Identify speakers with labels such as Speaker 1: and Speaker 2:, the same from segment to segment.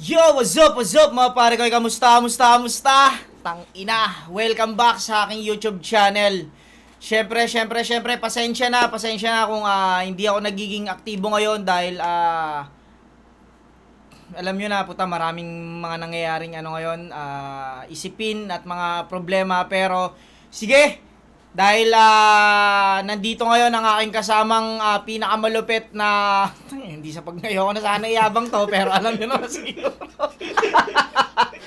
Speaker 1: Yo, what's up mga pare ko? Kamusta? Tang-ina, welcome back sa aking YouTube channel. Syempre, pasensya na kung hindi ako nagiging aktibo ngayon dahil alam nyo na, puta, maraming mga nangyayaring ngayon, isipin at mga problema, pero sige, dahil nandito ngayon ang aking kasamang pinakamalupit na hindi sa pagnayo ko na sana iyabang to, pero alam nyo naman siguro.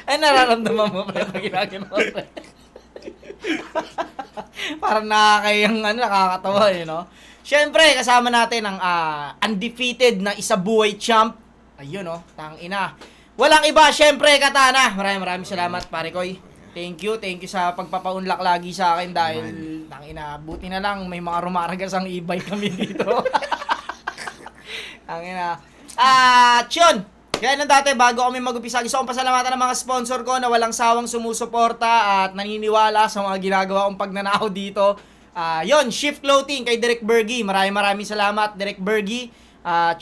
Speaker 1: Ay, nararamdaman mo pa yung ginagawa ko. Parang nakakayang nakakatawa, Siyempre, kasama natin ang undefeated na isabuhay champ. Ayun, tangina. Walang iba, siyempre, Katana. Maraming salamat, pare koy. Thank you sa pagpapaunlak lagi sa akin dahil tangina, buti na lang may mga rumaragas ang e-bike kami dito. Tangina. Yun. Kaya nang dati, bago kami mag-upisa, gusto kong pasalamatan ng mga sponsor ko na walang sawang sumusuporta at naniniwala sa mga ginagawa kong pagnanakaw dito. Yun, Shift Clothing kay Derek Bergy. Maraming salamat, Derek Bergy.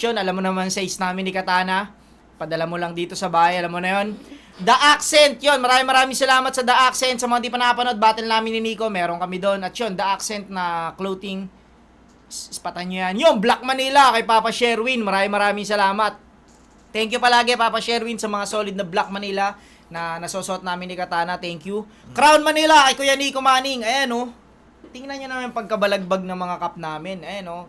Speaker 1: Yun, alam mo naman size namin ni Katana. Padala mo lang dito sa bahay, alam mo na yun. The Accent, yun, maraming salamat sa The Accent. Sa mga di pa nakapanood, battle namin ni Nico, meron kami doon. At yun, The Accent na clothing, ispatan nyo yan. Yun, Black Manila kay Papa Sherwin, maraming salamat. Thank you palagi, Papa Sherwin, sa mga solid na Black Manila na nasosot namin ni Katana. Thank you. Crown Manila kay Kuya Nico Manning. Ayan, tingnan nyo naman yung pagkabalagbag ng mga cup namin. Ayan,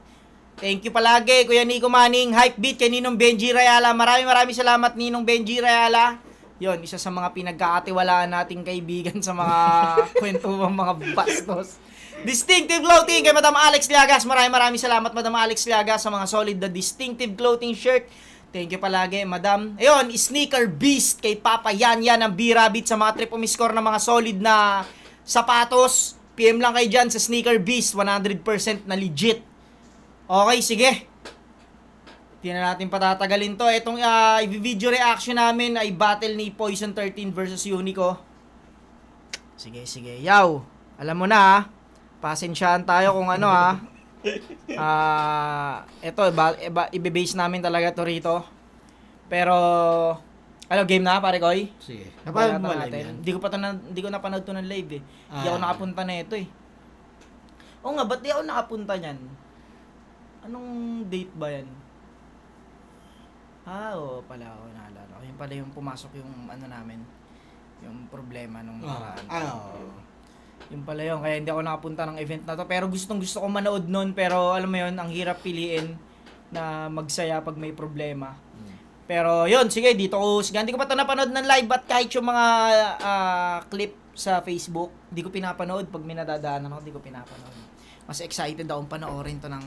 Speaker 1: Thank you palagi, Kuya Nico Manning. Hype beat kay Ninong Benji Rayala. Maraming salamat, Ninong Benji Rayala. Yon, isa sa mga pinagkakatiwalaan nating kaibigan sa mga kwentuang mga bastos. Distinctive Clothing kay Madam Alex Liagas. Maraming salamat, Madam Alex Liagas, sa mga solid na Distinctive Clothing shirt. Thank you palagi, Madam. Ayun, Sneaker Beast kay Papa Yan ng B-Rabbit, sa mga trip umiscore na mga solid na sapatos. PM lang kayo dyan sa Sneaker Beast, 100% na legit. Okay, sige. Hindi na natin patatagalin to. Itong i-video reaction namin ay battle ni Poison 13 versus Unico. Sige. Yaw. Alam mo na, pasensyahan tayo kung ito, i-base namin talaga to rito. Pero, game na, pare koy?
Speaker 2: Sige.
Speaker 1: Napanood mo live yan? Hindi ko napanood to ng live eh. Hindi ako nakapunta na ito eh. Oo nga, ba't di ako nakapunta niyan? Anong date ba yan? Oo pala, naalala ko. Yung pala yung pumasok yung namin. Yung problema nung nakaraan. Yung pala yun. Kaya hindi ako nakapunta ng event na to. Pero gusto ko manood nun. Pero alam mo yun, ang hirap piliin na magsaya pag may problema. Pero yun, sige, hindi ko pa ito napanood ng live. At kahit yung mga clip sa Facebook, di ko pinapanood. Pag may nadadaanan ako, di ko pinapanood. Mas excited akong panoorin to ng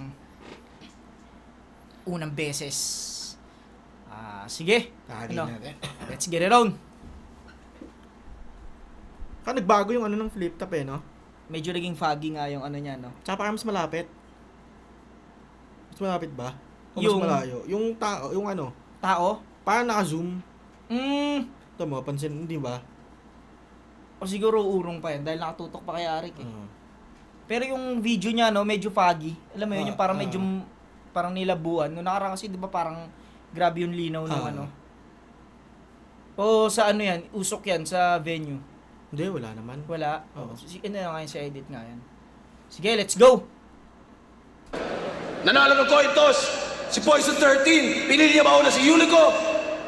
Speaker 1: unang beses. Sige. Let's get it on.
Speaker 2: Nagbago yung ng flip top no?
Speaker 1: Medyo naging foggy nga yung niya, no?
Speaker 2: Tsaka parang mas malapit. Mas malapit ba? O
Speaker 1: Yung-
Speaker 2: mas malayo? Yung tao,
Speaker 1: Tao?
Speaker 2: parang naka-zoom.
Speaker 1: Mm.
Speaker 2: Ito mo, pansin, hindi ba?
Speaker 1: O siguro urong pa yan dahil nakatutok pa kay Arik eh. Pero yung video niya, no, medyo foggy. Alam mo yun, yung parang medyo parang nilabuan. Nung nakaraan kasi, di ba, parang grabe yung linaw ng O sa yan, usok yan sa venue.
Speaker 2: Hindi, wala naman.
Speaker 1: Wala.
Speaker 2: Oo.
Speaker 1: Nga yun sa edit nga yan. Sige, let's go!
Speaker 3: Nanalo ng coin toss, si Poison 13. Pinili niya mauna si Unico.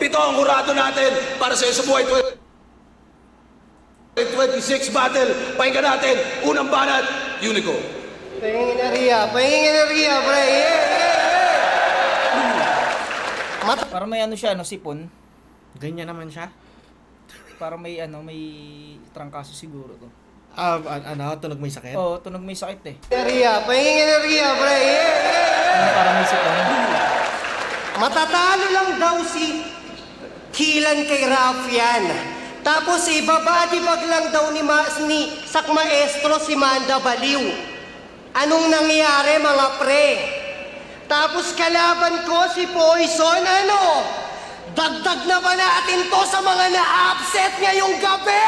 Speaker 3: 7 ang hurado natin para sa Isabuhay 26 battle. Pakinggan natin, unang banat, Unico.
Speaker 4: Pahingin na Ria, pre.
Speaker 1: Parang may siya, sipon.
Speaker 2: Ganyan naman siya.
Speaker 1: Parang may may trangkaso siguro to.
Speaker 2: Tunog may sakit?
Speaker 1: Oo, tunog may sakit eh.
Speaker 4: Pahingin na Ria, pre.
Speaker 1: Parang may sipon.
Speaker 4: Matatalo lang daw si Kilan kay Rafian. Tapos ibabadibag lang daw ni Sak Maestro si Manda Baliw. Anong nangyari mga pre? Tapos kalaban ko si Poison, dagdag na ba natin to sa mga na-upset ngayong gabi?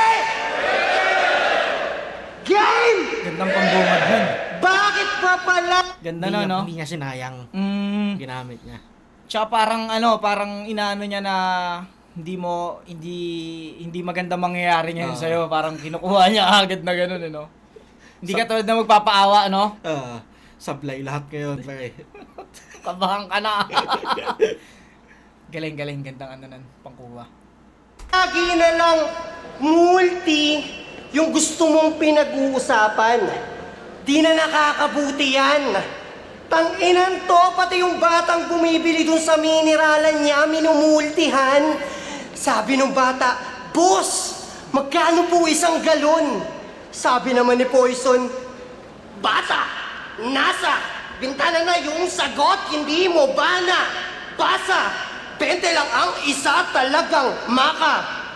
Speaker 4: Game!
Speaker 1: Gandang pambungad nun.
Speaker 4: Bakit pa pala?
Speaker 1: Ganda na, no?
Speaker 2: Hindi niya sinayang. Ginamit niya.
Speaker 1: Tsaka parang parang inaano niya na hindi maganda mangyayari ngayon sa'yo. Parang kinukuha niya agad na gano'n, no? Hindi ka tulad na magpapaawa, no?
Speaker 2: Sablay lahat ngayon, pare.
Speaker 1: Kabahan ka na. Galing, gandang ano nun, pangkuha.
Speaker 4: Lagi na lang multi yung gusto mong pinag-uusapan. Di na nakakabuti yan. Tang-inan to, pati yung batang bumibili dun sa mineralan niya, minumultihan. Sabi nung bata, Boss, magkano po isang galon? Sabi naman ni Poison, Bata, nasa bintana na yung sagot, hindi mo bana. Basa, 20 lang ang isa, talagang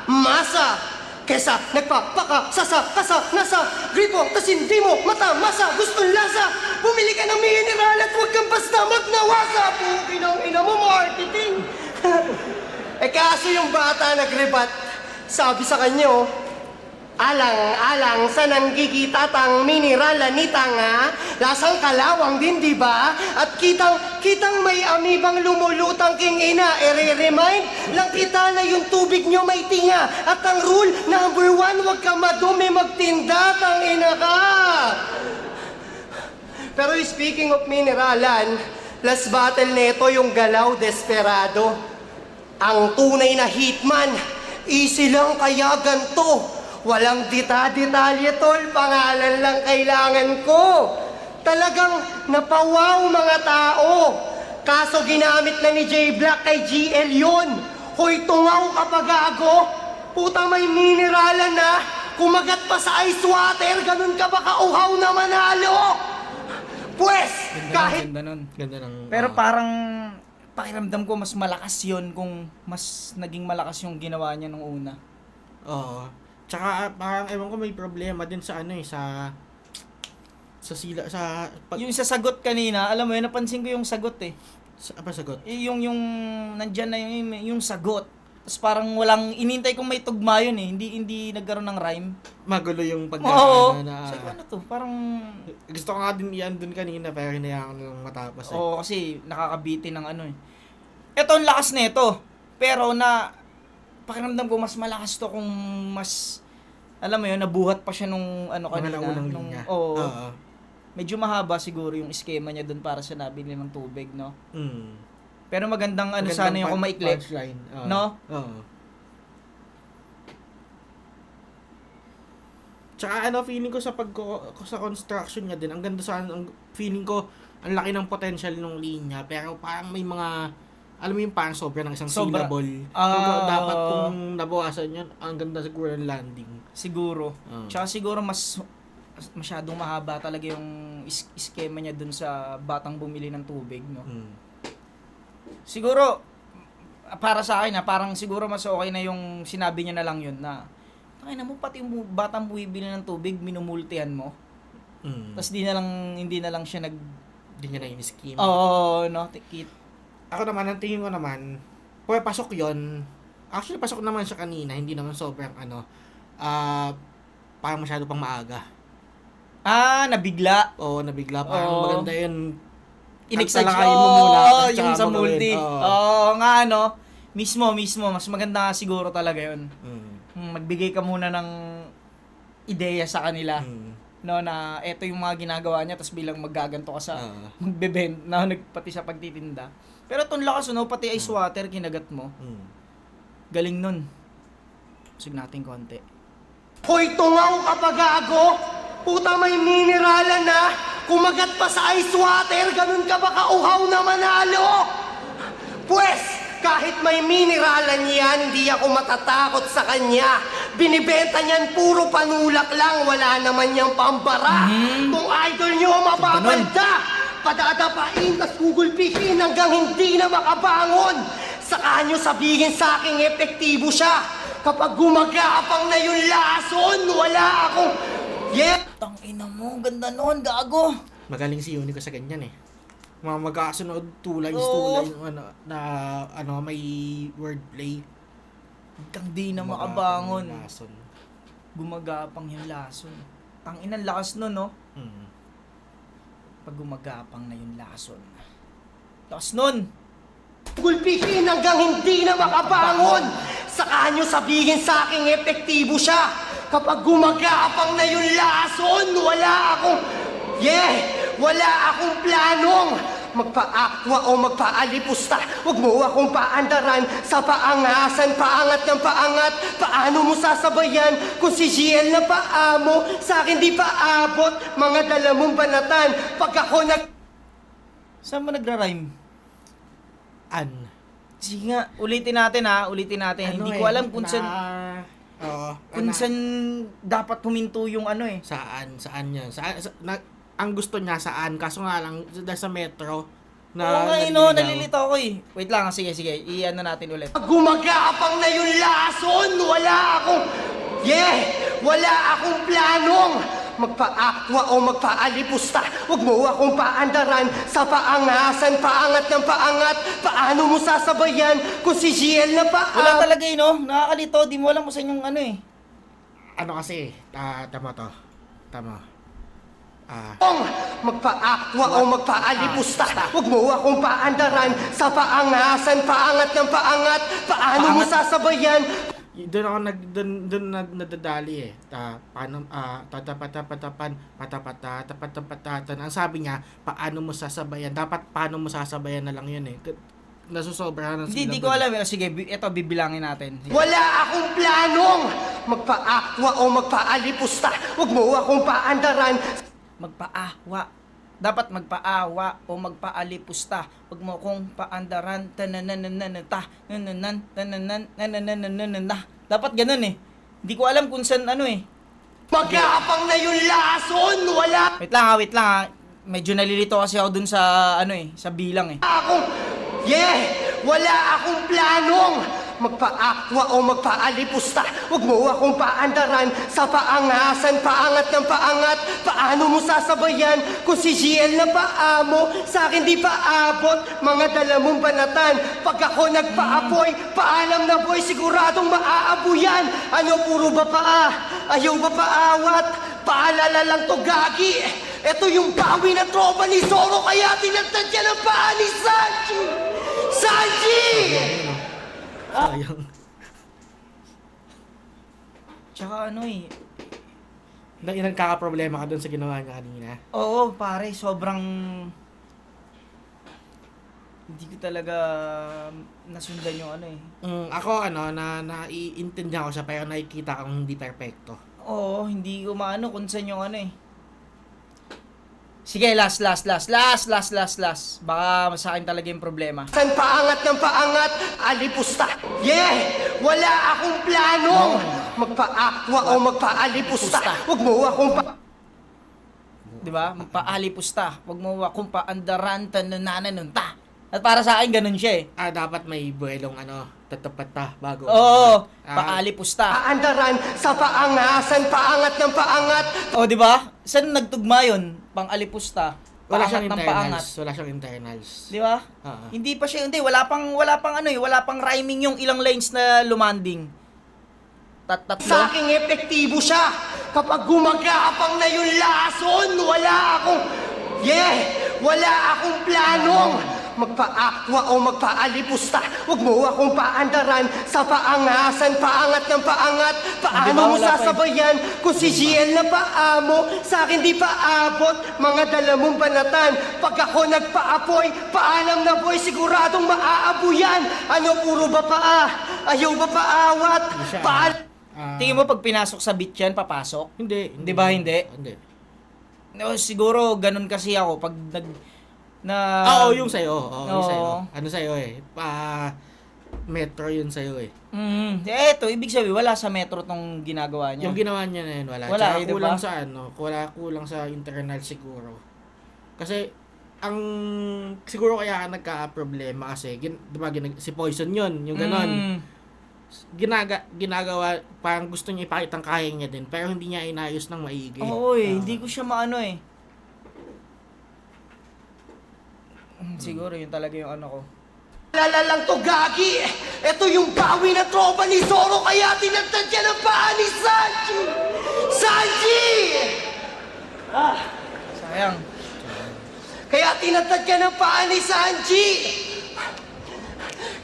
Speaker 4: masa. Kesa nagpapaka, kasa, nasa, gripo, tas hindi mo, mata, masa, gustong lasa. Bumili ka ng mineral at huwag kang basta magnawasa. Pukin ang ina mo, marketing. Kaso yung bata nagrebat, sabi sa kanya, Alang-alang sa nanggigita mineral ni tanga, lasang kalawang din, di ba? At kitang may amibang lumulutang king ina, remind lang kita na yung tubig nyo may tinga. At ang rule number 1, huwag ka madumi magtinda, tang ina ka. Pero speaking of mineralan, last battle neto yung Galaw Desperado. Ang tunay na hitman, easy lang kaya ganto. Walang detalye tol, pangalan lang kailangan ko. Talagang napawaw mga tao. Kaso ginamit na ni J Black kay GL yun. Hoy tungaw kapag gago, puta may mineralan na. Kumagat pa sa ice water, ganun ka ba kauhaw na manalo? Pwes, kahit...
Speaker 1: Ganda nun.
Speaker 2: Ganda ng...
Speaker 1: Pero parang pakiramdam ko mas malakas yun kung mas naging malakas yung ginawa niya nung una.
Speaker 2: Oo. Tsaka parang ewan ko may problema din sa
Speaker 1: Yung sa sagot kanina, alam mo yun, napansin ko yung sagot eh.
Speaker 2: Apa sagot?
Speaker 1: Yung nandyan na yung sagot. Tapos parang walang, inintay kong may tugma yun eh. Hindi nagkaroon ng rhyme.
Speaker 2: Magulo yung
Speaker 1: Oo.
Speaker 2: na...
Speaker 1: Sabi ko, ano to? Parang...
Speaker 2: Gusto ko nga din iyan dun kanina pero hinayaan ko lang matapos eh.
Speaker 1: Oo, kasi nakakabitin ng ano eh. Ito, ang lakas nito. Pero pakiramdam ko mas malakas to kung mas, alam mo yun, nabuhat pa siya nung ano
Speaker 2: Mga
Speaker 1: kanina.
Speaker 2: naunang linya.
Speaker 1: Oo.
Speaker 2: Oo.
Speaker 1: Medyo mahaba siguro yung schema niya doon para sa nabili ng tubig, no?
Speaker 2: Mm.
Speaker 1: Pero magandang ano
Speaker 2: Magandang
Speaker 1: sana yung kung maikli.
Speaker 2: punchline. Oo.
Speaker 1: No?
Speaker 2: Oo. Tsaka feeling ko sa construction niya din, ang ganda ang feeling ko, ang laki ng potential ng linya, pero parang may mga, alam mo yung parang sobra ng isang
Speaker 1: Sobra.
Speaker 2: syllable. Dapat kung nabawasan yun, ang ganda siguro ng landing.
Speaker 1: Siguro.
Speaker 2: Oo.
Speaker 1: Tsaka siguro masyadong mahaba talaga yung schema niya doon sa batang bumili ng tubig, no?
Speaker 2: Mm.
Speaker 1: Siguro, para sa akin parang siguro mas okay na yung sinabi niya na lang yun na, tangina mo, pati yung batang bumibili ng tubig, minumultihan mo.
Speaker 2: Mm.
Speaker 1: Tapos hindi na lang siya
Speaker 2: Hindi niya na in-scheme.
Speaker 1: Oo, no?
Speaker 2: Ako naman, ang tingin ko naman, pasok yon. Actually, pasok naman siya kanina, hindi naman sobrang parang masyado pang maaga.
Speaker 1: Nabigla.
Speaker 2: Oo, nabigla. Parang
Speaker 1: Oo.
Speaker 2: maganda yun.
Speaker 1: Inexage
Speaker 2: Talakayin mo muna.
Speaker 1: Oo,
Speaker 2: tsaka
Speaker 1: yung sa
Speaker 2: mo gawin.
Speaker 1: multi.
Speaker 2: Oo.
Speaker 1: Oo, nga, no? Mismo. Mas maganda siguro talaga yun.
Speaker 2: Mm.
Speaker 1: Magbigay ka muna ng ideya sa kanila.
Speaker 2: Mm.
Speaker 1: No, na eto yung mga ginagawa niya, tapos bilang maggaganto ka sa
Speaker 2: Oo.
Speaker 1: magbebend na pati sa pagtitinda. Pero itong lakas, no, pati ice water, kinagat mo.
Speaker 2: Mm.
Speaker 1: Galing nun. Usig natin konti.
Speaker 4: Hoy tungaw kapag gago, puta may mineralan na. Kumagat pa sa ice water, ganun ka ba kauhaw na manalo? Pwes, kahit may mineralan yan, hindi ako matatakot sa kanya. Binibenta niyan puro panulak lang, wala naman niyang pambara. Kung idol niyo mapabalda, padadapain, tas gugulpihin hanggang hindi na makabangon. Saka niyo sabihin sa aking epektibo siya. Kapag gumagapang na yung lason, wala akong... Yeah!
Speaker 1: Tangina mo, ganda nun, gago.
Speaker 2: Magaling si Unico sa ganyan eh. Mga magkasunod, two lines,
Speaker 1: Oo.
Speaker 2: may wordplay.
Speaker 1: Hanggang di na
Speaker 2: Gumagapang
Speaker 1: makabangon.
Speaker 2: yung lason.
Speaker 1: Gumagapang yung lason. Tanginan, lakas nun, no?
Speaker 2: Mm.
Speaker 1: Pag gumagapang na yung lason. Lakas nun!
Speaker 4: Gulpihin hanggang hindi na makabangon. Saka nyo sabihin sa akin epektibo siya. Kapag gumagapang na yung lason, wala akong planong magpa-aqua o magpa-alipusta. Huwag mo akong paandaran sa paangasan, paangat ng paangat. Paano mo sasabayan kung si GL na paa mo sa akin di paabot? Mga dala mong banatan. Pag ako
Speaker 1: Saan mo nagra-rhyme?
Speaker 2: An.
Speaker 1: Sige nga, ulitin natin ha, ulitin natin. Hindi ko alam kung saan, kung saan dapat huminto yung ano eh.
Speaker 2: Saan yan? Ang gusto niya saan, kaso nga lang dahil sa metro
Speaker 1: Oo nga no, nalilito ako eh. Wait lang, sige, i-ano natin ulit.
Speaker 4: gumagapang na yung lason, wala akong planong magpa-aqua o magpa-alipusta. Huwag mo akong paandaran sa paangasan, paangat ng paangat. Paano mo sasabayan kung si GL na
Speaker 1: Wala talaga eh no, nakakalito, di mo alam kung saan yung ano eh.
Speaker 2: Ano kasi, tama to. Tama.
Speaker 4: magpa-aqua o magpa-alipusta. Huwag mo akong paandaran sa paangasan, paangat ng paangat. Paano mo sasabayan?
Speaker 2: Doon ako doon nadadali eh. Paano patapatan. Ang sabi niya, paano mo sasabayan? Dapat paano mo sasabayan na lang 'yun eh. Nasusobrahan ng
Speaker 1: Hindi ko alam eh. Sige, ito bibilangin natin. Sige.
Speaker 4: Wala akong planong magpa-aqua o magpa-alipusta. Huwag mo akong paandaran.
Speaker 1: Magpaawa. Dapat magpaawa o magpaalipusta. Huwag mo kong paandaran. Tananananata. Nanananananananananananana. Dapat ganun eh. Hindi ko alam kung saan ano eh.
Speaker 4: Magapang na yung lason, wala
Speaker 1: Wait lang ha. Medyo nalilito kasi ako dun sa ano eh, sa bilang eh.
Speaker 4: wala akong planong magpa-aqua o magpa-alipusta. Huwag mo akong paandaran sa paangasan, paangat ng paangat. Paano mo sasabayan kung si GL na paa mo sa akin di paabot? Mga dala mong banatan. Pag ako nagpaapoy, paalam na boy, siguradong maaabuyan. Ano, puro ba paa? Ayaw ba paawat? Paalala lang to, gagi. Ito yung bawi na tropa ni Zoro, kaya tinagtad niya ng paa ni Sanji! Sanji!
Speaker 2: Sayang.
Speaker 1: Tsaka ano eh.
Speaker 2: Nagkakaproblema ka doon sa ginawa niya kanina.
Speaker 1: Oo, pare, sobrang hindi ko talaga nasundan yung ano eh.
Speaker 2: Ako naiintindihan ko siya pero nakikita kong hindi perpekto.
Speaker 1: Oo, hindi ko maano kung saan yung ano eh. Sige, last. Baka sa akin talaga yung problema.
Speaker 4: San paangat ng paangat, alipusta. Wala akong planong magpa-aqua o magpa-alipusta. Huwag mo akong
Speaker 1: Di ba? Paalipusta. Huwag mo akong paandaran, tananananunta. At para sa akin, ganun siya eh.
Speaker 2: Dapat may buwelong tatapat bago.
Speaker 1: Oo, paalipusta.
Speaker 4: paandaran sa paangasan, paangat ng paangat.
Speaker 1: O, di ba? Saan nagtugma yun? Pang-alipusta.
Speaker 2: Wala
Speaker 1: Paangat
Speaker 2: siyang
Speaker 1: ng paangat.
Speaker 2: Wala siyang internals.
Speaker 1: Di ba?
Speaker 2: Oo.
Speaker 1: Hindi pa siya, wala pang ano eh, wala pang rhyming yung ilang lines na lumanding. Tatlo.
Speaker 4: Sa aking epektibo siya. Kapag gumagapang na yung lason, wala akong planong magpa-aqua o magpa-alipusta. Huwag mo akong paandaran sa paangasan, paangat ng paangat. Paano mo sasabayan kung si GL na paa mo sa akin di paabot? Mga dala mong banatan. Pag ako nagpaapoy, paalam na boy, siguradong maaabuyan. Ano, puro ba paa? Ayaw ba paawat?
Speaker 1: Tingin mo pag pinasok sa beat yan, papasok?
Speaker 2: Hindi.
Speaker 1: Di ba hindi?
Speaker 2: Hindi.
Speaker 1: No, siguro ganun kasi ako pag
Speaker 2: Yung sa'yo. Yung
Speaker 1: Oo.
Speaker 2: sa'yo. Ano sa'yo eh? Metro yun sa'yo eh.
Speaker 1: Eto, ibig sabihin, wala sa metro tong ginagawa niya.
Speaker 2: Yung ginawa niya na yun, wala.
Speaker 1: Wala,
Speaker 2: Tsaka
Speaker 1: eh, diba?
Speaker 2: kulang sa kulang sa internal siguro. Kasi, siguro kaya ka nagka-problema kasi, si Poison yun, yung ganon. Ginagawa, parang gusto niya ipakitang kaya niya din, pero hindi niya inayos ng maigi.
Speaker 1: Oo hindi ko siya maano eh. Siguro yun talaga yung ano ko.
Speaker 4: Alala lang to, gagi. Ito yung bawi na tropa ni Zoro, kaya tinagtad niya ng paa ni Sanji! Sanji!
Speaker 1: Sayang.
Speaker 4: Kaya tinagtad niya ng paa ni Sanji!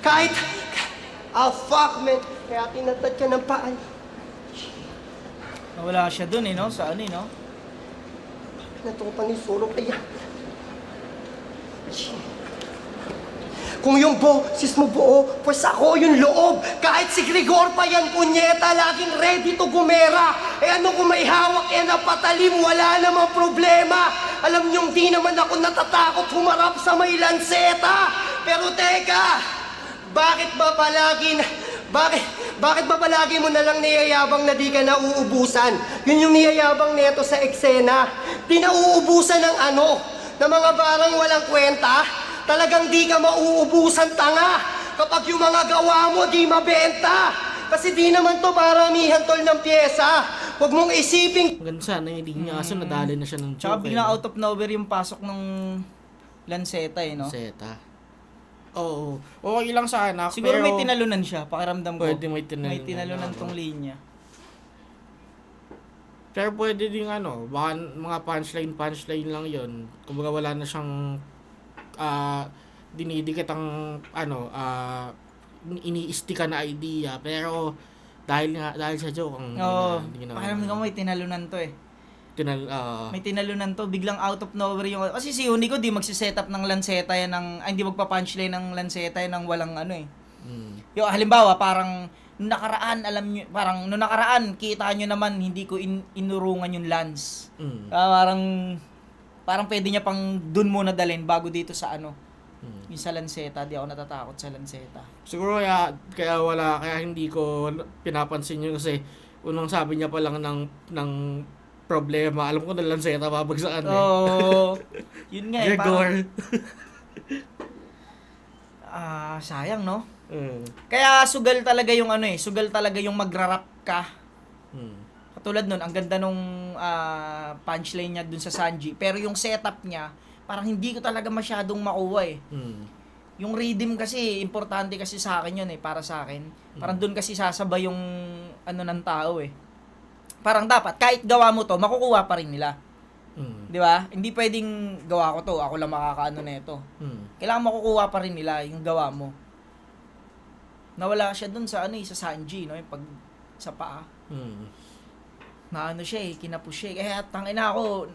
Speaker 4: Kahit Ah, fuck, man. Kaya tinatad ka ng paan.
Speaker 1: Nawala siya dun eh, no? Sa ano eh, no?
Speaker 4: Natupan ni Solo kaya. Kung yung boses mo buo, pues ako yung loob. Kahit si Gregor pa yan, punyeta, laging ready to gumera. Eh ano kung may hawak yan na patalim, wala namang problema. Alam niyong di naman ako natatakot humarap sa may lanseta. Pero teka, bakit ba palagi mo na lang niyayabang na di ka nauubusan? Yun yung niyayabang neto sa eksena. Di nauubusan ng ano? Na mga barang walang kwenta? Talagang di ka mauubusan, tanga. Kapag yung mga gawa mo di mabenta. Kasi di naman to paramihan tol ng pyesa. Huwag mong isiping...
Speaker 2: Ang ganda sana yung linya, kaso nadali na siya ng
Speaker 1: Tsaka
Speaker 2: joke.
Speaker 1: biglang out of nowhere yung pasok ng lanseta eh, no?
Speaker 2: Seta. Oo. Okay lang sana.
Speaker 1: Siguro
Speaker 2: pero
Speaker 1: may tinalunan siya, pakiramdam ko.
Speaker 2: Pwede may tinalunan.
Speaker 1: May tinalunan tong linya.
Speaker 2: Pero pwede din ano, baka mga punchline lang yon. Kumbaga wala na siyang dinidikit ang iniistika na idea. Pero dahil sa joke ang
Speaker 1: Oo,
Speaker 2: hindi na
Speaker 1: pakiramdam ko may tinalunan to eh.
Speaker 2: uh,
Speaker 1: May tinalunan to, biglang out of nowhere yung... Kasi si Unico di magsiset-up ng lanseta yan ng... Ay, hindi magpa-punchline ng lanseta yan ng walang ano eh. Yung halimbawa, parang nung nakaraan, alam nyo, parang nung nakaraan, kita nyo naman, hindi ko inurungan yung lance. Parang pwede niya pang dun muna dalhin bago dito sa ano. Yung sa lanseta, di ako natatakot sa lanseta.
Speaker 2: siguro kaya hindi ko pinapansin yun kasi unang sabi niya pa lang ng problema. Alam ko na lanseta babagsakan eh.
Speaker 1: Oo. Yun nga eh,
Speaker 2: Gregor.
Speaker 1: sayang no? Kaya sugal talaga yung ano eh, sugal talaga yung magra-rap ka. Katulad nun, ang ganda nung punchline niya dun sa Sanji. Pero yung setup niya, parang hindi ko talaga masyadong makuha eh. Yung rhythm kasi, importante kasi sa akin yun eh, para sa akin. Parang dun kasi sasabay yung ano ng tao eh. Parang dapat, kahit gawa mo to, makukuha pa rin nila. Di ba? Hindi pwedeng gawa ko to, ako lang makakaano na ito. Kailangan makukuha pa rin nila yung gawa mo. Nawala siya dun sa ano eh, sa Sanji, no? Yung pag sa paa. Na ano siya eh, kinapush siya eh. Kaya tangina ako,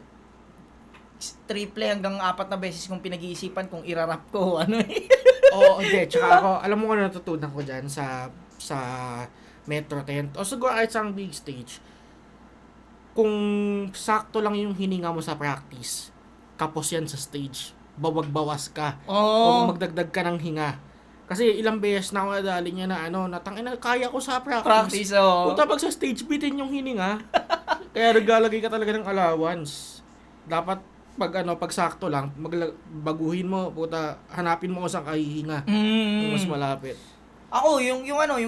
Speaker 1: triple hanggang 4 na beses kong pinag-iisipan kung irarap ko ano eh.
Speaker 2: Oo, hindi. Tsaka ako, alam mo kung ano natutunan ko dyan sa Metro Tent. O siguro kahit sa big stage, kung sakto lang yung hininga mo sa practice, kapos yan sa stage. Bawag-bawas ka.
Speaker 1: Oo.
Speaker 2: O magdagdag ka ng hinga. Kasi ilang beses na ako nadali niya na natangina, kaya ko sa practice.
Speaker 1: Oo.
Speaker 2: Puta, pag sa stage, bitin yung hininga. Kaya naglalagay ka talaga ng allowance. Dapat pag sakto lang, baguhin mo, puta, hanapin mo kung saan kahihinga. Yung mas malapit.
Speaker 1: Ako, yung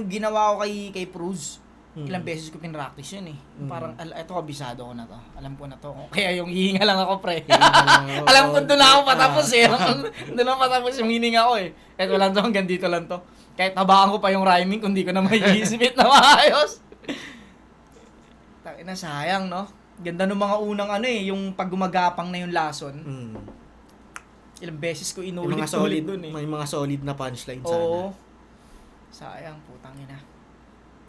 Speaker 1: ginawa ko kay Cruz, ilang beses ko pinractice yun eh. Parang, eto, kabisado ko na to. Alam ko na to. Kaya yung hihinga lang ako, pre. Alam ko, doon ako patapos eh. Doon ako patapos yung hininga ko eh. Kahit walang to, hanggang dito lang to. Kahit nabaan ko pa yung rhyming, kung di ko na maiisipit na maayos. Takina, sayang, no? Ganda ng mga unang yung pag gumagapang na yung lason. Ilang beses ko inulit-ulit dun eh.
Speaker 2: May mga solid na punchline sana.
Speaker 1: Oo. Sayang, putang ina.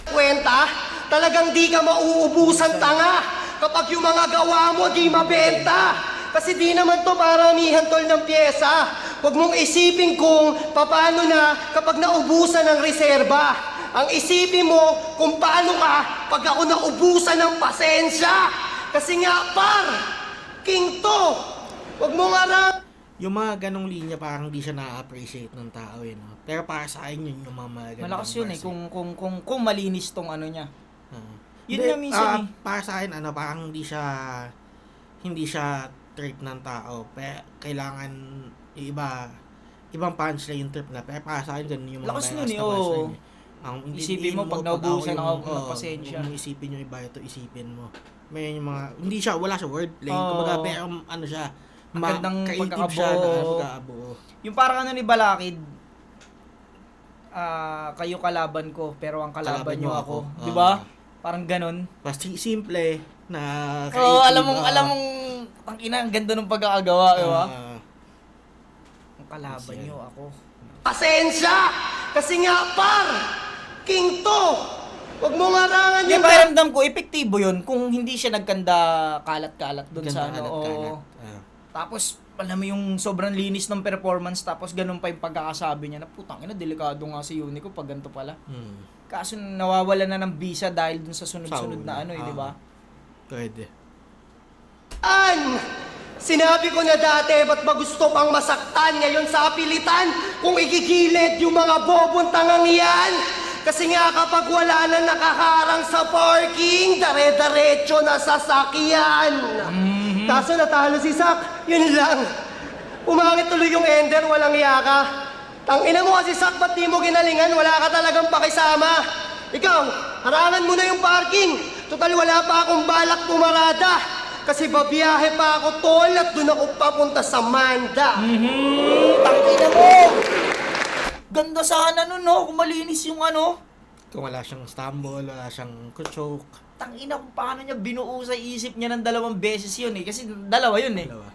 Speaker 4: Kwenta, talagang di ka mauubusan, tanga. Kapag yung mga gawa mo di mabenta. Kasi di naman to paramihan tol ng pyesa. Huwag mong isipin kung paano na kapag naubusan ng reserba. Ang isipin mo kung paano ka pag ako naubusan ng pasensya. Kasi nga par, king to. Huwag mo nga
Speaker 2: Yung mga ganong linya parang di siya na-appreciate ng tao eh, no? Pero para sa akin yun yung mga ganong
Speaker 1: Malakas yun eh,
Speaker 2: verse.
Speaker 1: kung malinis tong ano niya. Yun
Speaker 2: Hindi,
Speaker 1: nga minsan eh.
Speaker 2: Para sa akin, parang hindi siya trip ng tao. Pero kailangan ibang punchline yung trip na. Pero para sa akin, ganun yung mga
Speaker 1: Lakas
Speaker 2: beses
Speaker 1: nun eh,
Speaker 2: na
Speaker 1: oo.
Speaker 2: punchline eh.
Speaker 1: Isipin mo, pag naubusan ako ng pasensya.
Speaker 2: Huwag mo isipin yung iba ito, isipin mo. May yung mga, wala siya wordplay.
Speaker 1: Oo.
Speaker 2: Kumbaga, pero ano siya,
Speaker 1: Ang gandang
Speaker 2: creative siya na
Speaker 1: pagkakabuo.
Speaker 2: pagkakabuo.
Speaker 1: Yung parang ano ni Balakid, kayo kalaban ko, pero ang kalaban nyo ako. Di ba? Parang ganun.
Speaker 2: Basta simple na creative.
Speaker 1: Oo, alam mong, tangina, ang ganda ng pagkakagawa, di ba? Ang kalaban nyo ako.
Speaker 4: pasensya. Kasi nga par, Huwag mo ngarangan
Speaker 1: Hindi,
Speaker 4: yung...
Speaker 1: pakiramdam ko, epektibo yun kung hindi siya nagkanda kalat-kalat dun sa ano. Oo.
Speaker 2: Kalat-kalat.
Speaker 1: Tapos, alam mo yung sobrang linis ng performance, tapos ganun pa yung pagkakasabi niya na, putang ina, delikado nga si Unico pag ganito pala. Kaso nawawala na ng visa dahil dun sa sunod-sunod na ano, di ba?
Speaker 2: Pwede.
Speaker 4: Sinabi ko na dati, ba't ba gusto pang masaktan ngayon sa apilitan kung igigilid yung mga bobong tangang yan? Kasi nga kapag wala na nakaharang sa parking, dare-daretso na sasakyan. Kaso natalo si Sak, yun lang. Umangit tuloy yung ender, walang yaka. Tangina mo kasi Sak, ba't di mo ginalingan? Wala ka talagang pakisama. Ikaw, harangan mo na yung parking. Total wala pa akong balak pumarada. Kasi babiyahe pa ako tol at doon ako papunta sa Manda.
Speaker 1: Tangina mo! Ganda sana nun, no? Kung malinis yung ano.
Speaker 2: Kung wala siyang stumble, wala siyang kutsok.
Speaker 1: Tangina kung paano niya binuo sa isip niya ng 2 beses yun eh. Kasi dalawa yun eh.
Speaker 2: Dalawa.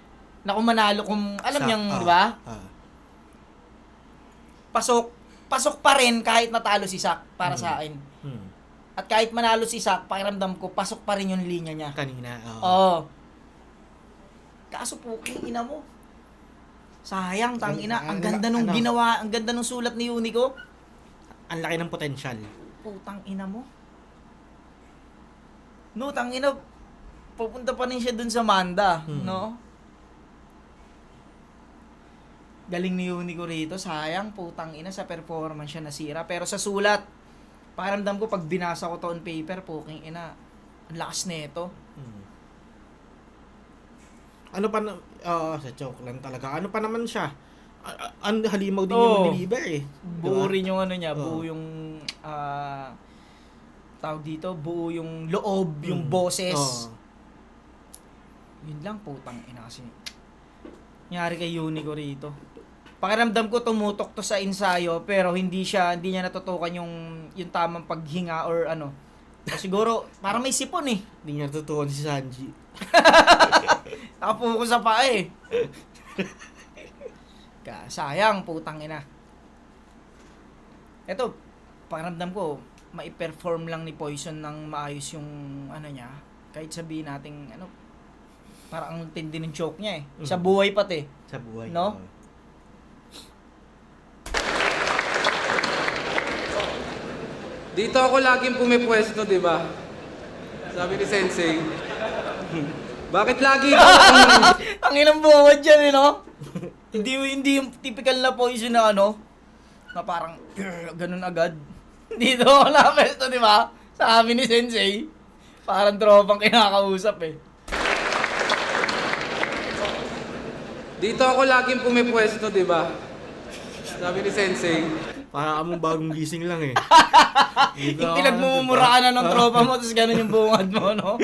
Speaker 1: Na kung manalo, kung alam niyang, di ba? Pasok pa rin kahit natalo si Sak para sa akin. At kahit manalo si Sak, pakiramdam ko, pasok pa rin yung linya niya.
Speaker 2: Kanina,
Speaker 1: Oo. Kaso po, ina mo. Sayang, tangina. Ang ganda nung ginawa, ang ganda nung sulat ni Unico.
Speaker 2: Ang laki ng potensyal.
Speaker 1: Putang ina mo. No, tangina. Pupunta pa rin siya dun sa Manda, no? Galing ni Unico rito, sayang, putang ina, sa performance siya nasira. Pero sa sulat, pakiramdam ko pag binasa ko to on paper, puking ina, ang lakas nito.
Speaker 2: Ano pa na... sa joke lang talaga. Ano pa naman siya? Ang halimaw din yung mag-deliver eh.
Speaker 1: Buo rin yung ano niya, buo
Speaker 2: Oo.
Speaker 1: yung tawag dito, buo yung loob, yung boses. Yun lang, putang ina kasi. Nangyari kay Unico rito. Pakiramdam ko tumutok to sa ensayo pero hindi niya natutukan yung tamang paghinga or ano. O siguro parang may sipon eh.
Speaker 2: Hindi niya natutukan si Sanji.
Speaker 1: Nakapuko sa paa eh. Sayang, putang ina. Eto, pakiramdam ko, mai-perform lang ni Poison ng maayos yung ano niya. Kahit sabihin nating ano, parang ang tindi ng joke niya eh. Sa buhay pati.
Speaker 2: Sa buhay.
Speaker 1: No?
Speaker 5: Dito ako laging pumipwesto, di ba? Sabi ni Sensei. Bakit lagi ito
Speaker 1: Ang inang buwad dyan eh, no? hindi yung typical na Poison na ano, na parang, ganun agad. Dito ako na-pesto, di ba? Sabi ni Sensei, parang tropang kinakausap eh.
Speaker 5: Dito ako laging pumipwesto, di ba? Sabi ni Sensei.
Speaker 2: Para among bagong gising lang eh.
Speaker 1: Yung pinagmumura ka na ng tropa mo, tapos ganun yung bungad mo, no?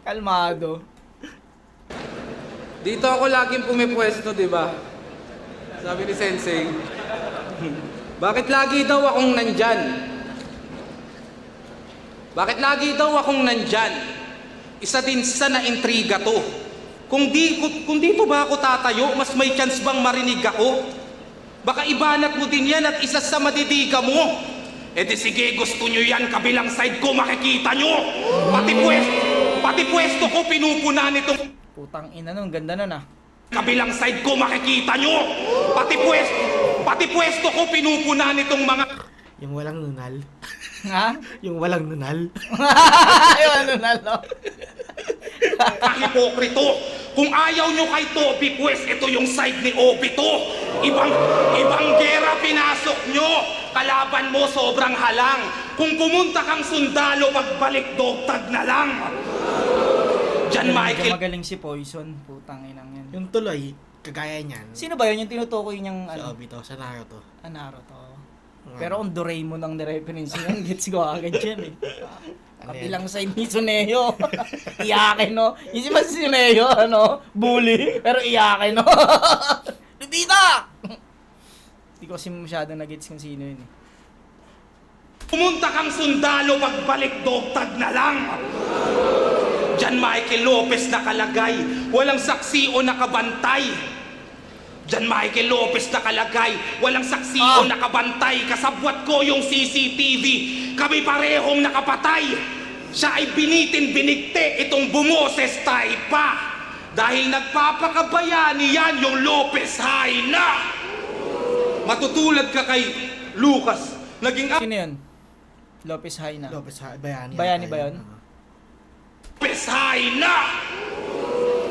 Speaker 1: Kalmado.
Speaker 5: Dito ako laging pumipwesto, di ba? Sabi ni Sensei. Bakit lagi daw akong nandyan? Bakit lagi daw akong nandyan? Isa din sa na-intriga to. Kung dito ba ako tatayo, mas may chance bang marinig ako? Baka ibanat mo din yan at isa sa madidiga mo. E di sige, gusto nyo yan, kabilang side ko, makikita nyo. Pati pwesto ko pinupuna nitong...
Speaker 1: Putang ina nun, ganda nun ah.
Speaker 3: Kabilang side ko, makikita nyo. Pati pwesto ko pinupuna nitong mga...
Speaker 2: Yung walang nunal.
Speaker 1: Ha?
Speaker 2: Yung walang nunal.
Speaker 1: Yung ano na, no?
Speaker 3: Kahipokrito. Kung ayaw nyo kay Toby, pues ito yung side ni Obito. Ibang gera pinasok nyo. Kalaban mo sobrang halang. Kung pumunta kang sundalo, magbalik dogtag na lang. Diyan, Michael.
Speaker 1: Magaling si Poison, putang inang yan.
Speaker 2: Yung tuloy, kagaya niyan.
Speaker 1: Sino ba yun yung tinutukoy niyang
Speaker 2: Sa
Speaker 1: ano?
Speaker 2: Obito, sa Naruto.
Speaker 1: Naruto. Pero kung Doraemon ang reference yun, gets ko agad yan eh. Kabilang side ni Tsuneo. Iyakin, no? Yung si Tsuneo, ano? Bully. Pero iyakin, no? Lupita! Hindi ko kasi masyado na-gets kung sino yun eh.
Speaker 3: Pumunta kang sundalo, magbalik dogtag na lang. Diyan, Michael Lopez nakalagay. Walang saksi o nakabantay. Diyan, Michael Lopez nakalagay. Walang saksi o nakabantay. Kasabwat ko yung CCTV. kami parehong nakapatay. Siya ay binitin-binigte, itong bumoses tayo pa. Dahil nagpapakabayani yan yung Lopez Haina. Matutulad ka kay Lucas. Naging
Speaker 1: Sino yun? Lopez Haina.
Speaker 2: Bayani.
Speaker 1: Bayani ba yun?
Speaker 3: Lopez Haina.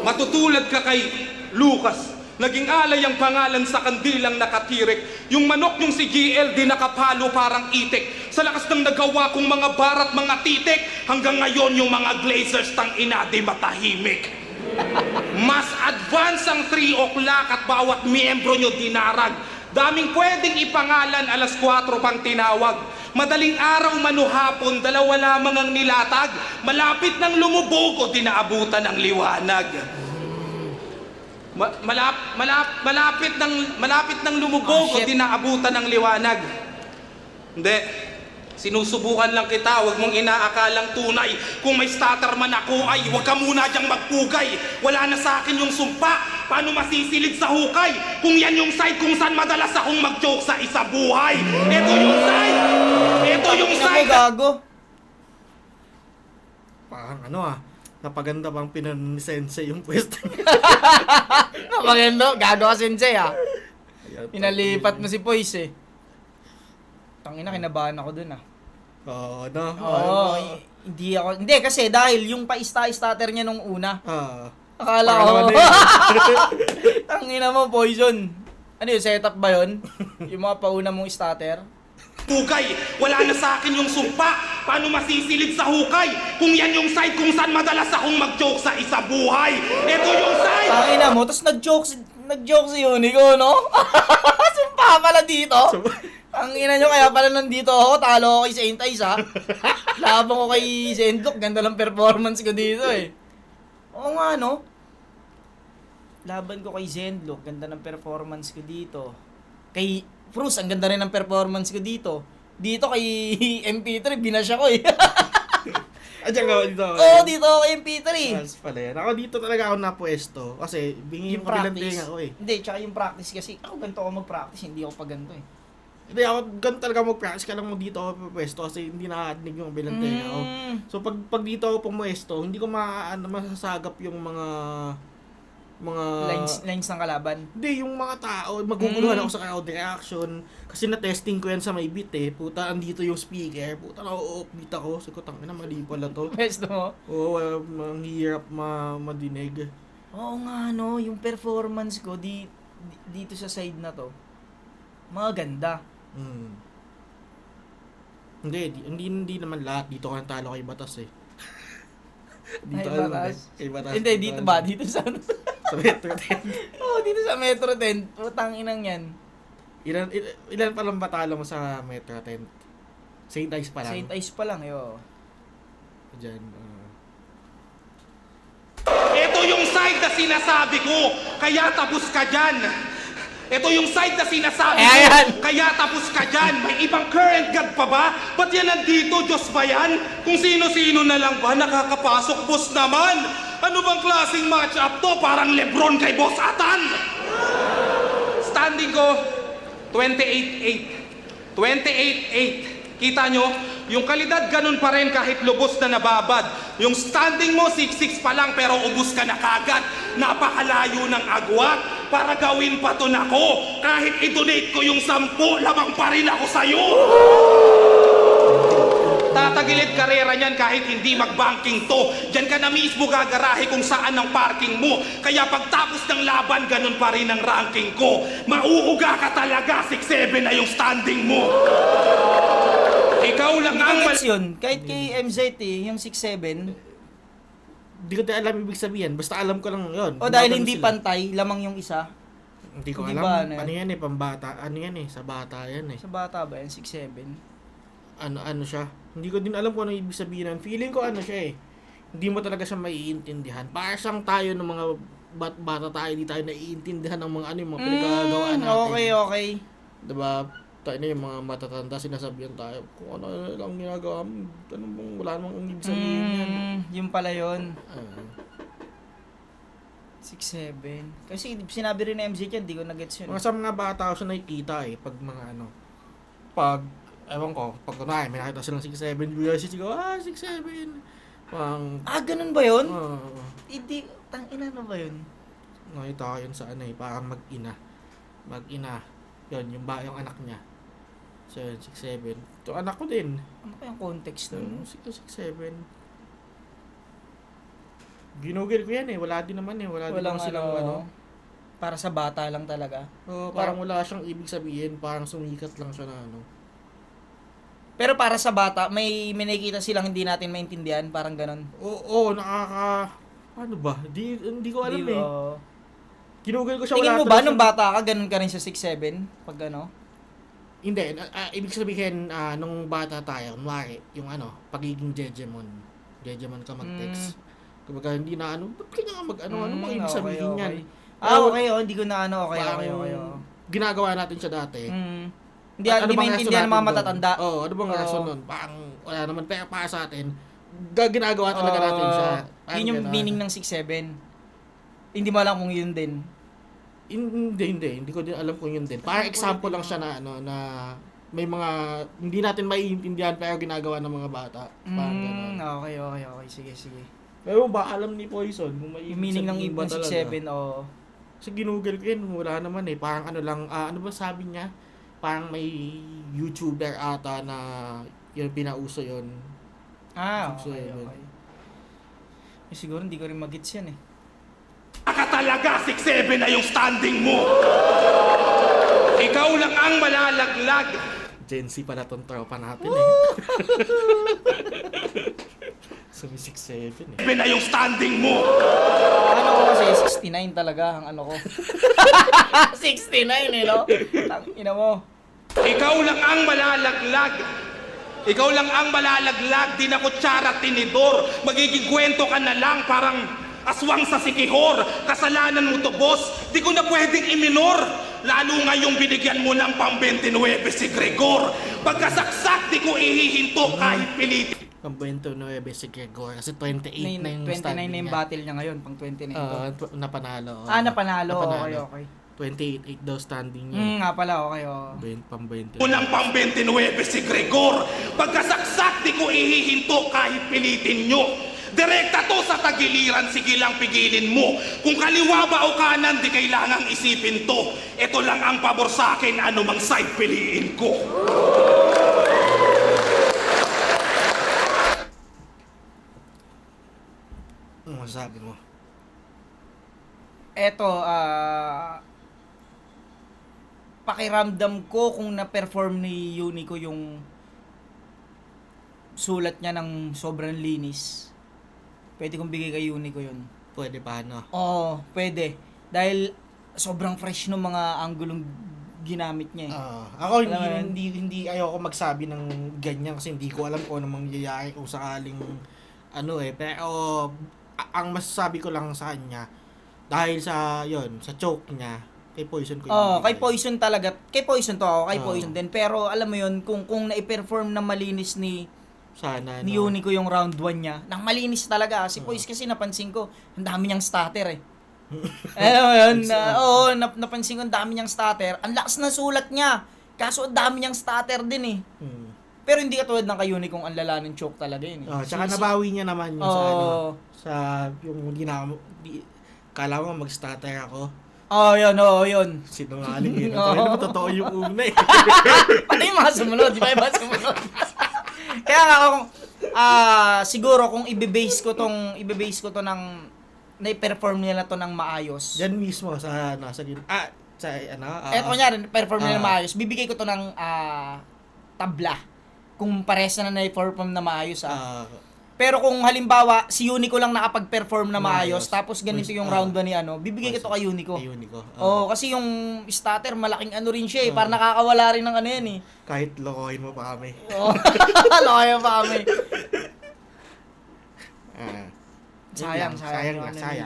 Speaker 3: Matutulad ka kay Lucas. Naging alay ang pangalan sa kandilang nakatirik. Yung manok yung si GL di nakapalo parang itik. Sa lakas ng nagawa kong mga barat, mga titik. Hanggang ngayon yung mga glazers tang ina di matahimik. Mas advance ang 3 o'clock at bawat miyembro nyo dinarag. Daming pwedeng ipangalan, alas 4 pang tinawag. Madaling araw manuhapon, dalawa lamang ang nilatag. Malapit ng lumubog o dinaabutan ng liwanag. Malapit ng lumubog o dinaabutan ng liwanag. Hindi. Sinusubukan lang kita, huwag mong inaakalang tunay. Kung may stutter man ako ay huwag ka muna diyang magpugay. Wala na sa akin yung sumpa, paano masisilid sa hukay? Kung yan yung side kung saan madalas akong mag-joke sa isa buhay. Ito yung side! Ito yung
Speaker 1: Ano
Speaker 3: side!
Speaker 1: gago?
Speaker 2: Parang napaganda bang pinanisense yung pwesto niya.
Speaker 1: Napaganda, gago ka sensei
Speaker 2: Ayan,
Speaker 1: Pinalipat mo si Poise eh. Tangina, kinabahan ako dun
Speaker 2: Oo, no?
Speaker 1: Oo, hindi kasi dahil yung pa-starter niya nung una. Akala ko.
Speaker 2: Parang
Speaker 1: Tangina mo, Poison. Ano yun, setup ba yun? Yung mga pauna mong starter?
Speaker 3: Pugay, wala na sa akin yung sumpa, paano masisilid sa hukay? Kung yan yung side kung saan madalas akong mag-joke sa isa buhay. Ito yung side!
Speaker 1: Tangina mo, tapos nag-joke si Unico, no? Sumpa pala dito. Ang ina nyo, kaya pala nandito ako, talo ako kay Saint Ice, Labang ko kay Zendok, ganda ng performance ko dito, eh. Oo nga, no? Laban ko kay Zendok, ganda ng performance ko dito. Kay Frus, ang ganda rin ng performance ko dito. Dito kay MP3, binasya ko, eh.
Speaker 2: Diyan ka dito.
Speaker 1: Oo, dito ako kay MP3.
Speaker 2: Mas pala yan. Ako dito talaga ako napwesto. Kasi bingi yung kabilang tinga ko eh.
Speaker 1: Hindi, tsaka yung practice kasi. Ako ganito ako mag-practice, hindi ako pa ganito, eh.
Speaker 2: Hindi, ako ganun talaga mag-practice ka lang mo dito ako pwesto kasi hindi nakadinig yung kabilang tenga ko. So pag dito ako pumwesto, hindi ko masasagap yung mga
Speaker 1: Lines ng kalaban.
Speaker 2: Hindi, yung mga tao, maguguluhan ako sa crowd reaction. Kasi na-testing ko yan sa may beat eh. Puta, andito yung speaker. Puta, na-offbeat ako. Sabi ko, tangina, mali pala to.
Speaker 1: Pwesto mo?
Speaker 2: Oo, ang hirap madinig.
Speaker 1: Oo nga, no, yung performance ko dito sa side na to, maganda.
Speaker 2: Hindi naman lahat. Dito ka talo kay Batas eh.
Speaker 1: Ay,
Speaker 2: ka naman
Speaker 1: Batas.
Speaker 2: Kay Batas.
Speaker 1: Hindi, dito ba? Dito sa
Speaker 2: Sa Metro 10.
Speaker 1: Oo, dito sa Metro 10. Putang inang yan.
Speaker 2: Ilan pa lang batalo mo sa Metro 10? St. Ice pa lang.
Speaker 1: Saint Ice pa lang, yo.
Speaker 2: Diyan.
Speaker 3: Ito yung side na sinasabi ko, kaya tapos ka dyan. Ito yung side na sinasabi ko,
Speaker 1: Ayan.
Speaker 3: kaya tapos ka dyan. May ibang current god pa ba? Ba't yan nandito? Diyos ba yan? Kung sino-sino na lang ba nakakapasok, boss naman? Ano bang klaseng match-up to? Parang Lebron kay Boss Atan. Standing ko, 28-8. 28-8. Kita nyo? Yung kalidad ganun pa rin kahit lubos na nababad. Yung standing mo, 6-6 pa lang pero ubus ka na kagad. Napakalayo ng agwat para gawin pa to nako. Kahit i-donate ko yung 10, lamang pa rin ako sa'yo. Tatagilid karera niyan kahit hindi mag-banking to. Diyan ka na mismo gagarahe kung saan ang parking mo. Kaya pagtapos ng laban, ganun pa rin ang ranking ko. Mauuga ka talaga, 6-7 na yung standing mo. Ikaw lang ang
Speaker 1: Gets yun. Kahit kay MZ yung 6'7",
Speaker 2: Hindi ko alam ibig sabihin. Basta alam ko lang yun.
Speaker 1: o dahil
Speaker 2: Laban
Speaker 1: hindi
Speaker 2: sila.
Speaker 1: pantay, lamang yung isa.
Speaker 2: Hindi ko
Speaker 1: Hindi
Speaker 2: alam.
Speaker 1: ba, ano yan?
Speaker 2: Ano yan eh, pambata. Ano yan eh, sa bata yan eh.
Speaker 1: Sa bata ba yan, 6'7"?
Speaker 2: Ano siya. Hindi ko din alam kung ano ibig sabihin nun. Feeling ko ano siya eh. Hindi mo talaga siya maiintindihan. Para siyang tayo ng mga bata tayo, hindi tayo naiintindihan ng mga ano yung mga pinagkagawaan natin.
Speaker 1: Okay.
Speaker 2: Diba? Tayo na yung mga matatanda, sinasabihan tayo, kung ano lang ginagawa mo, ano bang wala namang ibig sabihin yan.
Speaker 1: Yung pala yun. 6'7". Kasi sinabi rin na MZ yan, di ko na-gets yun.
Speaker 2: Mga sa mga bata ko siya nakikita eh, pag mga ano, pag ewan ko, pag kunwari, may nakita silang 6'7", bigla siya, 6'7". Parang,
Speaker 1: Ganun ba yun?
Speaker 2: hindi,
Speaker 1: Hindi, tangina na ba yun?
Speaker 2: nakita ko yun sa parang mag-ina. Yun, yung anak niya. So, 6'7". Ito, anak ko din.
Speaker 1: Ano kayang context nun?
Speaker 2: 6'7". Ginugil ko yan wala din naman wala din
Speaker 1: Walang
Speaker 2: naman silang
Speaker 1: para sa bata lang talaga.
Speaker 2: parang wala siyang ibig sabihin, parang sumikat lang siya na
Speaker 1: Pero para sa bata, may nakikita silang hindi natin maintindihan, parang ganun.
Speaker 2: Oo, ano ba? Hindi ko alam Ginugil ko siya,
Speaker 1: Tingin
Speaker 2: wala
Speaker 1: mo ba
Speaker 2: talaga
Speaker 1: nung
Speaker 2: siyang-
Speaker 1: bata ka, ganun ka rin sa 6'7"? Pag ano?
Speaker 2: Hindi, ibig sabihin, nung bata tayo, kunwari, yung pagiging Jejemon ka mag-text. Kumbaga, hindi na ba't kanya nga ano bang ibig sabihin yan?
Speaker 1: Okay, hindi ko na okay.
Speaker 2: Ginagawa natin siya dati.
Speaker 1: Hindi
Speaker 2: Ano bang
Speaker 1: maintindihan ng
Speaker 2: rason
Speaker 1: mga
Speaker 2: natin
Speaker 1: matatanda.
Speaker 2: doon? ano bang
Speaker 1: Oo.
Speaker 2: rason nun? Parang, wala naman, pero para sa atin, ginagawa talaga natin siya.
Speaker 1: Yun yung meaning ng 6'7". Hindi mo alam kung yun din.
Speaker 2: Hindi ko din alam kung yun din. Parang example lang siya na na may mga hindi natin maiintindihan pero ginagawa ng mga bata. Parang ganun.
Speaker 1: Okay. Sige.
Speaker 2: Pero ba alam ni Poison kung may
Speaker 1: Yung meaning ng
Speaker 2: sabihin ba
Speaker 1: ibon
Speaker 2: talaga?
Speaker 1: 6'7", oo.
Speaker 2: Sa ginugol ko yun, wala naman Parang lang, ano ba sabi niya? Parang may YouTuber ata na yun pinauso yun.
Speaker 1: Okay.
Speaker 2: 6'7".
Speaker 1: Siguro hindi ko rin mag-gets yan
Speaker 3: Ka talaga, 6'7" na yung standing mo. Ikaw lang ang malalaglag.
Speaker 2: Gen Z pala tong tropa natin Sumi 6'7"
Speaker 3: Na yung standing mo.
Speaker 1: Ano ko kasi, 69 talaga ang ano ko. 69 no? Tangina mo.
Speaker 3: Ikaw lang ang malalaglag. Ikaw lang ang malalaglag. Di na kutsara at tinidor. Magiging kwento ka na lang parang aswang sa sikihor. Kasalanan mo to, boss. Di ko na pwedeng iminor. Lalo ngayong binigyan mo ng pang 29 si Gregor. Pagkasaksak, di ko ihihinto kahit pilitin.
Speaker 2: Pang 29 si Gregor kasi 28 na yung
Speaker 1: 29
Speaker 2: standing
Speaker 1: na yung
Speaker 2: niya.
Speaker 1: battle niya ngayon, pang 29 to.
Speaker 2: Napanalo.
Speaker 1: Napanalo. Okay.
Speaker 2: 28 daw standing niya.
Speaker 1: Nga pala, okay.
Speaker 2: Pang 20.
Speaker 3: Unang pang 29 si Gregor. Pagkasaksak, di ko ihihinto kahit pilitin nyo. Direkta to sa tagiliran, sige lang pigilin mo. Kung kaliwa ba o kanan, di kailangang isipin to. Ito lang ang pabor sa akin, anumang side piliin ko.
Speaker 2: Ano masasabi mo?
Speaker 1: Eto, pakiramdam ko kung na-perform ni Unico yung sulat niya ng sobrang linis. Pwede kong bigay kay Unico yun.
Speaker 2: Pwede pa
Speaker 1: Oo, pwede. Dahil sobrang fresh ng mga anggulong ginamit niya
Speaker 2: Ako
Speaker 1: Alam mo yun?
Speaker 2: hindi ayoko magsabi ng ganyan kasi hindi ko alam kung ano mangyayari kung sakaling pero ang masasabi ko lang sa kanya dahil sa choke niya kay Poison ko
Speaker 1: kay Poison talaga. Kay Poison to ako, kay
Speaker 2: Oo.
Speaker 1: Poison din. Pero alam mo yun, kung na-perform na malinis ni
Speaker 2: sana
Speaker 1: Unico yung round 1 niya, nang malinis talaga. Si Poise kasi napansin ko, ang dami niyang stutter alam mo yun? Napansin ko ang dami niyang stutter. Ang lakas na sulat niya. Kaso ang dami niyang stutter din Pero hindi katulad ng kay Unico kung ang lala ng choke talaga yun
Speaker 2: tsaka nabawi niya naman yung sa yung hindi na kala mo mag-stutter ako.
Speaker 1: Yun.
Speaker 2: Sinungaling yun. Pero totoo yung una
Speaker 1: Pati yung mga sumunod, di ba yung mga sumunod? Kaya nga kung siguro kung i-base ko to ng na-perform nila to ng maayos.
Speaker 2: Diyan mismo sa
Speaker 1: Kunyari, perform nila maayos. Bibigay ko to ng tabla. Kung pares na na-perform na maayos Pero kung halimbawa, si Unico lang nakapag-perform na maayos, tapos ganito yung round 1 ni bibigay ko to kay Unico. Kasi yung starter, malaking rin siya parang nakakawala rin ng yan
Speaker 2: Kahit lokohin mo pa kami.
Speaker 1: Lokohin mo pa kami. Sayang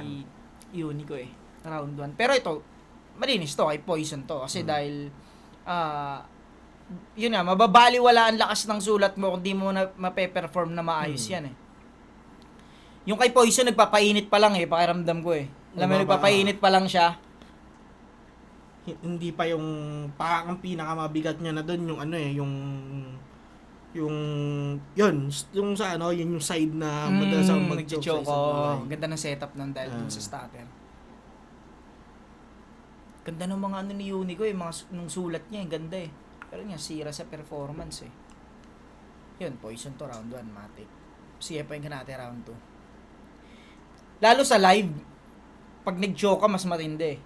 Speaker 1: ni Unico round 1. Pero ito, malinis to kay Poison to. Kasi dahil, yun mababaliwala ang lakas ng sulat mo kung di mo na mape-perform na maayos yan Yung kay Poison, nagpapainit pa lang pakiramdam ko Alam mo, nagpapainit pa lang siya.
Speaker 2: Hindi pa yung parang ang pinakamabigat niya na doon yung yung yung sa ano, yun yung side na madalas ako mag-joke sa
Speaker 1: nagjo-joke.
Speaker 2: isang
Speaker 1: Oo.
Speaker 2: buhay.
Speaker 1: Ganda ng setup nun dahil dun sa starter. Ganda ng mga ano ni Unico eh, nung sulat niya, ganda eh. Pero nga, sira sa performance eh. Yun, Poison to round 1, Matic. CFA ka natin round 2. Lalo sa live, pag nag-joke ka, mas matindi eh.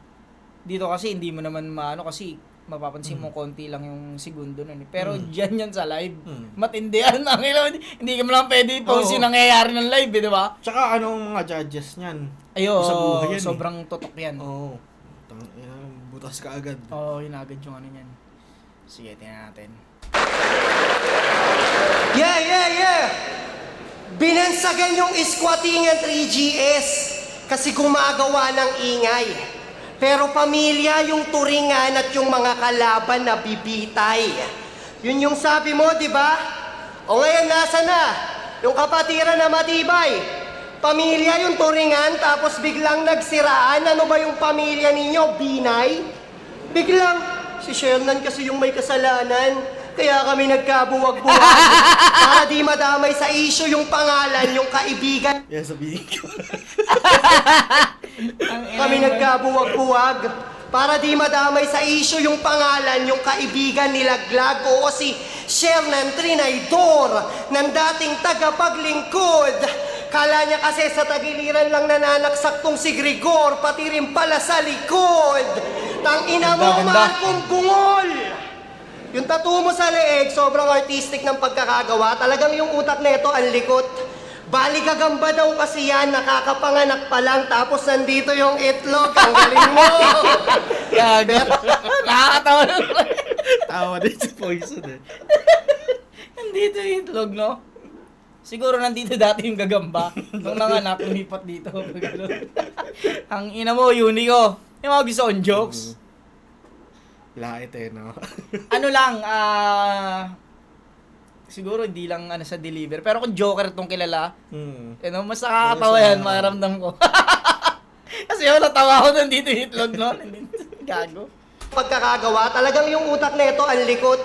Speaker 1: Dito kasi, hindi mo naman maano kasi mapapansin mo konti lang yung segundo nun eh. Pero dyan yan sa live, matindi yan. Hindi ka mo lang pwede i-post yung nangyayari ng live eh, di ba?
Speaker 2: Tsaka anong mga judges niyan?
Speaker 1: Ayo,
Speaker 2: Sa buhay yan
Speaker 1: sobrang totok yan.
Speaker 2: Oo. Butas ka agad.
Speaker 1: Oo, yun agad yung ano yan. Sige, tingnan natin.
Speaker 4: Yeah! Binansagan yung squattingan 3GS kasi gumagawa ng ingay. Pero pamilya yung turingan at yung mga kalaban na bibitay. Yun yung sabi mo, di ba? O ngayon, nasa na? Yung kapatiran na matibay. Pamilya yung turingan, tapos biglang nagsiraan. Ano ba yung pamilya ninyo? Binay? Biglang, si Shernan kasi yung may kasalanan. Kaya kami nagkabuwag-buwag. Para di madamay sa issue yung pangalan, yung kaibigan.
Speaker 2: Yan sabihin ko.
Speaker 4: Kami nagkabuwag-buwag. Para di madamay sa issue yung pangalan, yung kaibigan nilaglag. Oo, si Shernan Trinaydor, ng dating tagapaglingkod. Kala niya kasi sa tagiliran lang nananaksak tong si Grigor, pati rin pala sa likod. Tangina mo,
Speaker 1: Ganda.
Speaker 4: mahal kong bungol! Yung tattoo mo sa leeg, sobrang artistic ng pagkakagawa. Talagang yung utak nito ang likot. Bali gagamba daw kasi yan, nakakapanganak pa lang, tapos nandito yung itlog. Ang galing mo!
Speaker 1: Gaga. Nakakatawa na.
Speaker 2: Tawa din si Poison eh.
Speaker 1: Nandito yung itlog, no? Siguro nandito dati yung gagamba. Nung nanganak, lumipat dito. Ang ina mo, Unico. Yung mga gusto kong jokes.
Speaker 2: Lait eh, no?
Speaker 1: Ano lang, siguro hindi lang ano sa deliver. Pero kung Joker tong kilala, mas nakakatawa yan, maramdam ko. Kasi yun, natawa ko nandito yung itlog, no? Gago.
Speaker 4: Pagkakagawa, talagang yung utak nito ang likot.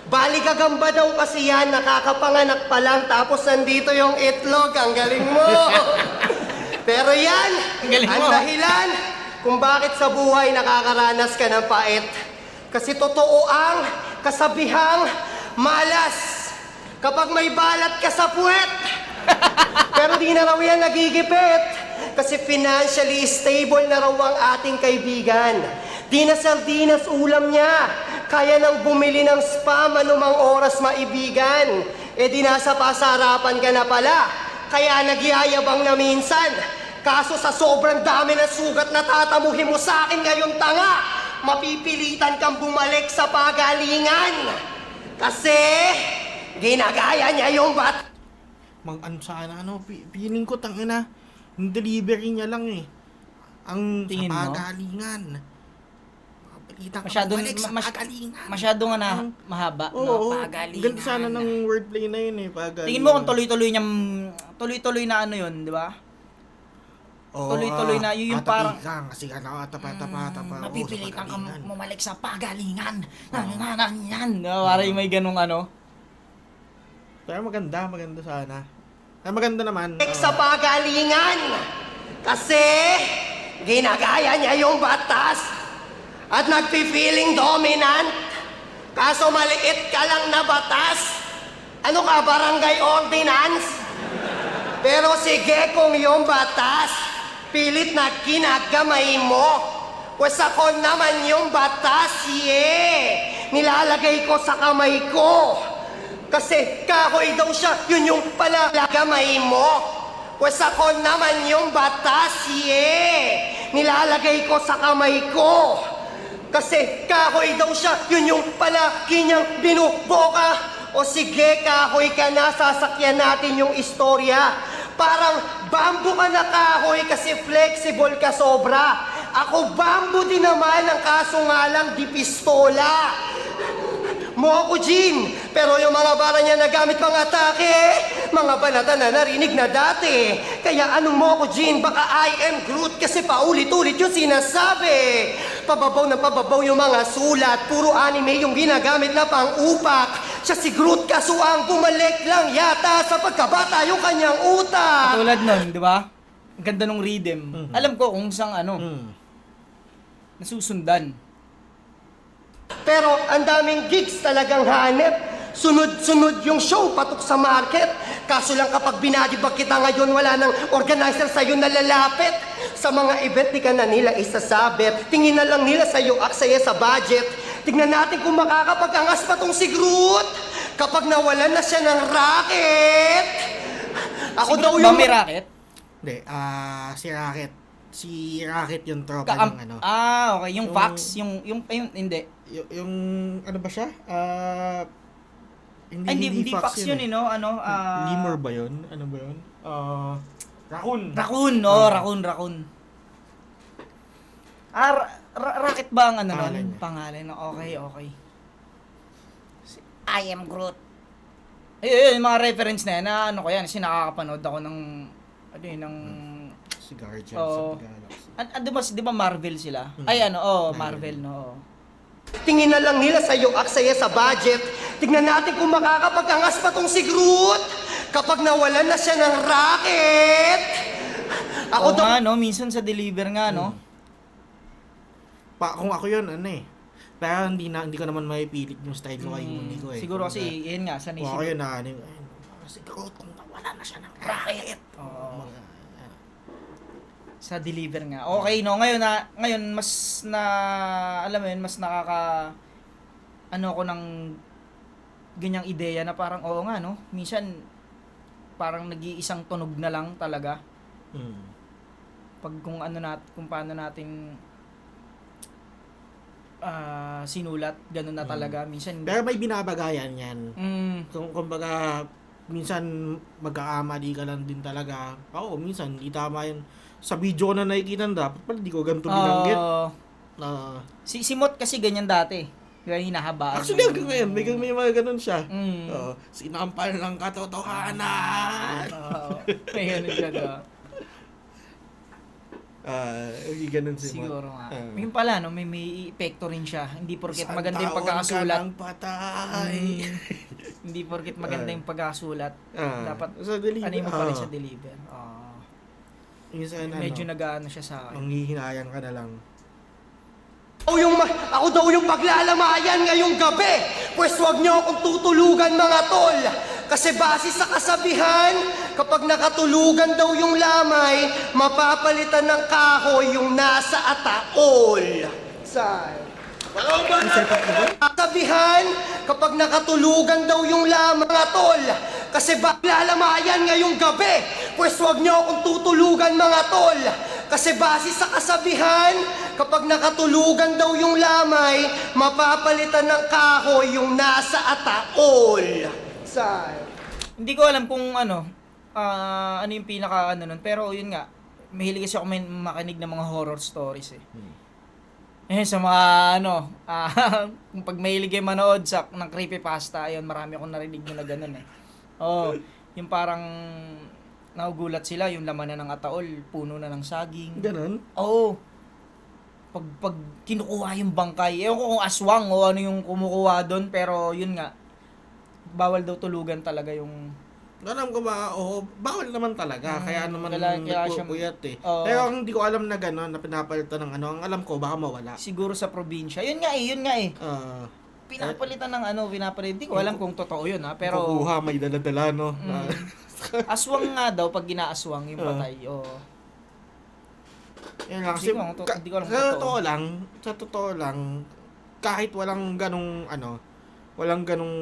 Speaker 4: Bali gagamba daw kasi yan, nakakapanganak pa lang, tapos nandito yung itlog. Ang galing mo! Pero yan,
Speaker 1: Ang galing mo.
Speaker 4: ang dahilan kung bakit sa buhay nakakaranas ka ng pait. Kasi totoo ang kasabihang malas kapag may balat ka sa puwet. Pero di na raw yan nagigipit kasi financially stable na raw ang ating kaibigan. Di na sardinas ulam niya. Kaya nang bumili ng spam anumang oras maibigan. E di nasa pasarapan ka na pala. Kaya nagyayabang na minsan. Kaso sa sobrang dami na sugat na tatamuhin mo sa akin ngayon tanga, mapipilitan kang bumalik sa pagalingan. Kasi ginagaya niya yung
Speaker 2: Ano sana, feeling ko tangina, yung delivery niya lang eh. Ang
Speaker 1: Tingin mo?
Speaker 2: sa pagalingan. Mapilitan ka
Speaker 1: Masyadong,
Speaker 2: bumalik sa pagalingan.
Speaker 1: masyadong na mahaba,
Speaker 2: Oo,
Speaker 1: no? Pagalingan.
Speaker 2: ganda sana ng wordplay na yun eh, pagalingan.
Speaker 1: Tingin mo kung tuloy-tuloy na ano yun, di ba?
Speaker 2: Oo,
Speaker 1: tuloy-tuloy na, yun yung parang-
Speaker 2: Kasi ano, tapa.
Speaker 1: Mapipilitan kang bumalik sa pagalingan. Yan. Parang may ganung ano.
Speaker 2: Pero maganda sana. Ay, maganda naman.
Speaker 4: sa pagalingan. Kasi ginagaya niya yung batas at nagpi-feeling dominant. Kaso maliit ka lang na batas. Ano ka, barangay ordinance? Pero sige kung yung batas, pilit na ginagamay mo. Pues ako naman yung batas, nilalagay ko sa kamay ko. Kasi kahoy daw siya, yun yung pala gamay mo. Pues ako naman yung batas, nilalagay ko sa kamay ko. Kasi kahoy daw siya, yun yung pala kanyang binuboka. O sige, kahoy ka na, sasakyan natin yung istorya. Parang bambo ka na kahoy kasi flexible ka sobra. Ako bambo din naman, ang kaso nga lang di pistola. Mo ako, Jean. Pero yung mga bara niya na gamit pang atake, mga banata na narinig na dati. Kaya anong mo ako, Jean? Baka I am Groot kasi paulit-ulit yung sinasabi. Pababaw na pababaw yung mga sulat. Puro anime yung ginagamit na pang-upak. Siya si Groot kaso ang bumalik lang yata sa pagkabata yung kanyang utak.
Speaker 1: Tulad nun, di ba? Ang ganda nung rhythm. Alam ko kung saan nasusundan.
Speaker 4: Pero ang daming gigs talagang hanep. Sunod-sunod yung show patok sa market. Kaso lang kapag binagibag kita ngayon, wala nang organizer sa'yo na lalapit. Sa mga event, di ka na nila isasabit. Tingin na lang nila sa'yo, aksaya sa budget. Tingnan natin kung makakapag-angas pa tong si Groot. Kapag nawalan na siya ng racket. Ako daw
Speaker 1: Ba
Speaker 4: yung...
Speaker 1: may racket?
Speaker 2: Hindi, si Rocket. Si Rocket yung tropa ng ano.
Speaker 1: Okay. Yung fax, hindi.
Speaker 2: Yung ano ba siya?
Speaker 1: Hindi fax yun,
Speaker 2: eh.
Speaker 1: no?
Speaker 2: Lemur ba yun? Ano ba yun? Raccoon.
Speaker 1: Raccoon, raccoon. Racket ba ang ano
Speaker 2: Pangalan
Speaker 1: nun?
Speaker 2: niya.
Speaker 1: Pangalan, okay.
Speaker 6: I am Groot.
Speaker 1: Ayun, yung mga reference na yan, na ano ko yan, kasi nakakapanood ako ng,
Speaker 2: Si Guardians
Speaker 1: Oo.
Speaker 2: of the Galaxy.
Speaker 1: di ba Marvel sila? Ay, Marvel, no?
Speaker 4: Tingin na lang nila sa'yo, aksaya sa budget. Tingnan natin kung makakapag-angas pa tong si Groot. Kapag nawalan na siya ng racket. Ako
Speaker 1: Oo
Speaker 4: daw...
Speaker 1: nga, no? Minsan sa deliver nga, no?
Speaker 2: Kung ako yun, ano eh. Pero hindi ko naman maipilit yung style ko kay Uni ko eh.
Speaker 1: Siguro kasi, yun nga,
Speaker 2: Kung
Speaker 1: sanay
Speaker 2: ako yun na, si Groot, kung nawala na siya ng racket.
Speaker 1: Oo. Sa deliver nga. Okay, no? Ngayon, mas alam mo yun, mas ako ng ganyang ideya na parang, oo nga, no? Minsan, parang nag-iisang tunog na lang talaga. Pag kung paano natin sinulat, ganun na talaga. Minsan,
Speaker 2: Pero may binabagayan yan.
Speaker 1: mm,
Speaker 2: Minsan magkakamali ka lang din talaga. Oo, minsan di tama yun. Sa video ko na nakikita dapat pala di ko ganito binanggit.
Speaker 1: si Mot kasi ganyan dati. Kaya hinahabaan.
Speaker 2: Actually, hanggang ngayon, may mga ganun siya.
Speaker 1: Mm.
Speaker 2: Sinampal ng katotohanan.
Speaker 1: May ganun siya, diba?
Speaker 2: Hindi ganun si Mo.
Speaker 1: Siguro nga. Yung pala, no, may epekto rin siya. Hindi porket maganda yung pagkakasulat.
Speaker 2: Isang taon ka ng patay.
Speaker 1: Hindi porket maganda yung pagkakasulat. Dapat,
Speaker 2: sa deliver.
Speaker 1: ano mo pa rin sa deliver.
Speaker 2: Minsan,
Speaker 1: Medyo nag-ano siya sa akin.
Speaker 2: manghihinayang ka na lang.
Speaker 4: Ako daw yung paglalamayan ngayong gabi. Pwes wag niyo akong tutulugan mga tol. Kasi base sa kasabihan, kapag nakatulugan daw yung lamay, mapapalitan ng kahoy yung nasa ataol. Saan? Kasabihan, kapag nakatulugan daw yung lamay, mga tol. Kasi paglalamayan ngayong gabi. Pwes wag niyo akong tutulugan mga tol. Kasi base sa kasabihan, kapag nakatulugan daw yung lamay, mapapalitan ng kahoy yung nasa ataol. Saan?
Speaker 1: Hindi ko alam kung ano yung pinaka nun. Pero yun nga, mahilig kasi ako makinig ng mga horror stories eh. Sa mga kung pag mahilig kayo manood ng creepypasta, ayun, marami akong narinig na ganun eh. Yung parang nagugulat sila, yung laman na ng ataol, puno na ng saging.
Speaker 2: Ganun?
Speaker 1: Oo. Pag kinukuha yung bangkay, ewan ko kung aswang o ano yung kumukuha doon, pero yun nga, bawal daw tulugan talaga yung...
Speaker 2: Alam ko ba, bawal naman talaga, kaya naman
Speaker 1: kaya siya-
Speaker 2: nagpupuyat eh.
Speaker 1: Oo.
Speaker 2: Pero hindi ko alam na gano'n, na pinapalitan ng ang alam ko, baka mawala.
Speaker 1: Siguro sa probinsya. Yun nga eh. Pinapalitan ng hindi ko alam kung totoo yun ha, pero...
Speaker 2: Kukuha, may dala-dala, no?
Speaker 1: Aswang nga daw pag ginaaswang yung patay.
Speaker 2: Yan lang.
Speaker 1: Hindi ko alam kung totoo.
Speaker 2: Sa totoo lang, kahit walang ganong walang ganong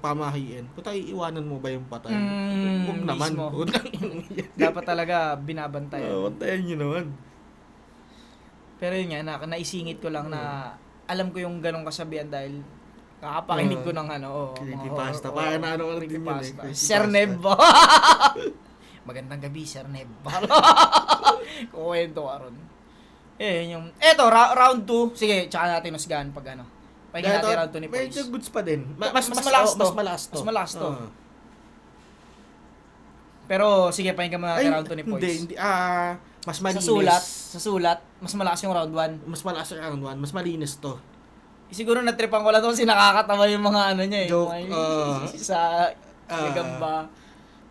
Speaker 2: pamahiin, patay, iwanan mo ba yung patay? Huwag naman.
Speaker 1: Mismo. Dapat talaga binabantayan.
Speaker 2: Bantayan nyo naman.
Speaker 1: Pero yun nga, naisingit ko lang na alam ko yung ganong kasabihan dahil kakapakinig ko ng
Speaker 2: Creepypasta. Para na din yun eh. Creepypasta.
Speaker 1: Sir Neb. Magandang gabi, Sir Neb. Kukwento ka ron. Eto, round 2. Sige, tsaka natin usgahan pag Pahinga natin round 2 ni Poise.
Speaker 2: Medyo goods pa din.
Speaker 1: Mas malakas to.
Speaker 2: Mas malakas to.
Speaker 1: Mas malakas to. Pero sige, pahinga muna natin round 2 ni Poise.
Speaker 2: Hindi. Mas malinis.
Speaker 1: Sa sulat, mas malakas yung round 1.
Speaker 2: Mas malakas yung round 1. Mas malinis to.
Speaker 1: Siguro natripan ko lang to kasi nakakatawa yung mga ano niya eh.
Speaker 2: Joke,
Speaker 1: Mga sa gagamba.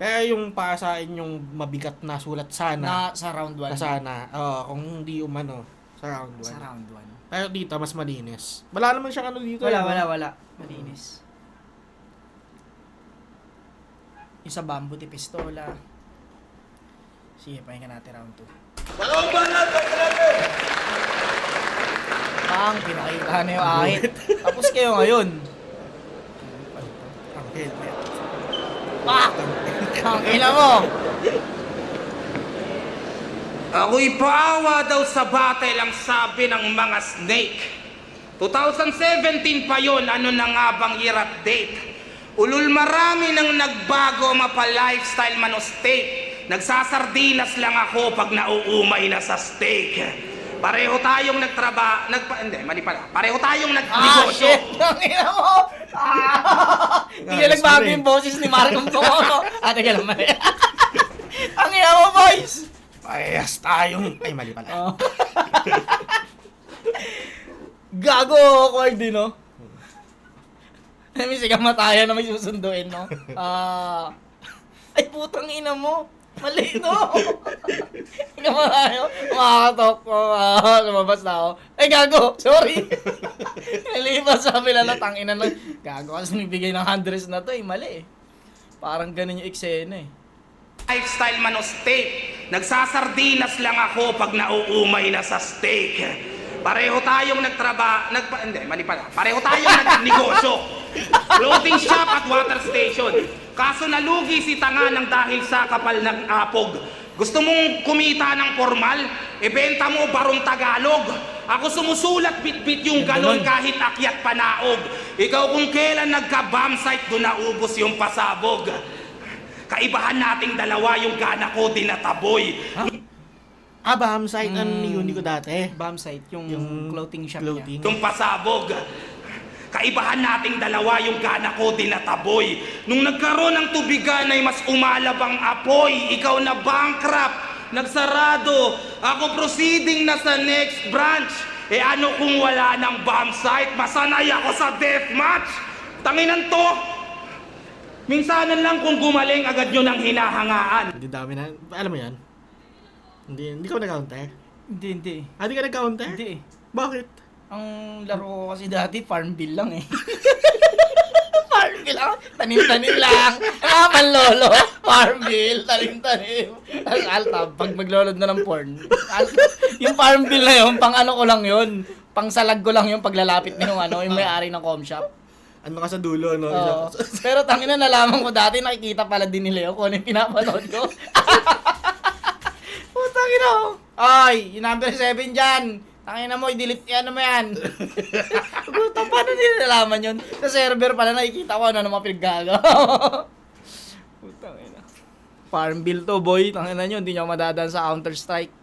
Speaker 2: Pero yung para sa akin, yung mabigat na sulat sana.
Speaker 1: Na sa round 1.
Speaker 2: Na sana. Kung hindi umano, sa round 1.
Speaker 1: Sa round 1.
Speaker 2: Pero dito, mas malinis. Wala naman siyang ano dito.
Speaker 1: Wala. Malinis. Yung sa bamboo di pistola. Sige, pahinga natin round 2. Pinakita na yung ahit. Tapos kayo ngayon.
Speaker 2: Ang helmet.
Speaker 1: Pak! Ang ina mo!
Speaker 3: Ako'y paawa daw sa battle ang sabi ng mga snake. 2017 pa yon, ano na nga bang year update? Ulul marami nang nagbago, mapa-lifestyle man o state. Nagsasardinas lang ako pag nauumay na sa steak. Pareho tayong hindi, mali pala. Pareho tayong nagnegosyo.
Speaker 1: Shit! Ang ina mo! Hindi na nagbago yung boses ni Marcom Tomono. Teka lang, mali. Ang ina mo, boys!
Speaker 2: Parehas tayong... Ay, mali pala.
Speaker 1: Oh. Gago, awkward din, no? May sikamatayan na may susunduin, no? Ay, putang ina mo! Mali, no? Sikamatayan, makakatok ko, lumabas na ako. Ay, gago! Sorry! Nalipas sa kabila na tangina lang. Gago kasi nagbigay ng hundreds na to, eh. Mali, eh. Parang ganun yung eksena, eh.
Speaker 3: Lifestyle man o steak. Nagsasardinas lang ako pag nauumay na sa steak. Pareho tayong hindi, mali pala. Pareho tayong nagnegosyo. Clothing shop at water station. Kaso nalugi si tanga ng dahil sa kapal ng apog. Gusto mong kumita ng formal? Ibenta mo barong Tagalog. Ako sumusulat bit-bit yung galon kahit akyat panaog. Ikaw kung kailan nagka-bomb site, doon naubos yung pasabog. Kaibahan nating dalawa, yung gana ko dinataboy.
Speaker 2: Bam site ang uni ko dati.
Speaker 1: Bomb site, yung clothing shop niya.
Speaker 3: Yung pasabog. Kaibahan nating dalawa, yung gana ko dinataboy. Nung nagkaroon ng tubigan ay mas umalabang apoy. Ikaw na bankrupt, nagsarado. Ako proceeding na sa next branch. Ano kung wala ng bomb site? Masanay ako sa deathmatch. Tanginan to. Minsanan lang kung gumaling agad nyo ng hinahangaan.
Speaker 2: Hindi dami na. Alam mo yan? Hindi ko nag-counter.
Speaker 1: Hindi.
Speaker 2: Hindi ka nag-counter?
Speaker 1: Hindi.
Speaker 2: Bakit?
Speaker 1: Ang laro ko kasi dati, Farmville lang eh. Farmville lang. Tanim-tanim lang. Manlolo. Farmville. Tanim-tanim. Tapos alta, pag maglolod na ng porn. Yung Farmville na yun, pang ano ko lang yun. Pang salag ko lang yung paglalapit na yung may-ari ng com shop.
Speaker 2: Ano ka sa dulo, no?
Speaker 1: Oo. Pero tangina, nalaman ko dati, nakikita pala din ni Leo kung ano yung pinapanood ko. Putang ina. Ay, yung number 7 dyan. Tangina mo, i-delete yan mo yan. Puta, paano nila nalaman yun? Sa server pala nakikita ko ano mga pinaggagawa. Putang ina. Farmville to, boy. Tangina nyo, hindi nyo madadaan sa Counter-Strike.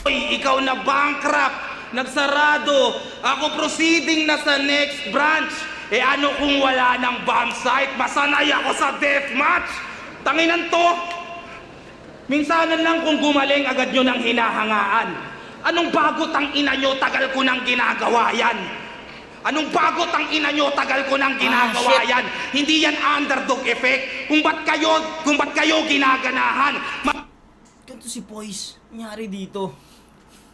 Speaker 3: Ikaw na bankrupt, nagsarado. Ako proceeding na sa next branch. Ano kung wala ng bomb site? Masanay ako sa deathmatch. Tanginan to. Minsanan lang kung gumaling agad nyo ng hinahangaan. Anong bago tang ina nyo, tagal ko nang ginagawa yan. Anong bago tang ina nyo, tagal ko nang ginagawa yan. Hindi yan underdog effect. Kung ba't kayo ginaganahan.
Speaker 1: Ganito si Poise. Nangyari dito.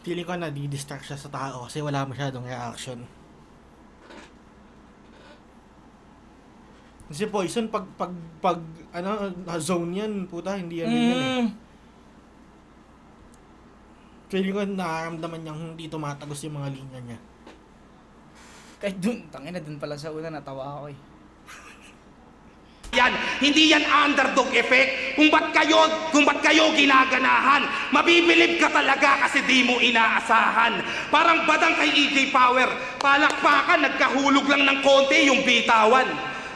Speaker 2: Feeling ko na di-distract siya sa tao kasi wala masyadong reaction. Kasi Poison, pag zone yan, puta, hindi yan ganyan eh. Feeling ko nararamdaman niyang hindi tumatagos yung mga linya niya.
Speaker 1: Kahit dun, tangina dun pala sa una, natawa ako eh.
Speaker 3: Yan, hindi yan underdog effect. Kung ba't kayo ginaganahan, mabibilib ka talaga kasi di mo inaasahan. Parang badang kay EJ Power, palakpakan, nagkahulog lang ng konti yung bitawan.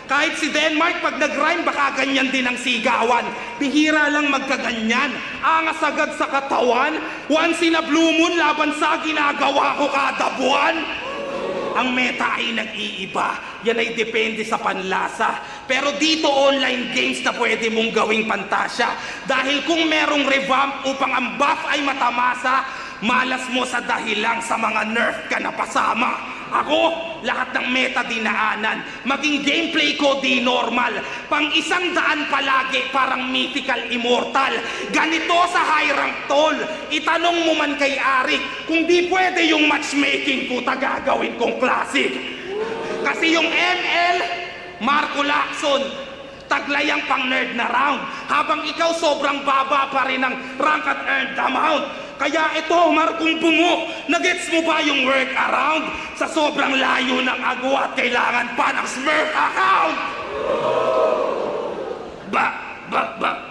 Speaker 3: Kahit si Denmark, pag nag-rhyme, baka ganyan din ang sigawan. Bihira lang magkaganyan, angas agad sa katawan. Once in a blue moon, laban sa ginagawa ko kada buwan. Ang meta ay nag-iiba, yan ay depende sa panlasa. Pero dito online games na pwede mong gawing pantasya. Dahil kung merong revamp upang ang buff ay matamasa, malas mo sa dahilang sa mga nerf ka na pasama. Ako, lahat ng meta dinaanan. Maging gameplay ko di normal. Pang 100 palagi, parang mythical immortal. Ganito sa high rank tol. Itanong mo man kay Arik, kung di pwede yung matchmaking ko, gagawin kong classic. Kasi yung ML, Marco Lacson, taglayang pang nerd na round. Habang ikaw sobrang baba pa rin ng rank at earned amount. Kaya ito, Markong Bungo, nagets mo ba yung workaround? Sa sobrang layo ng agwa at kailangan pa ng Smurf account?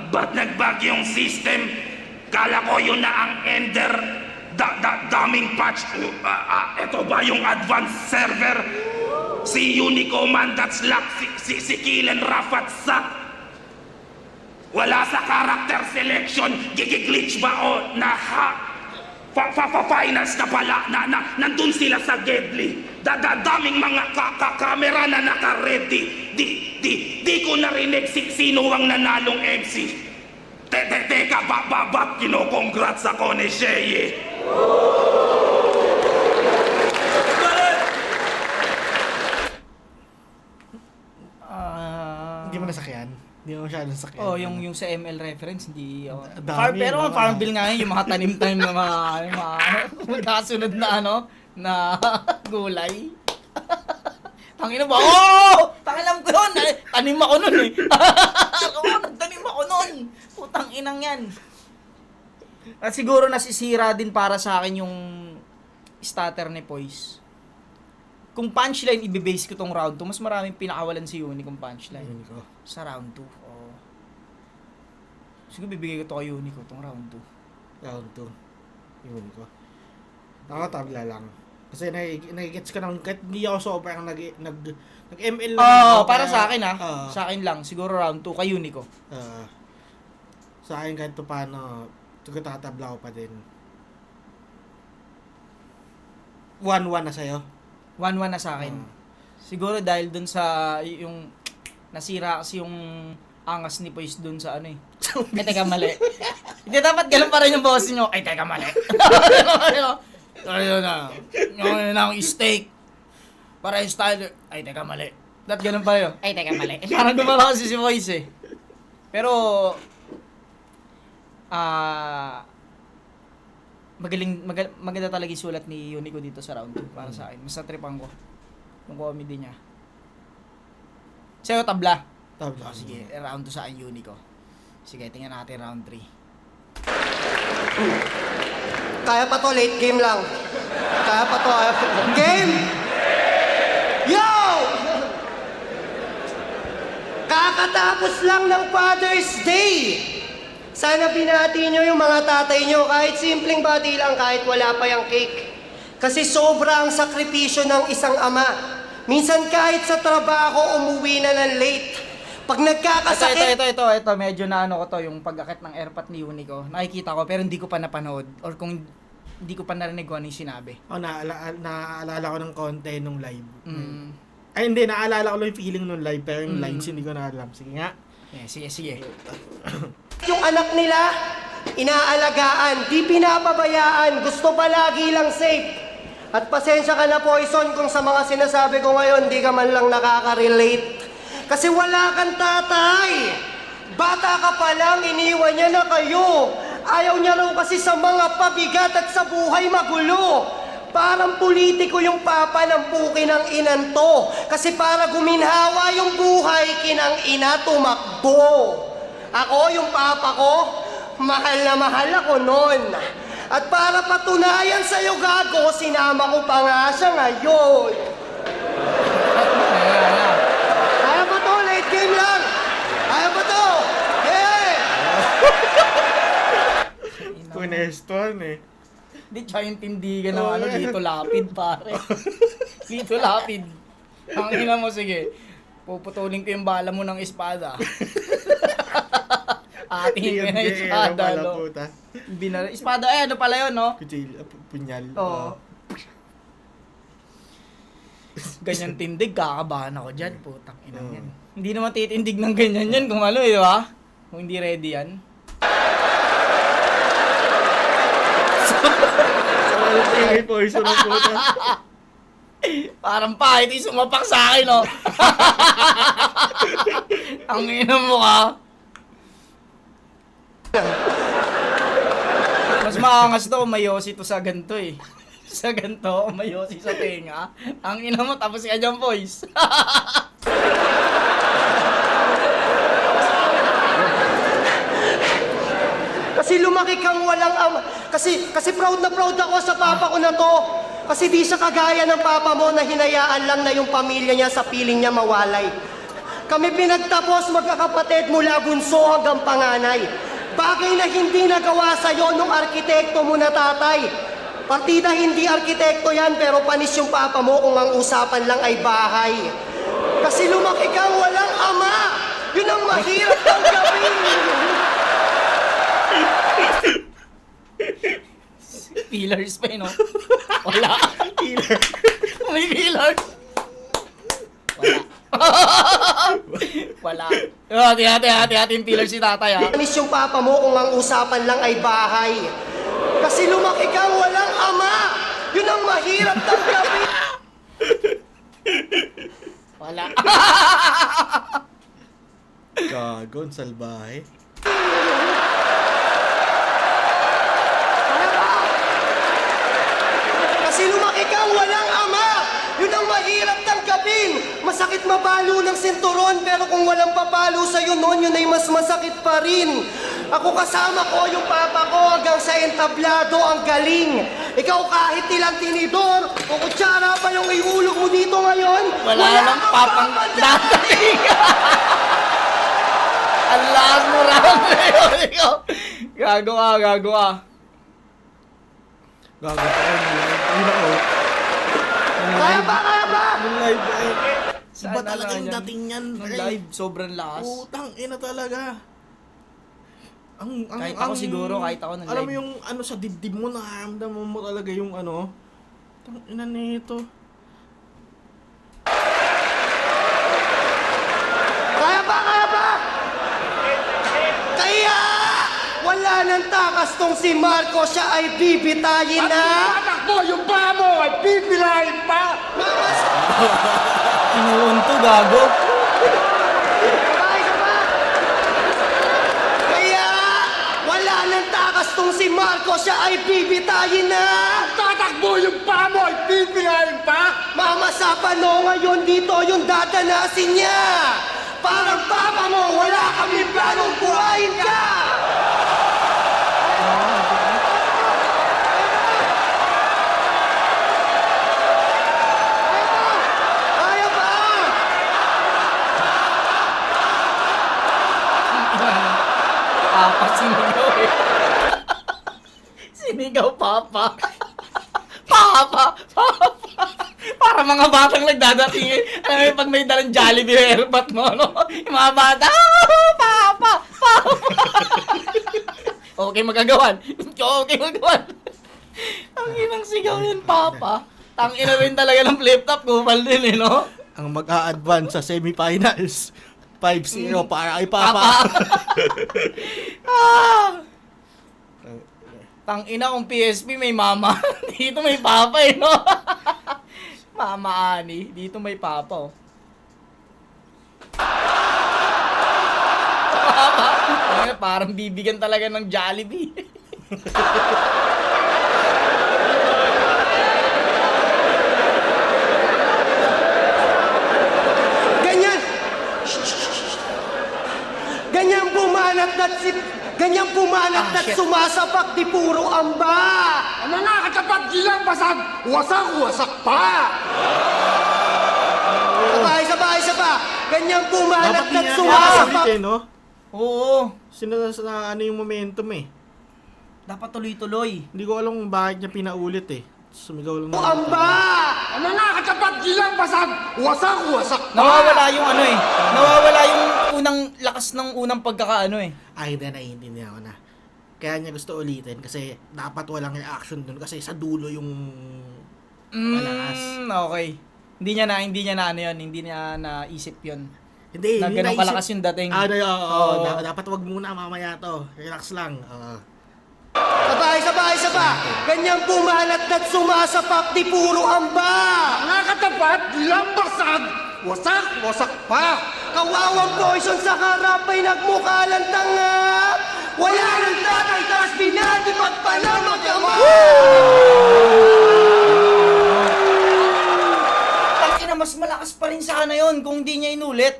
Speaker 3: Ba't nagbag yung system? Kala ko yun na ang ender. Daming patch. Ito ba yung advanced server? Si Unicommand that's lock, si Killen Rafat Sak. Wala sa character selection, gigiglitch ba o na-hack? Finance na pala, nandun sila sa Gedli. Daming mga kamera na naka-ready. Di ko narinig sino ang nanalong MC. Teka, ba't kino-congrats ako ni Sheye?
Speaker 2: Hindi mo nasakyan. Hindi mo masyadong nasakyan.
Speaker 1: Oh, yung sa ML reference, hindi ako.
Speaker 2: Dami,
Speaker 1: Pero
Speaker 2: no?
Speaker 1: ang Farmville nga yun, yung mga tanim-tanim na mga magkasunod na na gulay. Tangina ba? Oh! Tangilam ko yun! Tanim ako nun eh. Nagtanim ako nun! Putang inang yan. At siguro nasisira din para sa akin yung stutter ni Poise. Kung punchline ibibase ko tong round 2, mas maraming pinakawalan si Uni kung punchline.
Speaker 2: Unico.
Speaker 1: Sa round 2. Oh. Siguro bibigay ko to kay Unico tong round 2.
Speaker 2: Round 2. Unico. Ako tabla lang. Kasi nagigets ko nang kahit hindi ako sobrang nag-ML lang.
Speaker 1: Oh,
Speaker 2: ako,
Speaker 1: para
Speaker 2: kaya-
Speaker 1: sa akin
Speaker 2: Oo.
Speaker 1: sa akin lang siguro round 2 kay Unico.
Speaker 2: Sa akin kahit paano, tatabla ko pa din. 1-1 na sa'yo.
Speaker 1: 1-1 na sa akin. Siguro dahil dun sa yung nasira kasi yung angas ni Poise dun sa ano eh. Ay, teka, mali. Hindi, dapat ganun pa rin yung boss nyo. Ay, teka, mali. Ayun na. Yung na akong steak. Para yung style. Ay, teka, mali. Dapat ganun pa yun. Ay, teka, mali. Parang gumala kasi si Poise eh. Pero, maganda talaga yung sulat ni Unico dito sa round 2 para sa akin. Mas natripan ko yung comedy niya. Sa'yo, tabla.
Speaker 2: Tabla.
Speaker 1: Oh, sige, round 2 sa akin, Unico. Sige, tingnan natin round 3.
Speaker 4: Kaya pa to, late game lang. Kaya pa to. Game! Yo! Kakatapos lang ng Father's Day. Sana binati nyo yung mga tatay nyo, kahit simpleng bati lang, kahit wala pa yung cake. Kasi sobrang sakripisyo ng isang ama. Minsan kahit sa trabaho, umuwi na ng late. Pag nagkakasakit...
Speaker 1: Ito, medyo na ano ko to, yung pag-akit ng airpot ni Unico. Nakikita ko, pero hindi ko pa napanood. Or kung hindi ko pa narinig kung ano yung sinabi.
Speaker 2: Naaalala ko ng konti nung live.
Speaker 1: Mm.
Speaker 2: Ay, hindi. Naaalala ko lang yung feeling nung live, pero yung lines hindi ko na alam. Sige nga.
Speaker 1: Sige.
Speaker 4: Yung anak nila, inaalagaan, di pinapabayaan, gusto palagi lang safe. At pasensya ka na, Poison, kung sa mga sinasabi ko ngayon, di ka man lang nakaka-relate. Kasi wala kang tatay. Bata ka pa lang, iniwan niya na kayo. Ayaw niya raw kasi sa mga pabigat at sa buhay magulo. Parang politiko yung papa ng puki ng inanto. Kasi para guminhawa yung buhay, kinang ina tumakbo. Ako, yung papa ko, mahal na mahal ako nun. At para patunayan sa'yo, gago, sinama ko pa nga siya ngayon. Kaya ba to? Late game lang. Kaya ba to? Hey!
Speaker 2: Puneston eh.
Speaker 1: Hindi, tsaka yung tindigan ng ano, dito lapid, pare. Dito lapid. Ang ina mo, sige. Puputulin ko yung bala mo ng espada. Atingin ko na yung espada, no? Espada, ano pala yun, no?
Speaker 2: Punyal.
Speaker 1: Oo. Ganyan tindig, kakabahan ako dyan, putang ina yan. Hindi naman titindig ng ganyan yan kung ano, di ba? Kung hindi ready yan.
Speaker 2: Ay, Poison ang puta.
Speaker 1: Parang pahit yung sumapak sa akin, oh. Ang ina mo ka. Mas maangas to, umayosi to sa ganito eh. Sa ganito, umayosi sa tenga. Ang ina mo, tapos ka dyan, boys.
Speaker 4: Kasi lumaki kang walang ama. Kasi proud na proud ako sa papa ko na to. Kasi di siya kagaya ng papa mo na hinayaan lang na yung pamilya niya sa piling niya mawalay. Kami pinagtapos magkakapatid mula bunso hanggang panganay. Bagay na hindi nagawa sa'yo nung arkitekto mo na tatay. Partida hindi arkitekto yan pero panis yung papa mo kung ang usapan lang ay bahay. Kasi lumaki kang walang ama. Yun ang mahirap ng gawin.
Speaker 1: Pillars pa, no? Wala. May pillars. Wala. Wala. Hati yung pillars si tatay, ha?
Speaker 4: Panis yung papa mo kung ang usapan lang ay bahay. Kasi lumaki kang walang ama. Yun ang mahirap ng gawin.
Speaker 1: Wala.
Speaker 2: Gagon, salbahe.
Speaker 4: Kasi lumaki kang walang ama. Yun ang mahirap tanggapin. Masakit mabalo ng sinturon, pero kung walang papalo sa'yo noon, yun ay mas masakit pa rin. Ako kasama ko yung papa ko hanggang sa entablado ang galing. Ikaw kahit ilang tinidor o kutsara pa yung iulog mo dito ngayon,
Speaker 1: Wala lang
Speaker 4: kang
Speaker 1: papang
Speaker 4: papandaan.
Speaker 1: dating. Ang lakas mo raw ngayon, ikaw. Gago ka.
Speaker 2: Gago pa ako.
Speaker 4: Kaya ba?
Speaker 2: Nung live eh.
Speaker 1: Saan
Speaker 2: Iba
Speaker 1: na
Speaker 2: talaga
Speaker 1: lang
Speaker 2: yung
Speaker 1: yan?
Speaker 2: dating yan.
Speaker 1: Nung
Speaker 2: pre.
Speaker 1: live, sobrang lakas.
Speaker 2: Putang ina talaga.
Speaker 1: Kahit ako siguro, kahit ako ng
Speaker 2: alam mo
Speaker 1: live.
Speaker 2: yung ano sa dibdib mo, nakaramdaman mo talaga yung ano. Tang ina nito.
Speaker 4: Kaya ba? Kaya! Wala nang takas tong si Marco, siya ay bibitayin na.
Speaker 3: Tatakbo yung ba mo ay pipilahin pa!
Speaker 1: Inuunto, gago.
Speaker 4: Kaya wala nang takas tong si Marco, siya ay bibitayin na.
Speaker 3: Tatakbo yung ba mo ay pipilahin pa!
Speaker 4: Mama sa pano ngayon dito yung dadanasin niya. Parang papa mo, wala kami planong buhayin ka. Kaya ba?
Speaker 1: Papa, sinigaw eh. Sinigaw, Papa. Papa! Para mga batang nagdadating eh. Alam mo yung pag may dalang Jollibee hairbat mo, no? Yung mga bata, Papa! Papa! Okay magagawan. Okay magagawan. Ang inang sigaw yun, Papa. Tangina rin talaga ng flip-top. Kupal din eh, no?
Speaker 2: Ang mag-a-advance sa semifinals. 5-0 para kay Papa.
Speaker 1: Ah! Tangina kung PSP may mama. Dito may papa eh, no? Mama Ani. Dito may papa, oh. Papa. Ay, parang bibigyan talaga ng Jollibee.
Speaker 4: Ganyan. Ganyan pumanat at
Speaker 1: shit.
Speaker 4: sumasapak di puro amba.
Speaker 3: Ano nga katapat gilang basag, wasak pa!
Speaker 4: Isa pa. Ganyan pumanat
Speaker 2: Dapat
Speaker 4: at
Speaker 2: niya
Speaker 4: sumasapak.
Speaker 2: ulit eh, no?
Speaker 1: Oo.
Speaker 2: Sinasa ano yung momentum eh.
Speaker 1: Dapat tuloy-tuloy.
Speaker 2: Hindi ko alam kung bakit niya pinaulit eh. Sumigaw lang
Speaker 4: Amba.
Speaker 3: Ano nga katapat gilang basag, wasak pa!
Speaker 1: Nawawala yung ano eh. Nawawala yung unang lakas ng unang pagkakaano eh.
Speaker 2: Ay, hindi, naiintindihan ko na. Kaya niya gusto ulitin kasi dapat walang reaction dun kasi sa dulo yung malakas.
Speaker 1: Okay. Hindi niya na ano yun. Hindi niya naisip yun.
Speaker 2: Hindi,
Speaker 1: Na
Speaker 2: yung
Speaker 1: ganun
Speaker 2: naisip-
Speaker 1: kalakas yung dating.
Speaker 2: Oo,
Speaker 1: Oo.
Speaker 2: dapat wag muna mamaya to. Relax lang.
Speaker 4: Sabay. Ganyan bumalat at sumasapak di puro amba.
Speaker 6: Mga katapat, lambasag, wasak pa.
Speaker 4: Kawawang poison sa harap ay nagmukhalang tanga. Wala nang tatay, tapos binadipag pa ng magama.
Speaker 1: Tangina, mas malakas pa rin sana yon kung hindi niya inulit.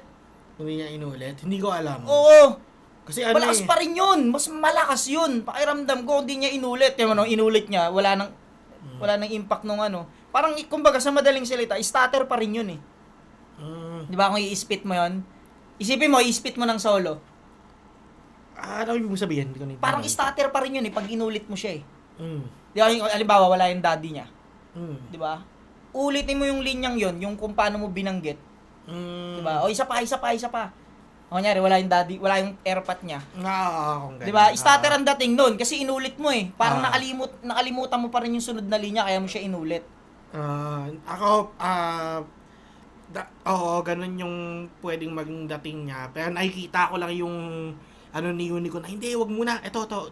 Speaker 2: Hindi niya inulit. Hindi ko alam.
Speaker 1: Oo.
Speaker 2: Kasi ano
Speaker 1: Malakas
Speaker 2: eh.
Speaker 1: pa rin yun. Mas malakas yun. Pakiramdam ko, hindi niya inulit. Yung ano, inulit niya, wala nang impact nung ano. Parang, kumbaga, sa madaling salita, stutter pa rin yun eh. Di ba, kung i-spit mo yun? Isipin mo, i-spit mo ng solo.
Speaker 2: Ano yung sabihin? Hindi ko na
Speaker 1: Parang stutter pa rin yun eh, pag inulit mo siya eh.
Speaker 2: Mm.
Speaker 1: Di ba, alimbawa, wala yung daddy niya.
Speaker 2: Mm.
Speaker 1: Di ba? Ulitin mo yung linyang yun, yung kung paano mo binanggit.
Speaker 2: Mm.
Speaker 1: Di ba? O, isa pa. O, kunyari, wala yung daddy, wala yung airpot niya.
Speaker 2: Kung ganun.
Speaker 1: Di ba? Stutter ang dating nun kasi inulit mo eh. Parang
Speaker 2: Ah.
Speaker 1: nakalimutan mo pa rin yung sunod na linya kaya mo siya inulit.
Speaker 2: Oo, ganun yung pwedeng maging dating niya. Pero nakikita ko lang yung ano ni Unico na, hindi, wag muna.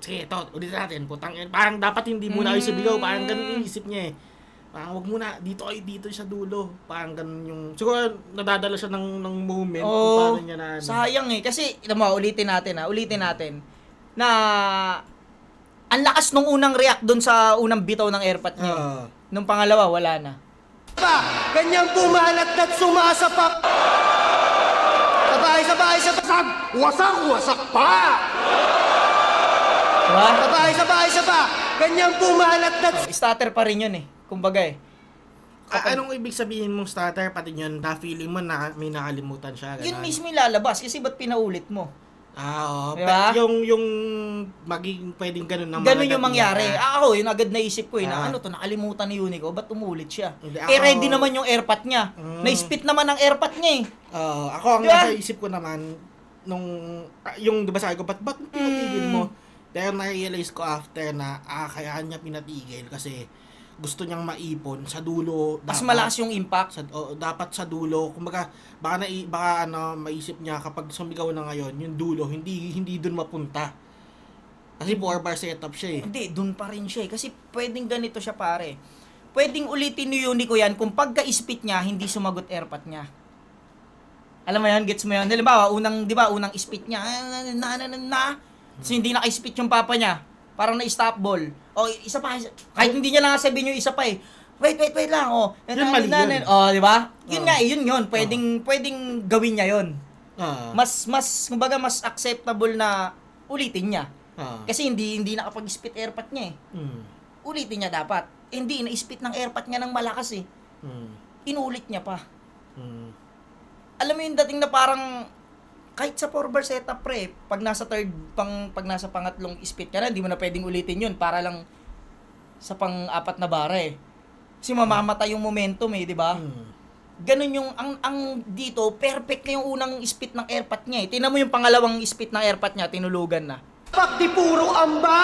Speaker 2: Sige, ulit natin. Parang dapat hindi muna kayo sumigaw. Parang ganun yung isip niya eh. Parang wag muna, dito sa dulo. Parang ganun yung, siguro nadadala siya ng moment kung
Speaker 1: Oo,
Speaker 2: paano niya na ano.
Speaker 1: sayang eh. Kasi, alam mo, ulitin natin. Na, ang lakas nung unang react dun sa unang bitaw ng airpot niya.
Speaker 2: Oo.
Speaker 1: Nung pangalawa, wala na.
Speaker 4: Ganyan bumalat at sumasapak. Sabay.
Speaker 6: Wasak pa.
Speaker 1: Diba?
Speaker 4: Sabay. Ganyan bumalat at
Speaker 1: Stutter pa rin yun eh. Kumbaga eh.
Speaker 2: Anong ibig sabihin mong starter pati yun na feeling mo na may nakalimutan siya? Ganun.
Speaker 1: Yun mismo yung lalabas kasi ba't pinaulit mo?
Speaker 2: Oo.
Speaker 1: Diba?
Speaker 2: Yung magiging pwedeng ganun na
Speaker 1: Ganun yung mangyari.
Speaker 2: na-
Speaker 1: Ako, yun agad naisip ko eh, na
Speaker 2: Ah.
Speaker 1: ano to, nakalimutan ni Unico, ba't umulit siya?
Speaker 2: Hindi,
Speaker 1: Eh,
Speaker 2: ako-
Speaker 1: ready naman yung airpot niya. Na-spit naman ang airpot niya eh.
Speaker 2: Ako ang
Speaker 1: Diba?
Speaker 2: nasa isip ko naman, yung diba sabi ko, ba't pinatigil mo? Pero na-realize ko after na, kaya niya pinatigil kasi gusto niyang maipon sa dulo.
Speaker 1: Mas malakas yung impact.
Speaker 2: Dapat sa dulo. Kumbaga, baka maisip niya kapag sumigaw na ngayon, yung dulo, hindi dun mapunta. Kasi 4-bar setup siya eh.
Speaker 1: Hindi, dun pa rin siya eh. Kasi pwedeng ganito siya pare. Pwedeng ulitin ni Unico yan kung pagka-spit niya, hindi sumagot airpot niya. Alam mo yan, gets mo yan? Halimbawa, unang spit niya, so hindi naka-spit yung papa niya. Parang na-stop ball. O, isa pa. Kahit hindi niya lang sabihin yung isa pa eh. Wait lang. O,
Speaker 2: Yun, mali yun.
Speaker 1: O, di ba? Yun
Speaker 2: Oo.
Speaker 1: nga eh, yun. Pwedeng gawin niya yun.
Speaker 2: Ah.
Speaker 1: Kumbaga, mas acceptable na ulitin niya.
Speaker 2: Ah.
Speaker 1: Kasi hindi nakapag-spit airpot niya eh. Ulitin niya dapat. Hindi, na-spit ng airpot niya ng malakas eh. Inulit niya pa. Alam mo yung dating na parang, kahit sa 4-bar setup pre, pag nasa pangatlong spit ka na, hindi mo na pwedeng ulitin yun para lang sa pang-apat na bara eh. Kasi mamamatay yung momentum eh, di ba? Ganun yung, ang dito, perfect na yung unang spit ng airpot niya eh. Tingnan mo yung pangalawang spit ng airpot niya, tinulugan na.
Speaker 4: pak di puro amba.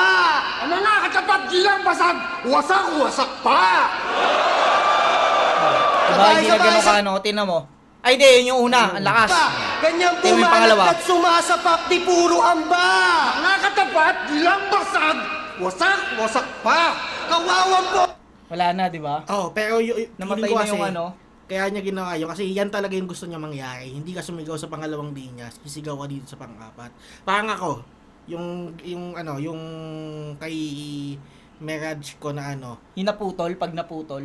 Speaker 6: Mga katapat, lambasag, wasak pa.
Speaker 1: Diba? Hindi na ganun ka ano, tingnan mo. Ay, hindi, yun yung una, ang lakas.
Speaker 4: Ganyan
Speaker 1: Tingnan mo yung pangalawa.
Speaker 4: bumalat at sumasapak di puro amba.
Speaker 6: Mga katapat, lambasag, wasak pa.
Speaker 4: Kawawang po.
Speaker 1: Wala na, di ba?
Speaker 2: Pero
Speaker 1: Namatay
Speaker 2: feeling ko
Speaker 1: na yung
Speaker 2: kasi,
Speaker 1: ano.
Speaker 2: kaya niya ginawa yun kasi yan talaga yung gusto niya mangyari. Hindi ka sumigaw sa pangalawang linya, sisigaw ka dito sa pang-apat. Parang ako, yung kay Mirage ko na
Speaker 1: Yung naputol, pag naputol.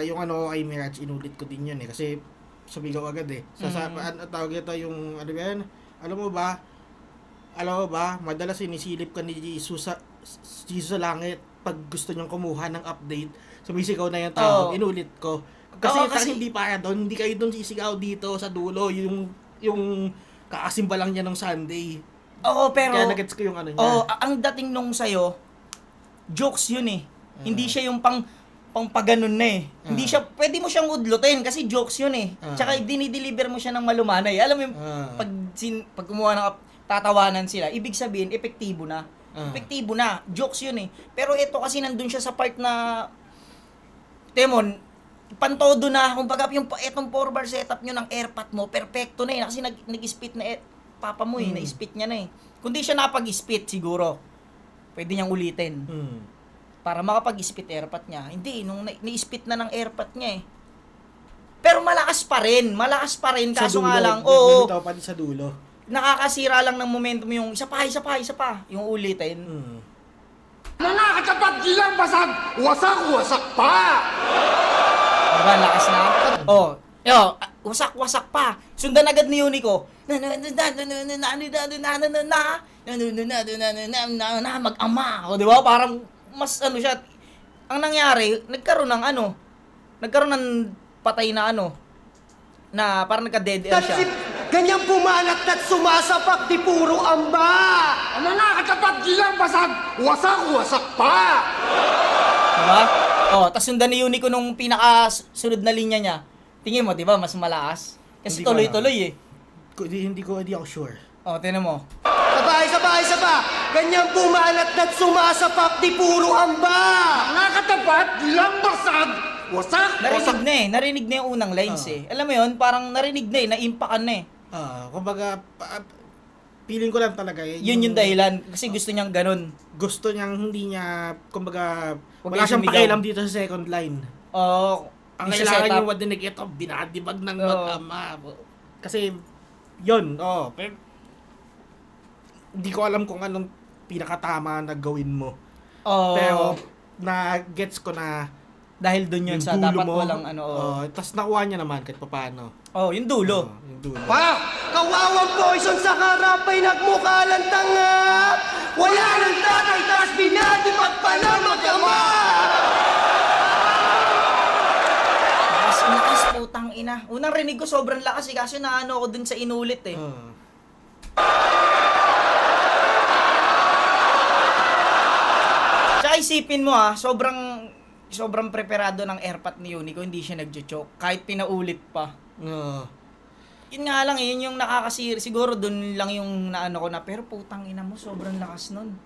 Speaker 2: yung kay Mirage, inulit ko din yun eh. Kasi sumigaw agad eh. Tawag ito yung, ano ba yan? Alam mo ba, madalas sinisilip ka ni Jesus sa langit pag gusto niyang kumuha ng update. Sumisigaw na yung tao,
Speaker 1: Oo.
Speaker 2: inulit ko. Kasi,
Speaker 1: kasi-
Speaker 2: hindi para doon, hindi kayo doon sisigaw dito sa dulo, yung kakasimba lang niya ng Sunday.
Speaker 1: Oo, pero...
Speaker 2: Kaya nagets ko yung ano niya.
Speaker 1: ang dating nung sa'yo, jokes yun eh. Hindi siya yung pang paganon na eh. Hindi siya, pwede mo siyang udlutin kasi jokes yun eh. Tsaka dinideliver mo siya ng malumanay. Alam mo yung, pag kumuha ng tatawanan sila, ibig sabihin, epektibo na. Epektibo na. Jokes yun eh. Pero ito kasi nandun siya sa part na, Temon, pantodo na, kumbaga yung etong 4-bar setup nyo ng airpot mo, perfecto na eh. Kasi nag-spit na papa mo eh, na-spit niya na eh. Kundi siya napag-spit siguro. pwede niyang ulitin. Para makapag-spit airpot niya. Hindi, nung ni-spit na ng airpot niya eh. Pero malakas pa rin, kaso nga lang, oo,
Speaker 2: Bumitaw pa din sa dulo.
Speaker 1: nakakasira lang ng momentum yung isa pa, yung ulitin.
Speaker 6: Mga katapat, di lang basag, wasak pa!
Speaker 1: Diba, lakas na? Wasak pa. Sundan agad ni Unico. Mag-ama. O, di ba? Parang mas ano siya. Ang nangyari, nagkaroon ng patay na na parang nagka-dead air siya.
Speaker 4: Ganyang pumalat at sumasapak, di puro amba!
Speaker 6: Mga katapat, di lang basag, wasak pa!
Speaker 1: Diba? Tas sundan ni Unico nung pinaka-sunod na linya niya. Tingin mo, di ba? Mas malakas. Kasi
Speaker 2: Hindi ko
Speaker 1: tuloy-tuloy eh.
Speaker 2: Hindi ako sure.
Speaker 1: Tingnan mo.
Speaker 4: Sabay! Ganyang pumalat at sumasapak, di puro amba!
Speaker 6: Mga katapat, di lang basag, wasak
Speaker 1: Narinig na yung unang lines eh. Alam mo yun, parang narinig na eh, na-impactan na eh.
Speaker 2: Kumbaga, feeling ko lang talaga
Speaker 1: Yun yung dahilan, kasi gusto niyang ganun.
Speaker 2: gusto niyang hindi niya, kumbaga,
Speaker 1: Huwag
Speaker 2: wala
Speaker 1: niya
Speaker 2: siyang
Speaker 1: sumigaw.
Speaker 2: pakialam dito sa second line. Ang
Speaker 1: Hindi siya
Speaker 2: kailangan
Speaker 1: setup.
Speaker 2: yung wadinig ito, binadibag ng
Speaker 1: Oo.
Speaker 2: mag-ama. Kasi, yun, pero, hindi ko alam kung anong pinakatama na gawin mo. Pero, na-gets ko na
Speaker 1: dahil dun yun
Speaker 2: yung
Speaker 1: sa
Speaker 2: dulo
Speaker 1: dapat
Speaker 2: mo,
Speaker 1: walang
Speaker 2: tas nakuha niya naman kahit paano.
Speaker 1: yung dulo.
Speaker 2: Yung dulo.
Speaker 4: Pa! Kawawang poison sa harap ay nagmukha lang tanga! Wala nang tatay, tas binadibag pa na mag-ama!
Speaker 1: Lakas, putang ina. Unang rinig ko sobrang lakas eh, kasi naano ako dun sa inulit eh. Tsaka isipin mo sobrang preparado ng airpot ni Unico, hindi siya nagjo-choke kahit pinaulit pa. Yun nga lang, yun yung nakakasir. Siguro dun lang yung naano ko na, pero putang ina mo, sobrang lakas nun.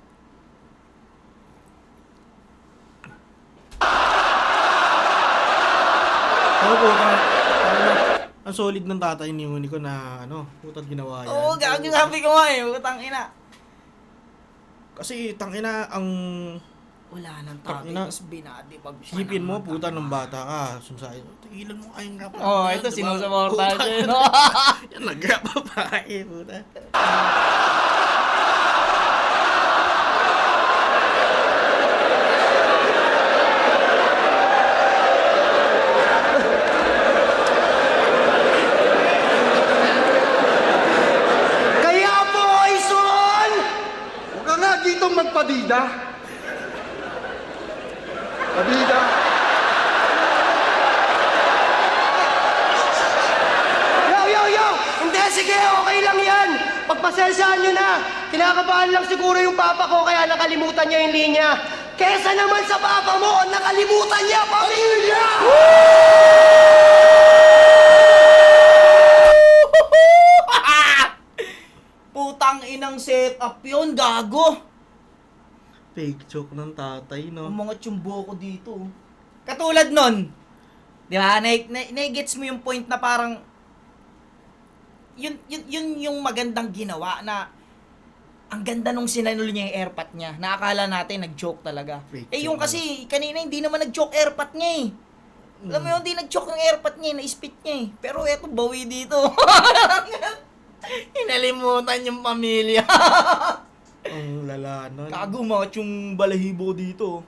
Speaker 2: Ang solid ng tatay ni Unico na putang ginawa yan.
Speaker 1: Oo, gago, sabi ko nga eh, putang ina.
Speaker 2: Kasi tangina ang
Speaker 1: Wala nang tabi,
Speaker 2: Tangina.
Speaker 1: tapos binadibag pa
Speaker 2: isipin mo
Speaker 1: ng
Speaker 2: puta
Speaker 1: mag-ama.
Speaker 2: nung bata ka, sunsay. Tigilan mo kayong rap.
Speaker 1: Ito sinusuportahan niya yun.
Speaker 2: Yan nag-rap pa pa puta.
Speaker 4: Kaya poison!
Speaker 6: Huwag ka nga dito magpadida. Padida.
Speaker 4: Yo! Hindi, sige, okay lang yan. Pagpasensyahan nyo na. Kinakabahan lang siguro yung papa ko kaya nakalimutan niya yung linya. Kesa naman sa papa mo, nakalimutan niya, pamilya!
Speaker 1: Putang inang setup yun, gago.
Speaker 2: Fake joke ng tatay, no?
Speaker 1: Ang mga tsumbo ko dito. Katulad nun, di ba, na-gets mo yung point na parang, yun yung magandang ginawa na, ang ganda nung sinanul niya yung airpot niya. Nakakala natin nag-joke talaga.
Speaker 2: Fake
Speaker 1: Yung
Speaker 2: joke.
Speaker 1: kasi, kanina hindi naman nag-joke airpot niya eh. Alam mo yun, hindi nag-joke yung airpot niya, na-spit niya eh. Pero eto, bawi dito. Inalimutan yung pamilya.
Speaker 2: Ang lala nun.
Speaker 1: Kagumat yung balahibo dito.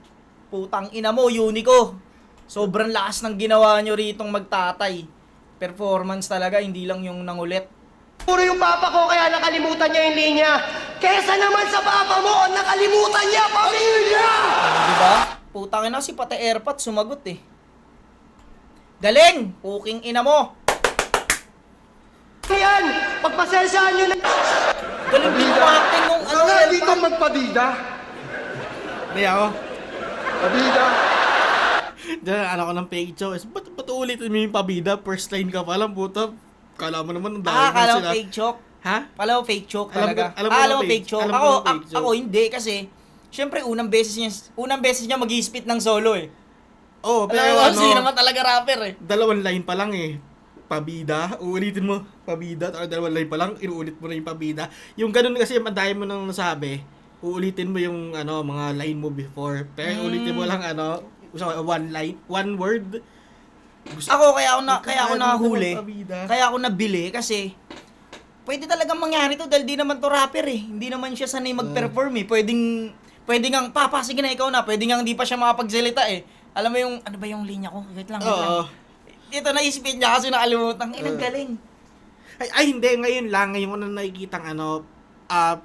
Speaker 1: Putang ina mo, Unico. Sobrang lakas ng ginawa nyo ritong magtatay. Performance talaga, hindi lang yung nangulit.
Speaker 4: Puro yung papa ko kaya nakalimutan niya yung linya. Kesa naman sa papa mo, nakalimutan niya, pamilya!
Speaker 1: Diba? Putang ina, si pati airpot sumagot eh. Galing! Puking ina mo!
Speaker 4: Yan, pagpasensyahan nyo na.
Speaker 1: Galing din mo acting nung
Speaker 6: Huwag ka nga dito
Speaker 1: airpot.
Speaker 6: magpadida.
Speaker 2: Hindi ako.
Speaker 6: Padida.
Speaker 2: Diyan, ko ng fake joke. Ba't ulitin mo yung pabida? First line ka pa lang, puta. Kala mo naman ang dami
Speaker 1: Kala mo fake joke?
Speaker 2: Ha?
Speaker 1: Kala mo fake joke
Speaker 2: Alam ko-
Speaker 1: talaga?
Speaker 2: alam ko
Speaker 1: Alam
Speaker 2: na
Speaker 1: mo
Speaker 2: fake-
Speaker 1: fake joke?
Speaker 2: alam ko
Speaker 1: Ako,
Speaker 2: na fake joke.
Speaker 1: ako hindi kasi, syempre unang beses niya mag-spit ng solo eh.
Speaker 2: Oh,
Speaker 1: Alam
Speaker 2: pero
Speaker 1: mo, sino naman talaga rapper eh.
Speaker 2: dalawang line pa lang eh. Pabida, uulitin mo, pabida, or dalawang line pa lang, inuulit mo na yung pabida. Yung ganun kasi, ang dahil mo nang nasabi, uulitin mo yung mga line mo before. Pero ulitin mo lang one word.
Speaker 1: Ako kaya ako nahuli.
Speaker 2: Magpabida.
Speaker 1: Kaya ako nabili kasi pwede talagang mangyari to dahil di naman to rapper eh. Hindi naman siya sanay mag-perform eh. Pwedeng ang papa sige na ikaw na. Pwedeng ang hindi pa siya makapagsalita eh. Alam mo yung ano ba yung linya ko? Wait lang.
Speaker 2: Oo.
Speaker 1: Ito naisipin niya kasi nakalimutan. Ang galing.
Speaker 2: Ay, hindi. Ngayon lang. Ngayon ko na nakikitang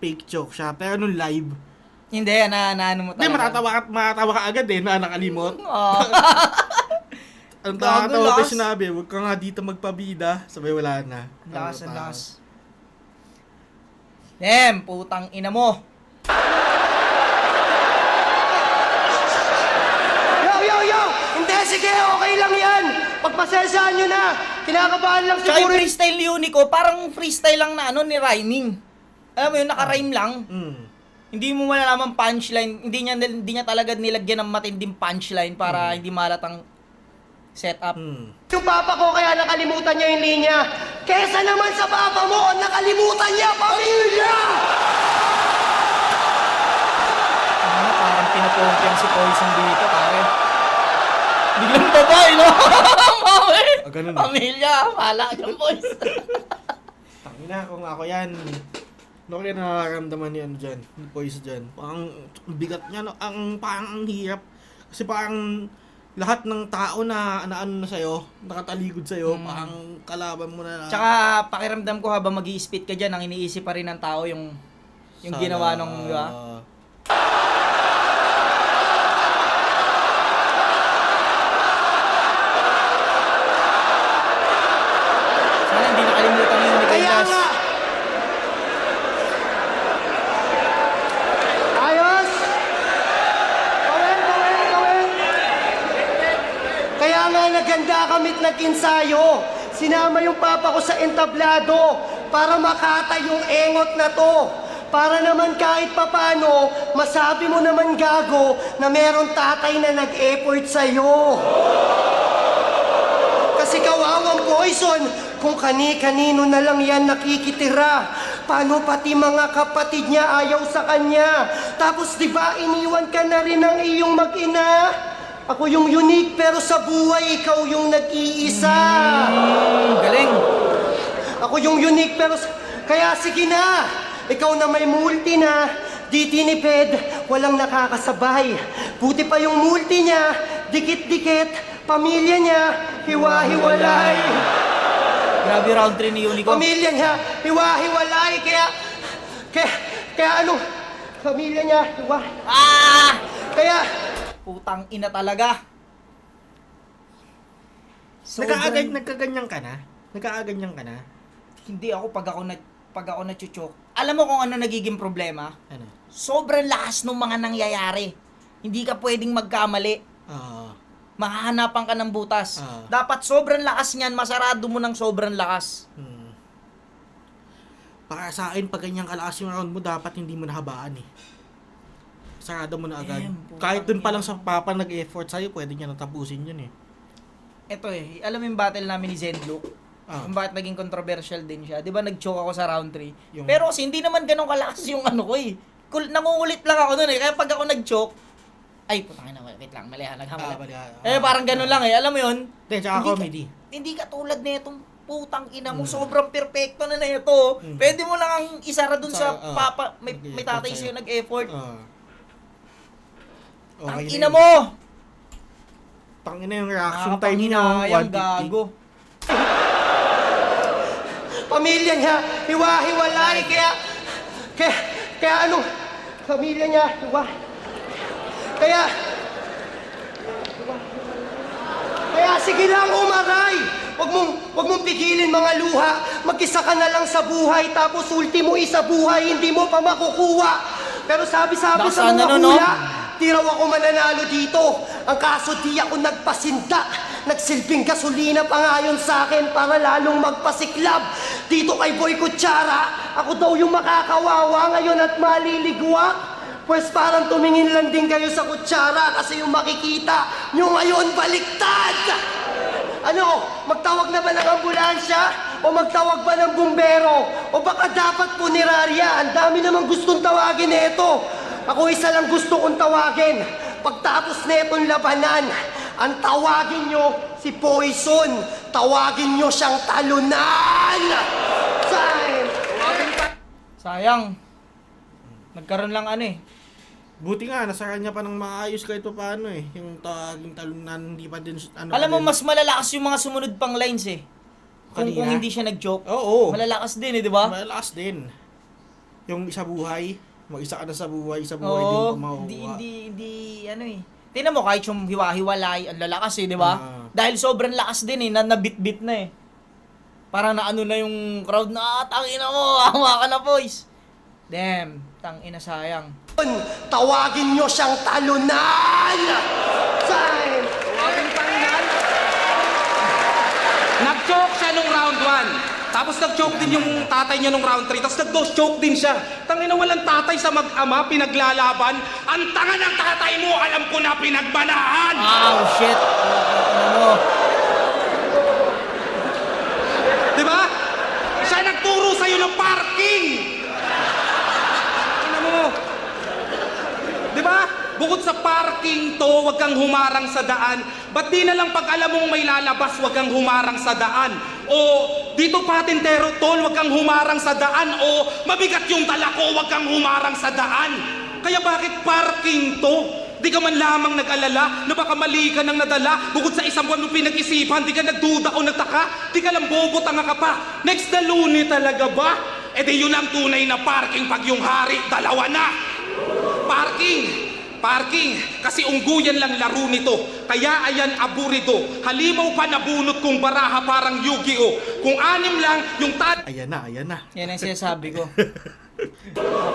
Speaker 2: fake joke siya. Pero nung live,
Speaker 1: Hindi, ano mo
Speaker 2: hindi,
Speaker 1: talaga.
Speaker 2: matatawa ka agad eh, na nakalimot.
Speaker 1: Oh.
Speaker 2: Ang
Speaker 1: Gago,
Speaker 2: nakatawa pa
Speaker 1: lakas.
Speaker 2: sinabi, huwag ka nga dito magpabida. Sabay wala na.
Speaker 1: Lakas,
Speaker 2: Ano,
Speaker 1: lakas. Dem, putang ina mo.
Speaker 4: Yo! Hindi, sige, okay lang yan. Pagpasensyahan nyo na. Kinakabahan lang
Speaker 1: Tsaka yung
Speaker 4: siguro.
Speaker 1: freestyle ni Unico, parang freestyle lang na ni rhyming. Alam mo yun, naka-rhyme lang. Hindi mo malalaman punchline. Hindi niya talaga nilagyan ng matinding punchline para hindi malatang setup.
Speaker 4: Yung papa ko kaya nakalimutan niya yung linya. Kesa naman sa papa mo, nakalimutan niya, pamilya!
Speaker 1: Ano, parang pinapongkyan si Poison dito, pare. Biglang babae, no? Mami!
Speaker 2: ganun.
Speaker 1: Pamilya, pala yung Poison.
Speaker 2: Tangina, kung ako yan, ano kaya nararamdaman ni dyan, ni Poise dyan? Parang bigat niya, parang ang hirap. Kasi parang lahat ng tao na na sa'yo, nakataligod sa'yo, parang kalaban mo na.
Speaker 1: Tsaka pakiramdam ko habang mag-i-spit ka dyan, ang iniisip pa rin ng tao yung ginawa nung, di ba? Sana hindi nakalimutan yung Miguel
Speaker 4: Kaya
Speaker 1: Gas.
Speaker 4: nga! Ayos! Gawin! Kaya nga naganda kamit nag-ensayo. Sinama yung papa ko sa entablado para makata yung engot na to. Para naman kahit papano, masabi mo naman gago na meron tatay na nag-effort sa'yo. Kasi kawawang Poison, kung kani-kanino na lang yan nakikitira. Paano pati mga kapatid niya ayaw sa kanya? Tapos di ba iniwan ka na rin ng iyong mag-ina? Ako yung unique pero sa buhay ikaw yung nag-iisa.
Speaker 1: Galing.
Speaker 4: Ako yung unique pero kaya sige na. Ikaw na may multi na. Di tinipid, walang nakakasabay. Buti pa yung multi niya, dikit-dikit. Pamilya niya, hiwa-hiwalay.
Speaker 1: Grabe round 3 ni Unico.
Speaker 4: Pamilya niya, hiwa-hiwalay. Kaya ano? Pamilya niya, Kaya,
Speaker 1: Putang ina talaga. Sobrang-
Speaker 2: Nagkaganyan ka na?
Speaker 1: Hindi ako pag ako na-choke. Alam mo kung ano nagiging problema?
Speaker 2: Ano?
Speaker 1: Sobrang lakas ng mga nangyayari. Hindi ka pwedeng magkamali. Mahahanapan ka ng butas. Dapat sobrang lakas niyan, masarado mo ng sobrang lakas.
Speaker 2: Para sa akin, pag ganyang kalakas yung round mo, dapat hindi mo nahabaan eh. Sarado mo na agad. Kahit dun pa lang sa papa nag-effort sa'yo, pwede niya natapusin yun eh.
Speaker 1: Ito alam mo yung battle namin ni Zenlook? Kung bakit naging controversial din siya. Di ba nag-choke ako sa round 3? Pero kasi hindi naman ganun kalakas yung ano ko eh. Nangungulit lang ako nun eh. Kaya pag ako nag-choke, ay putang ina, wait lang, mali ha, parang ganun lang eh. Alam mo yun?
Speaker 2: Tsaka comedy.
Speaker 1: Hindi ka tulad nitong putang ina mo, sobrang perfecto na ito. Pwede mo lang ang isara dun sa papa, may tatay sa'yo nag-effort. Tang ina mo!
Speaker 2: Tangina yung reaction time niya.
Speaker 1: Yung gago.
Speaker 4: pamilya niya, hiwa-hiwalay. Kaya ano? Pamilya niya, Kaya sige lang, umaray! Wag mong pigilin mga luha. Mag-isa ka na lang sa buhay, tapos ultimo isa buhay, hindi mo pa makukuha. Pero sabi-sabi sa
Speaker 1: Nasaan
Speaker 4: mga
Speaker 1: na, no?
Speaker 4: hula, di raw ako mananalo dito. Ang kaso di ako nagpasinda. Nagsilbing gasolina pa nga yun sa akin para lalong magpasiklab. Dito kay Boy Kutsara, ako daw yung makakawawa ngayon at maliligwak. Pues parang tumingin lang din kayo sa kutsara kasi yung makikita nyo ngayon baliktad! Ano, magtawag na ba ng ambulansya? O magtawag ba ng bumbero? O baka dapat punerarya? Ang dami namang gustong tawagin nito. Ako isa lang gusto kong tawagin. Pagtapos na itong labanan, ang tawagin nyo si Poison. Tawagin nyo siyang talunan! Time!
Speaker 1: Sayang. Nagkaroon lang ano eh.
Speaker 2: Buti nga, nasa kanya pa ng maayos kahit pa paano eh. Yung tawaging talunan, hindi pa din ano.
Speaker 1: Alam mo,
Speaker 2: pa din.
Speaker 1: mas malalakas yung mga sumunod pang lines eh. Kung
Speaker 2: Kanina?
Speaker 1: hindi siya nag-joke.
Speaker 2: Oo.
Speaker 1: Malalakas din eh, di ba?
Speaker 2: Malakas din. Yung isa buhay, mag-isa ka na sa buhay, isa buhay din
Speaker 1: Oo.
Speaker 2: kung makukuha.
Speaker 1: Hindi, ano eh. Tingnan mo, kahit yung hiwa-hiwalay, ang lalakas eh, di ba?
Speaker 2: Ah.
Speaker 1: Dahil sobrang lakas din eh, nabit-bit na eh. Parang naano na yung crowd na, tangina mo, hawa ka na boys. Damn, tangina sayang.
Speaker 4: Tawagin nyo siyang talunan! Time!
Speaker 5: Nag-choke siya nung round 1. Tapos nag-choke din yung tatay niya nung round 3. Tapos nag-choke din siya. Tangina, walang tatay sa mag-ama, pinaglalaban. Ang tanga ng tatay mo, alam ko na pinagbanahan!
Speaker 1: Oh shit. Ano mo?
Speaker 5: Diba? Siya nagturo sa'yo ng parking! Ano mo? Diba? Bukod sa parking to, wag kang humarang sa daan. Ba't di na lang pag alam mong may lalabas, wag kang humarang sa daan? O dito patintero tol, wag kang humarang sa daan. O mabigat yung dala ko, wag kang humarang sa daan. Kaya bakit parking to? Di ka man lamang nag-alala na baka mali ka nang nadala. Bukod sa isang buwan mo pinag-isipan, di ka nagduda o nagtaka. Di ka lang bobo, tanga ka pa. Next na Luni talaga ba? E di yun ang tunay na parking pag yung hari, dalawa na. Parking, kasi ungguyan lang laro nito. Kaya ayan aburido. Halimaw pa nabunot kong baraha parang Yu-Gi-Oh. Kung 6 lang, yung
Speaker 2: Ayan na.
Speaker 1: Yan ang sinasabi ko.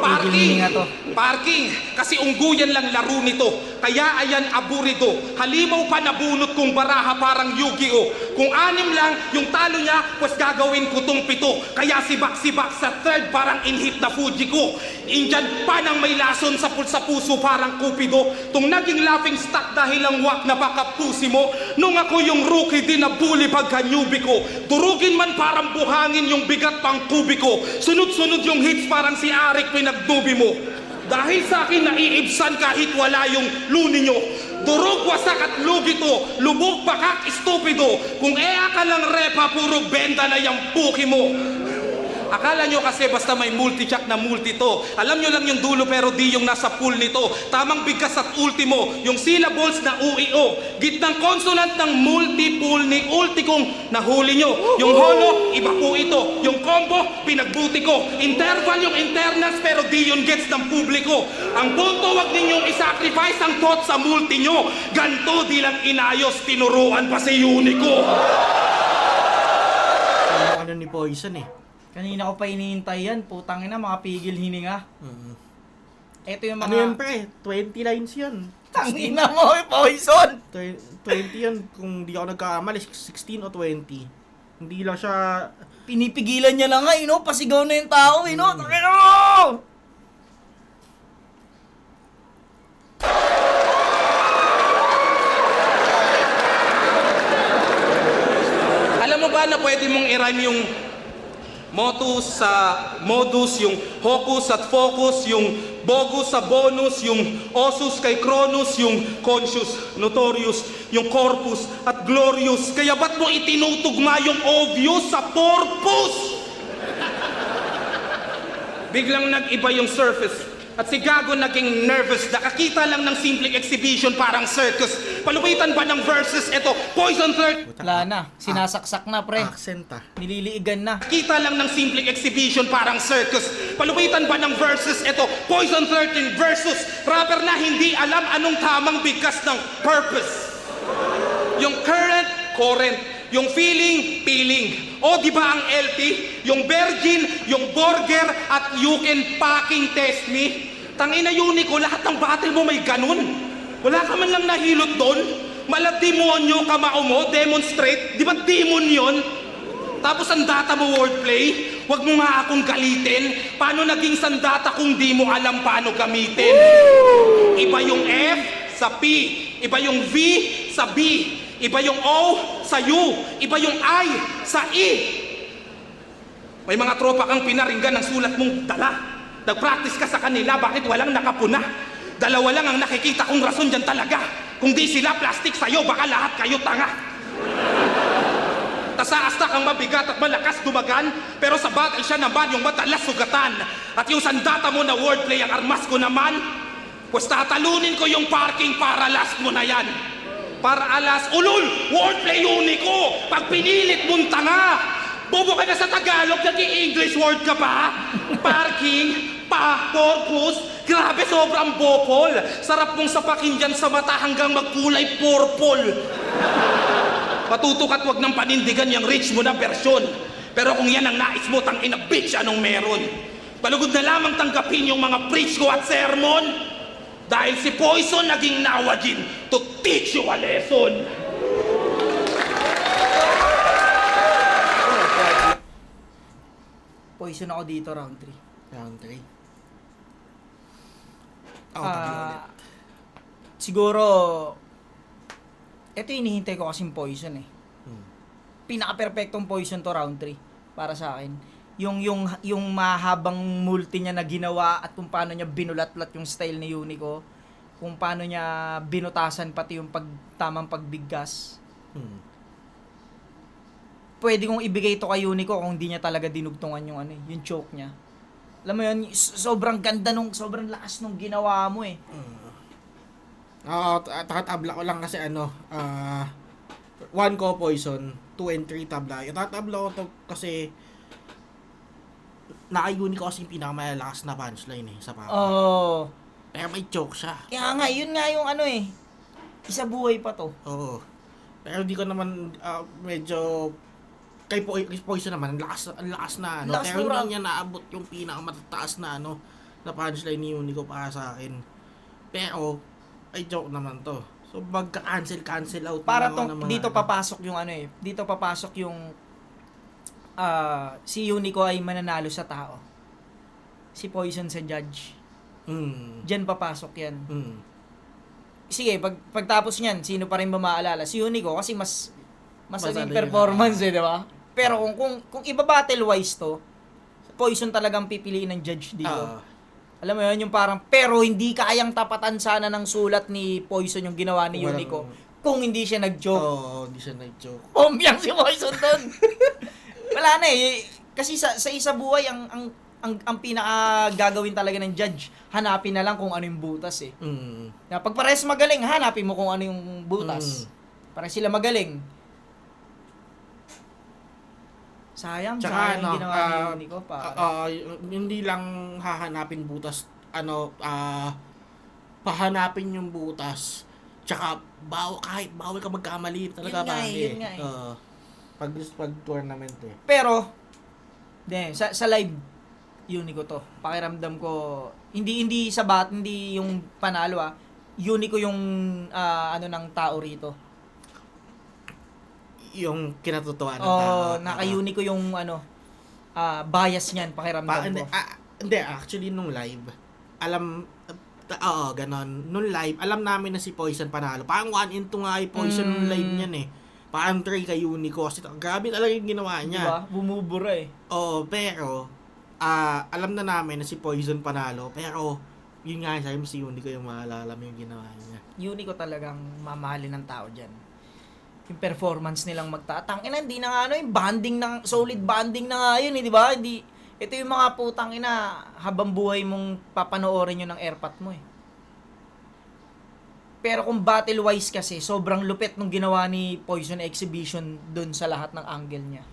Speaker 1: Hininga to.
Speaker 5: Parking, kasi ungguyan lang laro nito. Kaya ayan aburido. Halimaw pa nabunot kong baraha parang Yu-Gi-Oh. Kung 6 lang, yung talo niya, pues gagawin ko tong 7. Kaya sibak-sibak sa third parang inhit na Fuji ko. Indyan pa nang may lason sa puso parang Cupido. Tung naging laughing stock dahil ang wak na pakapusi mo. Nung ako yung rookie, din na bully pagka newbie ko. Durugin man parang buhangin yung bigat pang kubiko. Sunod-sunod yung hits parang si Arik pinagdubi mo. Dahil sa akin naiibsan kahit wala yung luni nyo. Durog, wasak at lugi to. Lubog, bakak, estupido. Kung ea ka lang repa, puro benda na yung puki mo. Akala nyo kasi basta may multi-jack na multi to. Alam nyo lang yung dulo pero di yung nasa pool nito. Tamang bigkas at ultimo, yung syllables na UIO. Gitnang consonant ng multi-pool ni ulti kong nahuli nyo. Yung holo, iba po ito. Yung combo, pinagbuti ko. Interval yung internals pero di yun gets ng publiko. Ang punto, wag ninyong isacrifice ang thought sa multi nyo. Ganto di lang inayos, tinuruan pa si Unico.
Speaker 2: Ano ni Poison eh.
Speaker 1: Kanina ko pa hinihintay yan. Putang ina, makapigil hininga. Ito yung mga...
Speaker 2: Ano yan pre? 20 lines yun.
Speaker 1: Tangina mo, Poison!
Speaker 2: 20 yun, kung di ako nagkakamali, 16 o 20. Hindi lang siya...
Speaker 1: Pinipigilan niya lang nga, pasigaw na yung tao, Tangina mo!
Speaker 5: Alam mo ba na pwede mong i-rhyme yung motus sa modus, yung hocus at focus, yung bogus sa bonus, yung osus kay Cronus, yung conscious, notorious, yung corpus at glorious. Kaya ba't mo itinutugma yung obvious sa purpose? Biglang nag-iba yung surface. At si Gago naging nervous. Nakakita lang ng simpleng exhibition parang circus. Palupitan ba ng verses? Eto, Poison Third.
Speaker 1: Wala na, sinasaksak na pre.
Speaker 2: Accent ah.
Speaker 1: Nililiigan na.
Speaker 5: Kita lang ng simpleng exhibition parang circus. Palupitan ba ng verses? Ito, Poison 13 versus rapper na hindi alam anong tamang bigkas ng purpose. Yung current. Yung feeling. O di ba ang LT? Yung virgin, yung burger, at you can fucking test me. Tangina Unico, lahat ng battle mo may ganun. Wala ka man lang nahilot doon. Malademonyo kamao mo, demonstrate. Di ba demon yon? Tapos ang data mo wordplay, wag mo nga akong galitin. Paano naging sandata kung di mo alam paano gamitin? Iba yung F sa P, iba yung V sa B, iba yung O sa U, iba yung I sa E. May mga tropa kang pinaringgan ng sulat mong dala.
Speaker 3: Nag-practice ka sa kanila, bakit walang nakapuna? Dalawa lang ang nakikita kong rason dyan talaga. Kung di sila plastic sa'yo, baka lahat kayo tanga. Tasaasta kang mabigat at malakas dumagan, pero sa battle siya naman yung madalas sugatan. At yung sandata mo na wordplay ang armas ko naman, pues tatalunin ko yung parking para last mo na yan. Para alas, ulul, wordplay uniko, pag pinilit mong tanga. Bobo ka na sa Tagalog, nag-i-English word ka pa? Parking, purpose, grabe sobrang bopol. Sarap mong sapakin dyan sa mata hanggang magkulay purple. Matutok at wag nang panindigan yung rich mo na versyon. Pero kung yan ang nais mo, tangina bitch, anong meron? Palugod na lamang tanggapin yung mga preach ko at sermon. Dahil si Poison naging nawagin to teach you a lesson.
Speaker 1: Poison ako dito, round 3.
Speaker 2: Round 3. Ako tatlo ulit.
Speaker 1: Siguro, ito yung hinihintay ko kasing Poison eh. Pinaka-perfectong Poison to round 3 para sa akin. Yung mahabang multi niya na ginawa at kung paano niya binulatlat yung style ni Unico, kung paano niya binutasan pati yung tamang pagbigkas. Pwede kong ibigay ito kay Unico kung hindi niya talaga dinugtungan yung yung choke niya. Alam mo yun, sobrang ganda sobrang lakas nung ginawa mo eh.
Speaker 2: Tatabla ko lang kasi 1 ko Poison, 2 and 3 tabla. Yung tatabla ko to kasi naka-uni ko kasi yung pinakamalakas na punchline sa papa.
Speaker 1: Oo.
Speaker 2: Pero may choke siya.
Speaker 1: Kaya nga, yun nga yung isa buhay pa to.
Speaker 2: Oo. Pero di ko naman medyo kay Poison naman, ang lakas na
Speaker 1: Lakas
Speaker 2: pero
Speaker 1: na
Speaker 2: hindi niya naabot yung pinakamataas na na punchline ni Unico para sa akin. Pero ay joke naman to. So magka-cancel out
Speaker 1: Para
Speaker 2: na ng mga
Speaker 1: dito papasok yung dito papasok yung si Unico ay mananalo sa tao. Si Poison sa judge. Diyan papasok yan. Sige, pagtapos niyan, sino pa rin ba maaalala? Si Unico kasi mas ano yung performance di ba? Pero kung iba battle wise to, Poison talagang pipiliin ng judge dito. Alam mo yun, yung parang, pero hindi kayang tapatan sana ng sulat ni Poison yung ginawa ni Unico kung hindi siya nag-joke.
Speaker 2: Oo, hindi siya nag-joke.
Speaker 1: Pombyang si Poison doon. Wala na eh. Kasi sa isa buhay, ang pinaka gagawin talaga ng judge, hanapin na lang kung ano yung butas eh. Na pag parehas magaling, hanapin mo kung ano yung butas. Para sila magaling. Sayang yung ginawa ni Unico pa.
Speaker 2: Hindi lang hahanapin butas, pahanapin yung butas. Tsaka kahit bawal ka magkamali talaga
Speaker 1: Yun nga eh.
Speaker 2: Pag tournament eh.
Speaker 1: Pero sa live Unico to. Pakiramdam ko hindi yung panalo Unico yung ng tao rito.
Speaker 2: Yung kinatutuan ng tao.
Speaker 1: Naka-Unico yung bias niyan, pakiramdam ko.
Speaker 2: Hindi, actually nung live, ganon. Nung live, alam namin na si Poison panalo. Parang 1-2 nga ay Poison nung live niyan eh. Parang 3 kay Unico. Kasi grabe talaga yung ginawa niya.
Speaker 1: Diba? Bumubura eh.
Speaker 2: Oo, pero, alam na namin na si Poison panalo. Pero, yun nga, sabi mo si Unico yung maalala mo yung ginawa niya.
Speaker 1: Unico talagang mamahalin ng tao dyan. Yung performance nilang magtatang. Hindi na nga yung banding solid banding na nga yun di ba? Ito yung mga putang habang buhay mong papanoorin yun ng airpat mo eh. Pero kung battle-wise kasi, sobrang lupit nung ginawa ni Poison Exhibition dun sa lahat ng angle niya.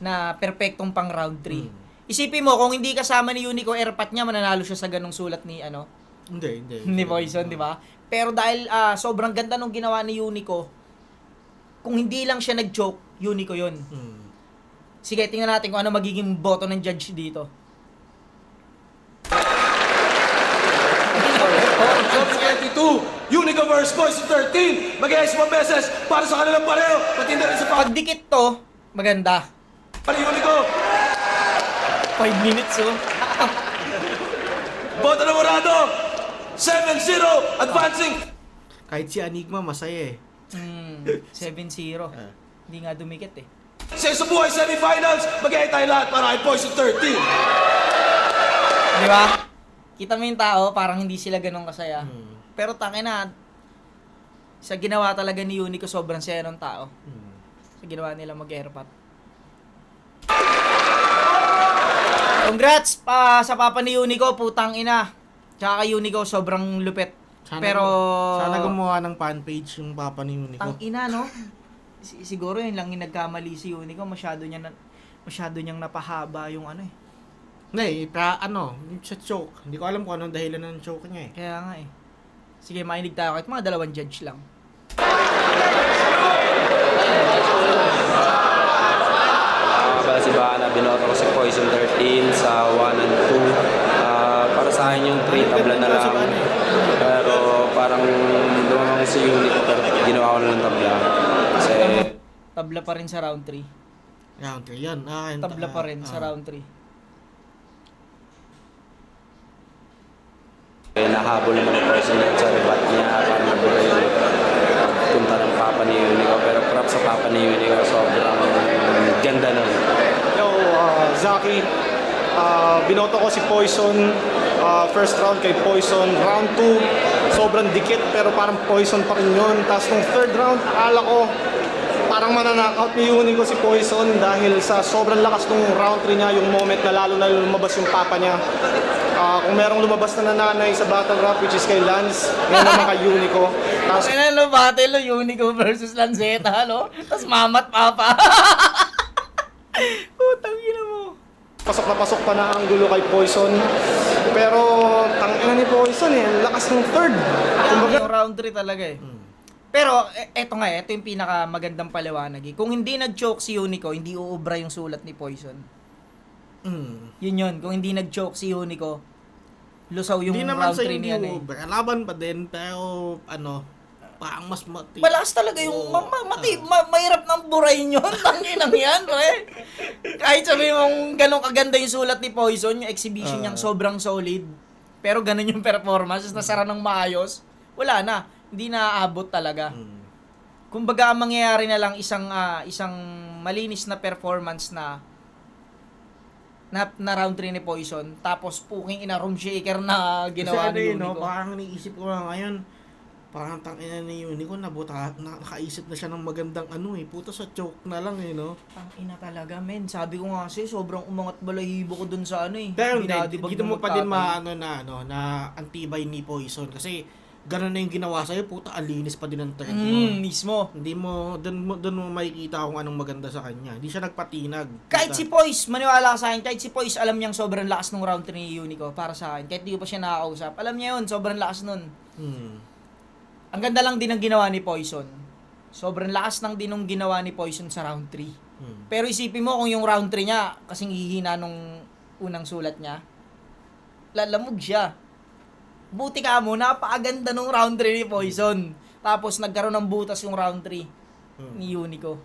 Speaker 1: Na perfectong pang round 3. Isipin mo, kung hindi kasama ni Unico airpat niya, mananalo siya sa ganong sulat ni
Speaker 2: Hindi.
Speaker 1: ni Poison, di ba? Pero dahil sobrang ganda nung ginawa ni Unico, kung hindi lang siya nag-joke, Unico yun. Sige, tingnan natin kung ano magiging boto ng judge dito.
Speaker 7: 22, Unico vs. Poison 13. Mag-iayos mo beses para sa kanilang pareho. Pati na rin sa
Speaker 1: Pag dikit to, maganda.
Speaker 7: para Unico.
Speaker 1: 5 minutes,
Speaker 7: Boto na Morado. 7-0, advancing.
Speaker 2: Kahit si Enigma, masaya eh.
Speaker 1: 7-0. Hindi nga dumikit eh.
Speaker 7: Sa buhay semifinals, mag-iayos tayo lahat para kay Poison 13.
Speaker 1: Di ba? Kita mo yung tao, parang hindi sila ganun kasaya. Pero tangina, sa ginawa talaga ni Unico, sobrang saya ng tao. Sa ginawa nila mag-airpot. Congrats pa sa papa ni Unico, putang ina. Tsaka kay Unico, sobrang lupit.
Speaker 2: Sana gumawa ng fan page yung papa ni Unico.
Speaker 1: Tang ina, no? Siguro yun lang yung nagkamali si Unico, masyado niyang napahaba yung ano eh.
Speaker 2: Hindi, sa choke. Hindi ko alam kung anong dahilan ng choke niya eh.
Speaker 1: Kaya nga eh. Sige, mainig tayo kahit mga 2 judge lang.
Speaker 8: Si Bana, binoto ko si Poison 13 sa 1 and 2. Para sa akin yung 3 tabla na lang. Pero parang lumamang si Unico pero ginawa ko na ng tabla. Kasi
Speaker 1: Tabla pa rin sa round 3.
Speaker 2: Round 3 yan.
Speaker 1: Tabla pa rin sa round 3.
Speaker 8: nahabol naman ng Poison sa rebat niya. Parang nabuhay yung punta ng Papa ni Unico. Pero props sa Papa ni Unico, sobrang ganda nun.
Speaker 9: Yo, Zaki, binoto ko si Poison, first round kay Poison, round 2, sobrang dikit pero parang Poison pa rin yun. Tapos nung third round, akala ko parang mananakaut ni Unico si Poison dahil sa sobrang lakas nung round 3 niya, yung moment na lalo na lumabas yung papa niya. Kung merong lumabas na nanay sa battle rap which is kay Lance, ngayon naman kay Unico. Tapos
Speaker 1: Okay na, battle Unico versus Lanceta, no? Tapos mamat papa. Putang ina mo.
Speaker 9: pasok na pasok pa na ang gulo kay Poison. Pero tangina ni Poison eh, ang lakas ng third. Kumbaga,
Speaker 1: Yung round 3 talaga eh. Pero eto nga, eto yung pinakamagandang paliwanag eh. Kung hindi nag-choke si Unico, hindi uubra yung sulat ni Poison. Yun yun. Kung hindi nag-choke si Unico, lusaw yung
Speaker 2: Hindi naman
Speaker 1: round
Speaker 2: sa
Speaker 1: 3
Speaker 2: hindi
Speaker 1: niya eh.
Speaker 2: over. Laban pa din, pero parang mas
Speaker 1: Malakas talaga yung mahirap ng burahin yun. Tanginang yan, pre. Kahit sabi mong ganun kaganda yung sulat ni Poison, yung exhibition niyang sobrang solid. Pero ganun yung performance, nasara ng maayos. Wala na. Hindi naaabot talaga. Kumbaga, ang mangyayari na lang isang malinis na performance na round 3 ni Poison, tapos puking ina room shaker na ginawa ni Unico.
Speaker 2: Parang naisip ko nga ngayon, parang tangina ni Unico, nakaisip na siya ng magandang puta sa choke na lang no?
Speaker 1: Ang ina talaga, men. Sabi ko nga kasi, sobrang umangat balahibo ko dun sa
Speaker 2: Pero
Speaker 1: binadibag
Speaker 2: dito
Speaker 1: na
Speaker 2: mo pa din
Speaker 1: magtatay.
Speaker 2: na antibay ni Poison kasi ganun na yung ginawa sa'yo, puta, alinis pa din ang turn mo.
Speaker 1: Mismo.
Speaker 2: Hindi mo, doon mo makikita kung anong maganda sa kanya. Hindi siya nagpatinag.
Speaker 1: Kahit si Poise, maniwala ka sa akin, kahit si Poise, alam niyang sobrang lakas nung round 3 ni Unico para sa akin. Kahit di ko pa siya nakakausap, alam niya yun, sobrang lakas nun. Ang ganda lang din ng ginawa ni Poison. Sobrang lakas lang din ng ginawa ni Poison sa round 3. Pero isipin mo kung yung round 3 niya, kasing hihina nung unang sulat niya, lalamog siya. Buti ka mo, napakaganda nung round 3 ni Poison. Tapos nagkaroon ng butas yung round 3 ni Unico.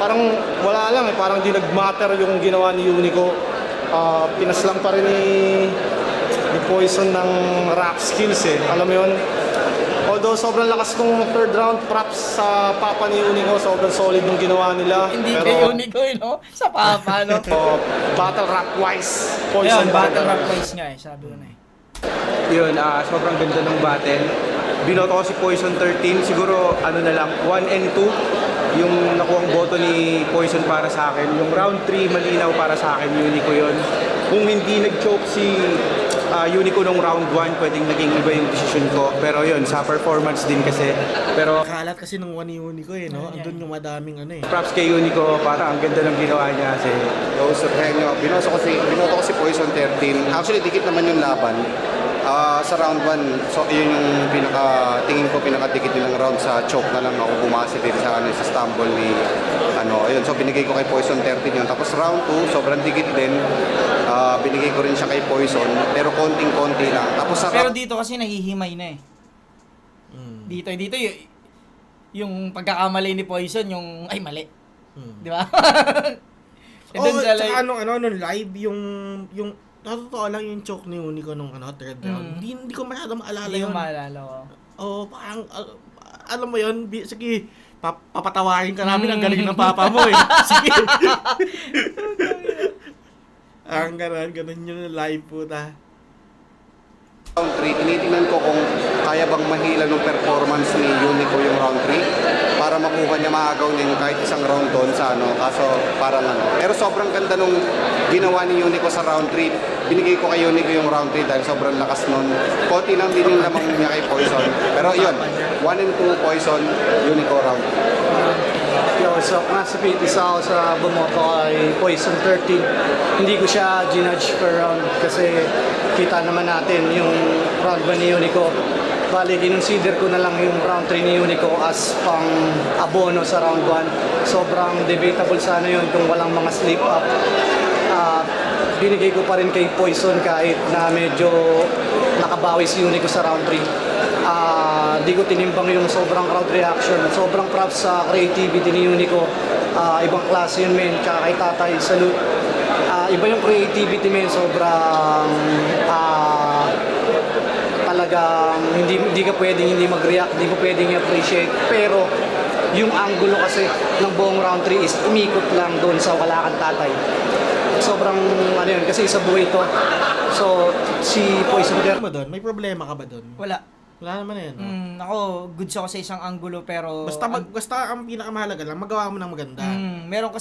Speaker 9: parang wala lang parang di nag-matter yung ginawa ni Unico. Pinaslang pa rin ni Poison ng rap skills Alam mo yun? Although sobrang lakas nung third round, props sa papa ni Unico, sobrang solid yung ginawa nila.
Speaker 1: Hindi kay Unico, no? Sa papa, no?
Speaker 9: Battle rap wise, Poison
Speaker 1: Ayun, battle rap wise nga sabi ko na
Speaker 10: Yun, sobrang ganda ng battle. Binoto ko si Poison 13. Siguro, na lang, 1 and 2 yung nakuhang boto ni Poison para sa akin. Yung round 3, malinaw para sa akin, Unico yun. Kung hindi nag-choke si Unico nung round 1, pwedeng naging iba yung decision ko. Pero yun, sa performance din kasi. Pero
Speaker 2: Kalat kasi nung one ni Unico no? Andun yung madaming
Speaker 10: props kay Unico, para ang ganda ng ginawa niya. Kasi
Speaker 6: Joseph Henyo, binoto ko si Poison 13. Actually, dikit naman yung laban. Sa round 1, so yun yung tingin ko pinakadikit nilang round. Sa choke na lang ako bumase din sa stumble ni ayun, so binigay ko kay Poison 13 yun. Tapos round 2, sobrang dikit din. Binigay ko rin siya kay Poison, pero konting-konti lang. Tapos sa
Speaker 1: Pero dito kasi nahihimay na Dito yung pagkakamali ni Poison, yung ay mali. Di ba?
Speaker 2: Tsaka nung live, yung totoo lang yung choke ni Unico nung third round. Hindi ko masyado maalala
Speaker 1: Hindi
Speaker 2: yun.
Speaker 1: mo maalala ko.
Speaker 2: Parang, alam mo yun, sige, papatawarin ka namin, ang galing ng papa mo Sige. Ang ganun yung live puta.
Speaker 6: Round 3, tinitingnan ko kung kaya bang mahila ng performance ni Unico yung round 3 para makuha niya, maagaw niya yung kahit isang round doon sa ano, kaso parang ano. Pero sobrang ganda nung ginawa ni Unico sa round 3. Binigay ko kay Unico yung round 3 dahil sobrang lakas nun. Konti lang din yung lamang niya kay Poison. Pero yun, 1 and 2 Poison, Unico round.
Speaker 11: Yo, so nasa pit, isa ako sa bumoto kay Poison 13. Hindi ko siya ginudge per round kasi kita naman natin yung round 1 ni Unico. Bali, kinonsider ko na lang yung round 3 ni Unico as pang abono sa round 1. Sobrang debatable sana yun kung walang mga slip up. Binigay ko pa rin kay Poison kahit na medyo nakabawi si Unico sa round 3. Di ko tinimbang yung sobrang crowd reaction. Sobrang props sa creativity ni Unico. Ibang klase yun, men. Tsaka kay Tatay, salute. Iba yung creativity, men. Sobrang talagang hindi ka pwedeng hindi mag-react, hindi mo pwedeng i-appreciate. Pero yung angulo kasi ng buong round 3 is umikot lang doon sa wala kang tatay. Sobrang ano yun, kasi isa buhay to. So, si Poison
Speaker 2: Ano ba doon? May problema ka ba doon?
Speaker 1: Wala.
Speaker 2: Wala naman yan.
Speaker 1: Ako, goods ako sa isang angulo pero...
Speaker 2: Basta ang pinakamahalaga lang, magawa mo ng maganda.
Speaker 1: Meron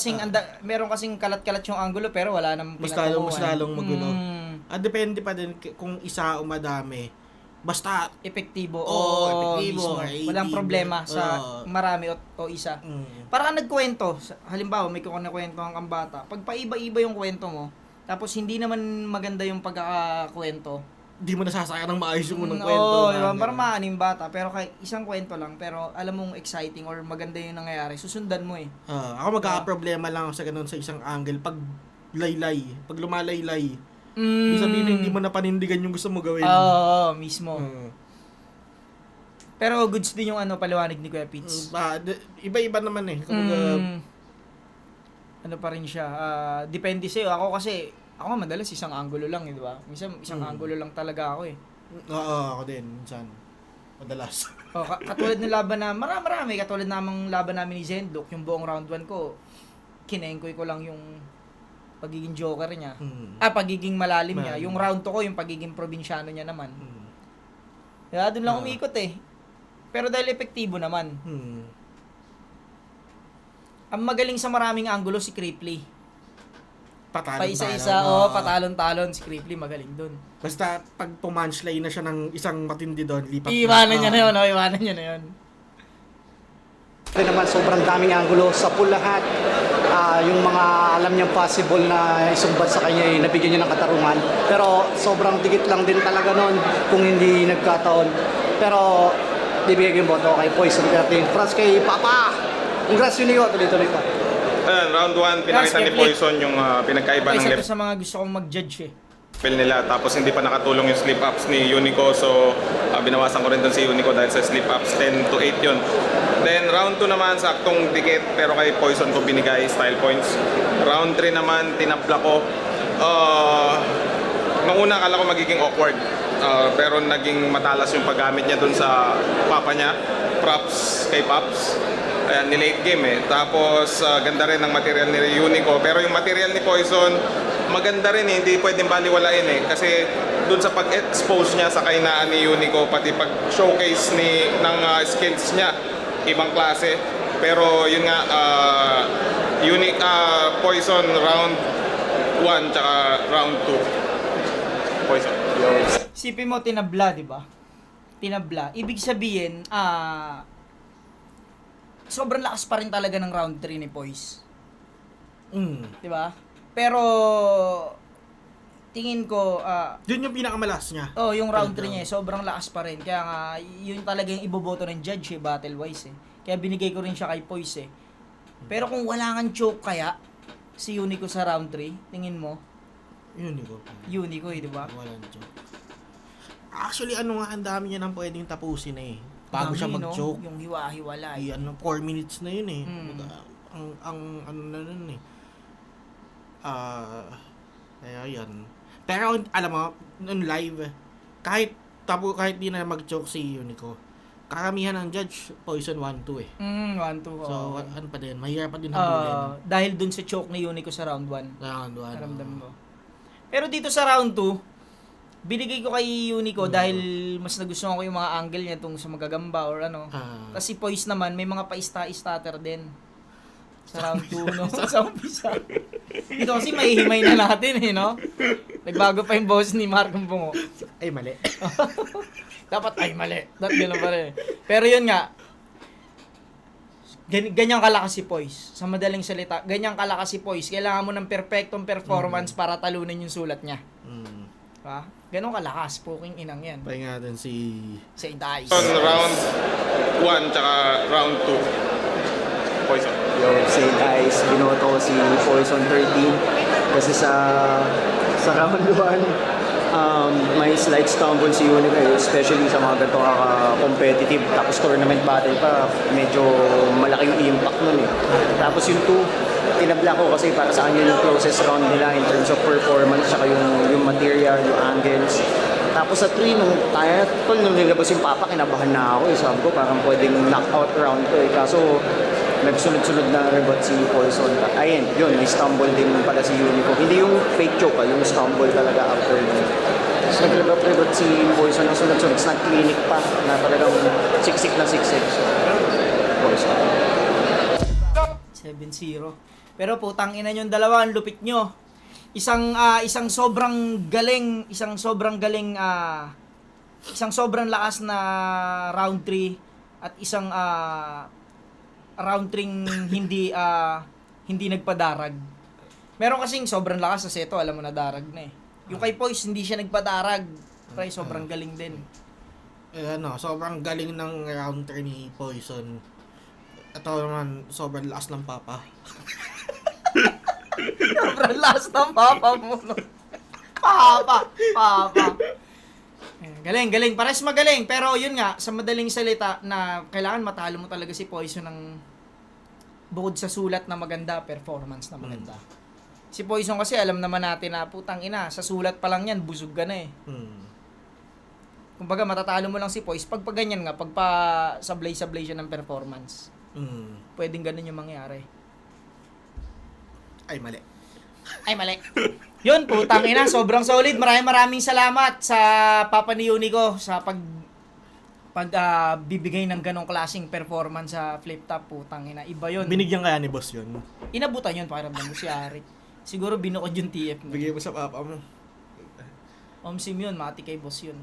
Speaker 1: kasing kalat-kalat yung angulo pero wala namang
Speaker 2: Mas
Speaker 1: pinagkukuhan.
Speaker 2: lalong magulo. Depende pa din kung isa o madami. Basta
Speaker 1: Epektibo.
Speaker 2: epektibo.
Speaker 1: Mismo. Walang problema sa marami o isa. Para nagkwento, halimbawa may kukwento ang bata, pag paiba-iba yung kwento mo, tapos hindi naman maganda yung pagkakakwento,
Speaker 2: di mo nasasaya ng maayos yung unang kwento.
Speaker 1: diba? Parang maaning bata, pero kahit isang kwento lang, pero alam mong exciting or maganda yung nangyayari, susundan mo eh.
Speaker 2: Ako magkakaproblema lang ako sa ganun sa isang angle. Pag pag lumalaylay, ibig sabihin na hindi mo napanindigan yung gusto mo gawin.
Speaker 1: Oo, mismo. Pero goods din yung paliwanag ni Kuya Pitts.
Speaker 2: Iba-iba naman eh.
Speaker 1: Ano pa rin siya, depende sa'yo. Ako madalas isang angulo lang, di ba? Minsan isang angulo lang talaga ako eh.
Speaker 2: Oo, ako din, minsan. Madalas.
Speaker 1: Katulad ng laban na, marami, katulad namang laban namin ni Zendok, yung buong round 1 ko, kinengkoy ko lang yung pagiging joker niya. Pagiging malalim niya. Yung round 2 ko, yung pagiging probinsyano niya naman. Kaya doon lang umikot eh. Pero dahil epektibo naman. Ang magaling sa maraming angulo si Cripply. Paisa-isa, patalon-talon si Cripply, magaling doon.
Speaker 2: Basta pag pumunchline na siya ng isang matindi doon, lipat
Speaker 1: Iwanan niya na yun.
Speaker 11: Ito naman, sobrang daming angulo sa pool lahat. Yung mga alam niyang possible na isumbat sa kanya, nabigyan niya ng katarungan. Pero sobrang dikit lang din talaga nun kung hindi nagkataon. Pero bibigay ko yung boto kay Poison 13. Props kay Papa! Congrats yun niyo, tuloy-tuloy pa.
Speaker 3: Ayan, round 1, pinakita ni Poison yung pinagkaiba ng
Speaker 1: Isa
Speaker 3: left
Speaker 1: to sa mga gusto kong mag-judge eh.
Speaker 3: spell nila. Tapos hindi pa nakatulong yung slip-ups ni Unico. So, binawasan ko rin doon si Unico dahil sa slip-ups. 10 to 8 yun. Then, round 2 naman, saktong dikit. Pero kay Poison ko binigay style points. Round 3 naman, tinapla ko. Nung una, akala ko magiging awkward. Pero naging matalas yung paggamit niya doon sa papa niya. Props kay Pops. Ayan, ni late game eh. Tapos, ganda rin ang material ni Unico. Pero yung material ni Poison, maganda rin eh. Hindi pwedeng baliwalain eh. Kasi doon sa pag-expose niya sa kainaan ni Unico, pati pag-showcase ng skills niya, ibang klase. Pero yun nga, Poison round 1 tsaka round 2. Poison.
Speaker 1: Sipin mo, tinabla, di ba? Tinabla. Ibig sabihin, sobrang lakas pa rin talaga ng round 3 ni Poise. Di ba? Pero, tingin ko,
Speaker 2: yun yung pinakamalas niya.
Speaker 1: yung round 3 niya, sobrang lakas pa rin. Kaya nga, yun talaga yung iboboto ng judge battle-wise eh. Kaya binigay ko rin siya kay Poise eh. Pero kung wala kang choke kaya, si Unico sa round 3, tingin mo? Unico eh, di ba?
Speaker 2: Walang choke. Actually, ang dami niya nang pwedeng tapusin eh. Bago siya mag-choke.
Speaker 1: Yung hiwa-hiwala.
Speaker 2: 4 minutes na yun eh. Ang ano na nun eh. Kaya yan. Pero alam mo, nung live, kahit di na mag-choke si Unico, karamihan ng judge, Poison 1-2 eh.
Speaker 1: 1-2.
Speaker 2: So, ano pa din, mahirap pa din habulin.
Speaker 1: Dahil dun sa choke ni Unico sa round 1.
Speaker 2: Round 1.
Speaker 1: Naramdam mo. Pero dito sa round 2, binigay ko kay Unico dahil mas nagustuhan ko yung mga angle niya tong sa magagamba or ano. Tapos si Poise naman, may mga pa-stutter din. Sa round 2, no? Sa umpisa. Dito kasi mahihimay na natin, eh, no? Nagbago pa yung boss ni Marcong Bungo.
Speaker 2: Ay, mali.
Speaker 1: Dapat, ay, mali. Dapat gano'n pa rin. Pero yun nga, ganyan kalakas si Poise. Sa madaling salita, ganyan kalakas si Poise. Kailangan mo ng perfectong performance para talunin yung sulat niya. Ha? Ganon kalakas, poking inang yan.
Speaker 2: Pahinga natin si...
Speaker 1: Saint Ice.
Speaker 3: Round 1 tsaka round 2. Poison.
Speaker 12: Yo, Saint Ice, binoto ko si Poison 13 kasi sa round 1 may slight stumble si Unico, especially sa mga ganito competitive tapos tournament battle pa, medyo malaking impact nun eh. Tapos yung 2, tinabla ko kasi para sa kanya yung closest round nila in terms of performance tsaka yung material, yung angles. Tapos sa 3, nung nilabas yung Papa, kinabahan na ako eh. Sabi ko parang pwedeng knockout round to eh. Kaso nagsunod-sunod na rebut si Poison. Ayun, yun, may stumble din pala si Unico. Hindi yung fake choke, yung stumble talaga after yun. So nag-rebut si Poison ng sunod-sunod. Nag-clinic pa na talagang siksik na siksik. So, Poison.
Speaker 1: 7-0. Pero putang ina yung dalawa, ang lupit nyo. Isang sobrang galing, isang sobrang lakas na round 3 at isang round 3 hindi nagpadarag. Meron kasing sobrang lakas sa seto, alam mo na darag na eh. Yung kay Poise hindi siya nagpadarag. Pero sobrang galing din.
Speaker 2: Sobrang galing ng round 3 ni Poison. Ito naman, sobrang lakas ng Papa.
Speaker 1: Sobrang lakas ng Papa mo. No? Papa. Galing. Pares magaling. Pero yun nga, sa madaling salita na kailangan matalo mo talaga si Poison ng bukod sa sulat na maganda, performance na maganda. Si Poison kasi alam naman natin na putang ina, sa sulat pa lang yan, busog ka na eh. Kumbaga matatalo mo lang si Poise pag ganyan nga, pag pa sablay-sablay siya ng performance. Pwedeng ganun yung mangyari.
Speaker 2: Ay, mali.
Speaker 1: Yun, putang ina, sobrang solid. Maraming salamat sa Papa ni Unico sa bibigay ng ganong klaseng performance sa flip top, putang ina. Iba yun.
Speaker 2: Binigyan kaya ni boss yun?
Speaker 1: Inabutan yun, pakiramdam mo si Ari. Siguro binukod yung TF mo.
Speaker 2: Bigay mo sa Papa mo.
Speaker 1: Omsim yun, mati kay boss yun.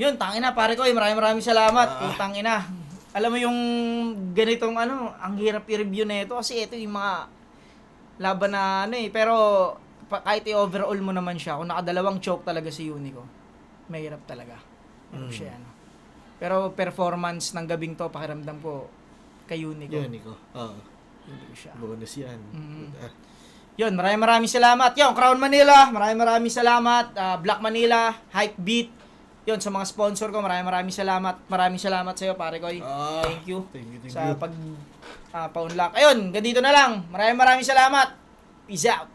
Speaker 1: Yun, tangina, pare ko, maraming salamat. Tangina. Alam mo yung ganitong ang hirap i-review na ito kasi ito yung mga laban na pero kahit i-overall mo naman siya, kung nakadalawang choke talaga si Unico, mahirap talaga. Siya, Pero performance ng gabing to, pakiramdam ko kay Unico. Hindi ko siya.
Speaker 2: Bonus yan.
Speaker 1: Yun, maraming salamat. Yung Crown Manila, maraming salamat. Black Manila, Hype Beat. Yun, sa mga sponsor ko, maraming salamat. Maraming salamat sa iyo, pare ko. Thank you. Sa pag-paunlock. Ayun, ganito na lang. Maraming salamat. Peace out.